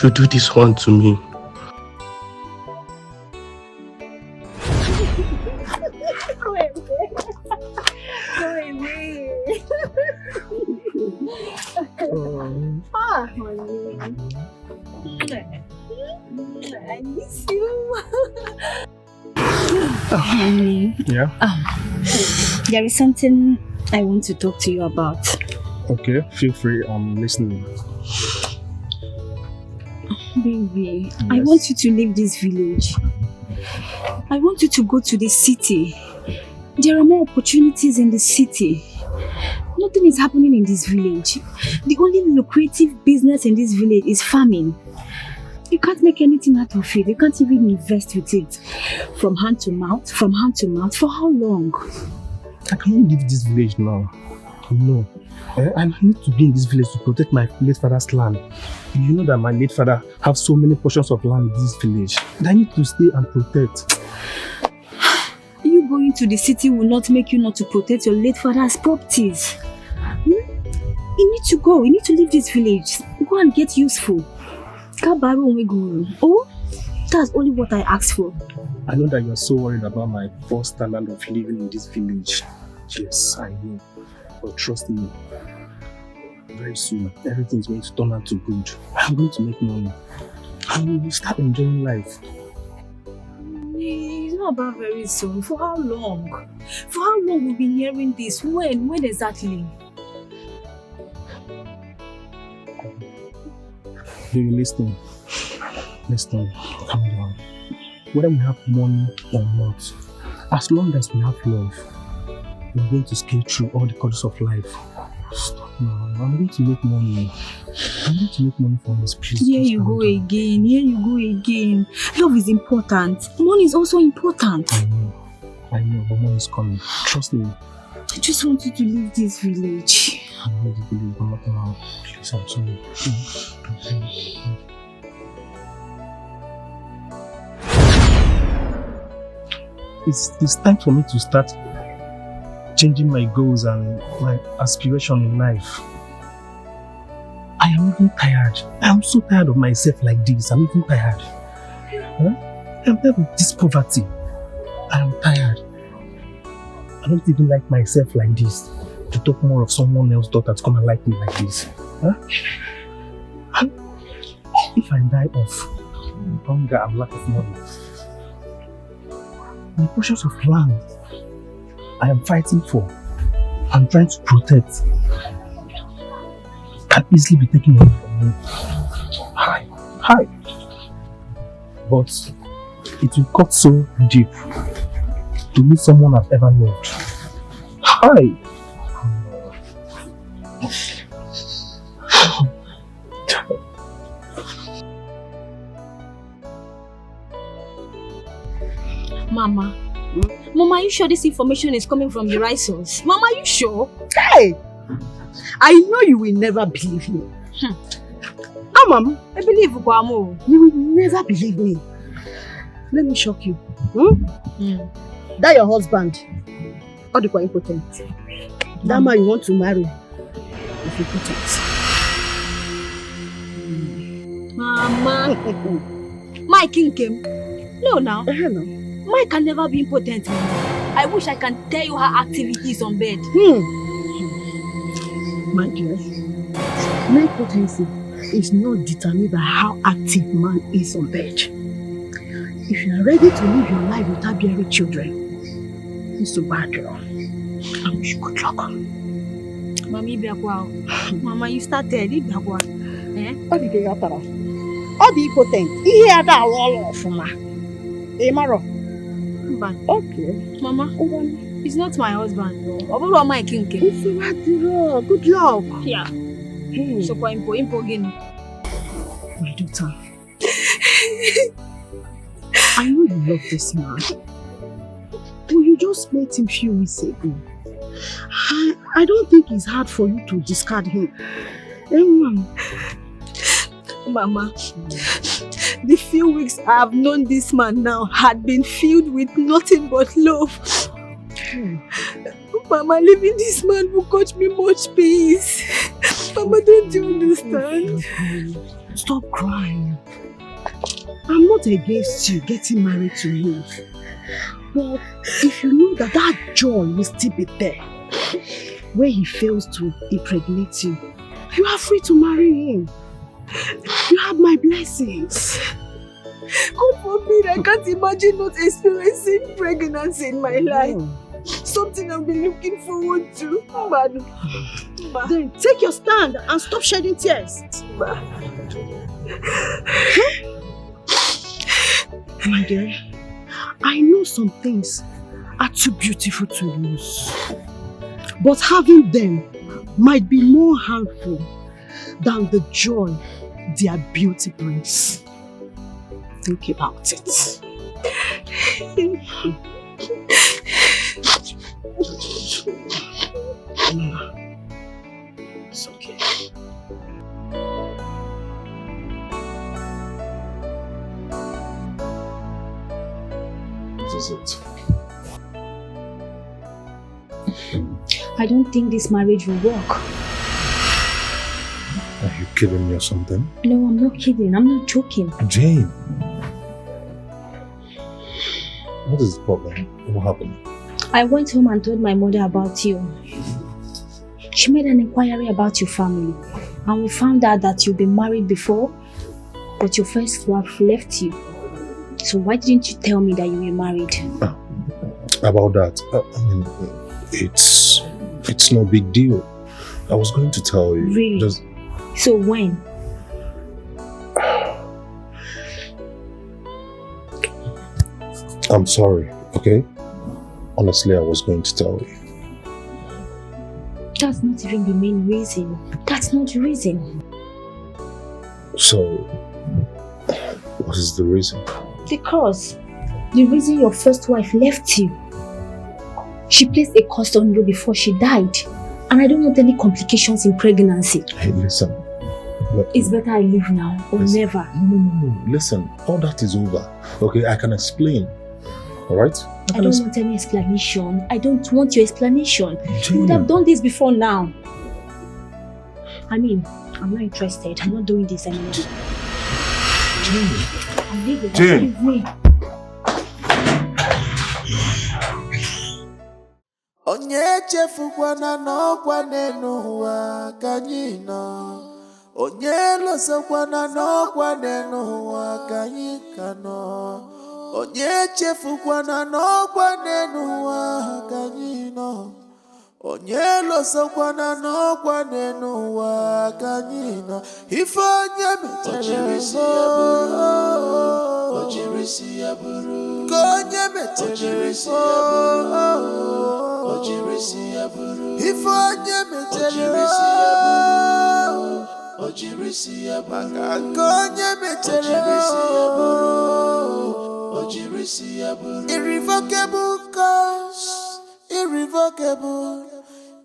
You do this one to me. Ah, honey. I miss you. Honey. Yeah? There is something I want to talk to you about. Okay, feel free. I'm listening. Baby, I want you to leave this village. I want you to go to the city. There are more opportunities in the city. Nothing is happening in this village. The only lucrative business in this village is farming. You can't make anything out of it. You can't even invest with it. From hand to mouth, for how long? I cannot leave this village now. No. I need to be in this village to protect my late father's land. You know that my late father have so many portions of land in this village. I need to stay and protect. You going to the city will not make you not to protect your late father's properties. You need to go. You need to leave this village. Go and get useful. Oh, that's only what I asked for. I know that you are so worried about my poor standard of living in this village. Yes, I know. But trust me, very soon everything is going to turn out to good. I'm going to make money. I will start enjoying life. It's not about very soon. For how long? For how long we've been hearing this? When exactly? Baby, listen, calm down. Whether we have money or not, as long as we have love, we're going to scale through all the corners of life. Stop now. I'm going to make money. I'm going to make money for us, please. Here you go again. Love is important. Money is also important. I know, but money is coming. Trust me. I just want you to leave this village. I'm going to believe I'm not now. Please, I'm sorry. It's time for me to start changing my goals and my aspiration in life. I am even tired. I am so tired of myself like this. I'm even tired. I'm tired of this poverty. I am tired. I don't even like myself like this. To talk more of someone else's daughter to come and like me like this. If I die of hunger and lack of money, the portions of land I am fighting for, I'm trying to protect, can easily be taken away from me. Hi. But it will cut so deep to meet someone I've ever loved. Hi. Mama. Mama, are you sure this information is coming from the right source? Mama, are you sure? Hey! I know you will never believe me. Mama, I believe you. You will never believe me. Let me shock you. That your husband, or the quite impotent. That man you want to marry, if you put it. Mama. My king came. No, now. No. Mike can never be impotent. I wish I can tell you her activities on bed. My dear, my potency is not determined by how active man is on bed. If you are ready to live your life without bearing children, it's a bad girl. I wish you good luck. Mama, you started. What did you All the impotent. Ihe ada roll off ma. Maro. Okay. Mama, he's not my husband. Oburo my king. Good luck. Yeah. So kwa impo again. My daughter. I know you love this man. But you just met him few weeks ago. I don't think it's hard for you to discard him. Mama, the few weeks I have known this man now had been filled with nothing but love. Mama, leaving this man will cost me much peace. Mama, don't you understand? Stop crying. I'm not against you getting married to him. But if you know that joy will still be there, where he fails to impregnate you, you are free to marry him. You have my blessings. God forbid, I can't imagine not experiencing pregnancy in my life. Something I've been looking forward to. Then take your stand and stop shedding tears. My dear, I know some things are too beautiful to lose. But having them might be more harmful than the joy their beauty brings. Think about it. It's okay. What is it? I don't think this marriage will work. Are you kidding me or something? No, I'm not kidding. I'm not joking. Jane! What is the problem? What happened? I went home and told my mother about you. She made an inquiry about your family. And we found out that you've been married before, but your first wife left you. So why didn't you tell me that you were married? About that, it's no big deal. I was going to tell you. Really? So when? I'm sorry, okay? Honestly, I was going to tell you. That's not even the main reason. That's not the reason. So, what is the reason? Because the reason your first wife left you, she placed a curse on you before she died. And I don't want any complications in pregnancy. Hey, listen. It's better I leave now or never. No. Listen, all that is over. Okay, I can explain. Alright? I don't want any explanation. I don't want your explanation. Jane. You would have done this before now. I mean, I'm not interested. I'm not doing this anymore. I'm leaving. Jane. Excuse me. Onye chefukwana n'ọkwa n'ụwa ka anyị nọ. Onye lọsakwana n'ọkwa n'ụwa ka anyị ka nọ. Onye chefukwana n'ọkwa n'ụwa ka anyị nọ. Onye lọsakwana n'ọkwa n'ụwa ka anyị nọ. Ife onye metere ojirisi ya buru. Ka onye metere ojirisi ya buru. Ife onye metere ojirisi ya buru. Maka ka onye metere ojirisi ya buru. Irrevocable cause, irrevocable.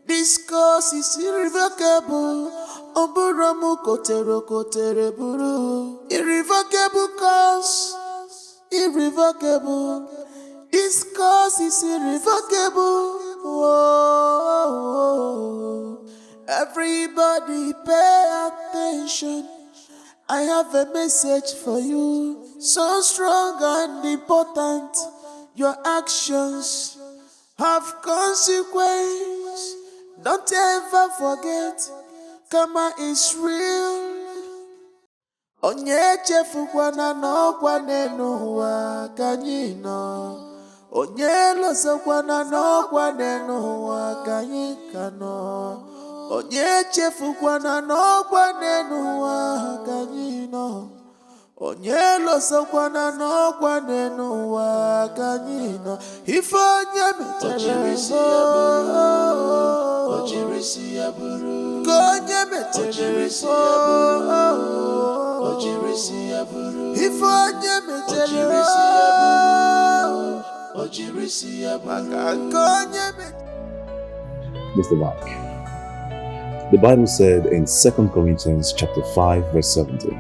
This cause is irrevocable. Oburamu kotere buru. Irrevocable cause, irrevocable. This cause is irrevocable. Whoa. Everybody pay attention. I have a message for you. So strong and important. Your actions have consequence. Don't ever forget, karma is real. Onye chefukwana n'ọkwa n'ụwa ka anyị nọ. Onye lọsakwana n'ọkwa n'ụwa ka anyị ka nọ. Onye chefukwana n'ọkwa n'ụwa ka anyị nọ. onye losokwana n'ọkwa n'ụwa ka anyị nọ ife onye metere ka onye metere ife onye metere maka nke onye metere. Mr. Mike, the Bible said in 2 Corinthians chapter 5 verse 17,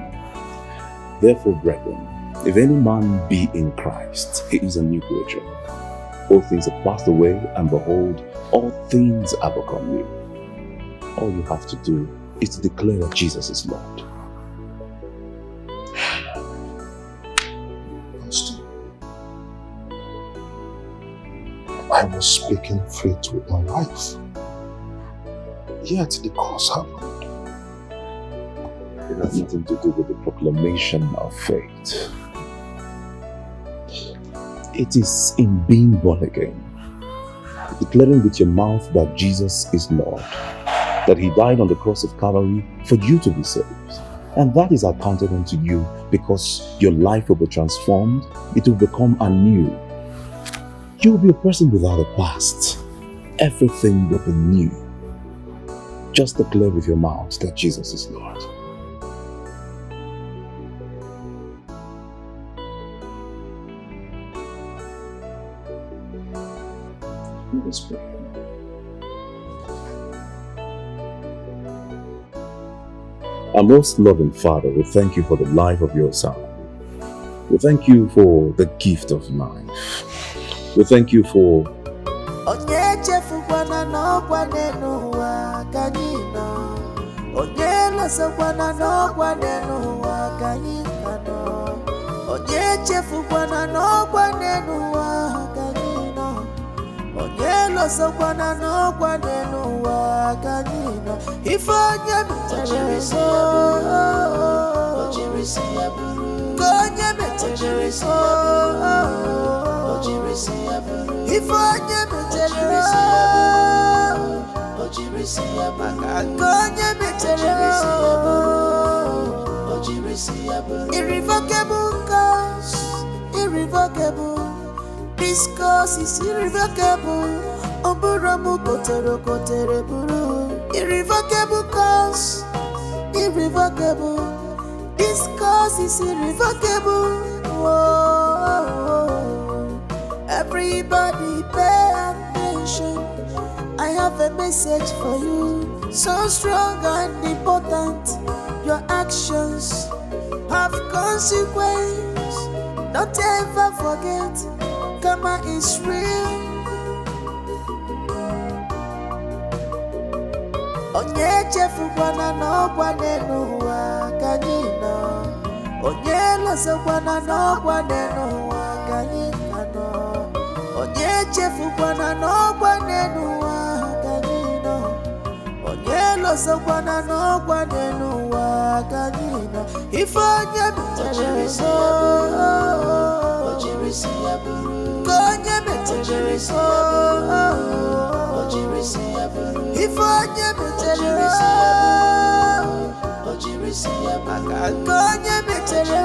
therefore, brethren, if any man be in Christ, he is a new creature. All things have passed away, and behold, all things are become new. All you have to do is to declare that Jesus is Lord. I was speaking faith with my life. Yet the cause happened. It has nothing to do with the proclamation of faith. It is in being born again, declaring with your mouth that Jesus is Lord, that He died on the cross of Calvary for you to be saved. And that is accounted unto you because your life will be transformed, it will become anew. You will be a person without a past. Everything will be new. Just declare with your mouth that Jesus is Lord. Let us pray. Our most loving Father, we thank you for the life of your Son. We thank you for the gift of life. We thank you for onye chefukwana n'ọkwa n'ụwa ka anyị nọ onye lọsokwana n'ọkwa n'ụwa ka anyị nọ onye chefukwana n'ọkwa n'ụwa ka anyị nọ onye lọsokwana n'ọkwa n'ụwa ka anyị nọ ife onye metere ka onye metere ife onye metere maka nke onye metere irrevocable cause, irrevocable. This cause is irrevocable. Oburamu kotere buru. Irrevocable cause, irrevocable. This cause is irrevocable. Whoa. Everybody pay attention. I have a message for you, so strong and important. Your actions have consequence. Don't ever forget, karma is real. Onye chefukwana n'ọkwa n'ụwa ka anyị nọ onye lọsokwana n'ọkwa n'ụwa ka anyị nọ onye chefukwana n'ọkwa n'ụwa ka anyị nọ onye lọsokwana n'ọkwa n'ụwa ka anyị nọ ife onye metere ka onye metere ife onye metere maka nke onye metere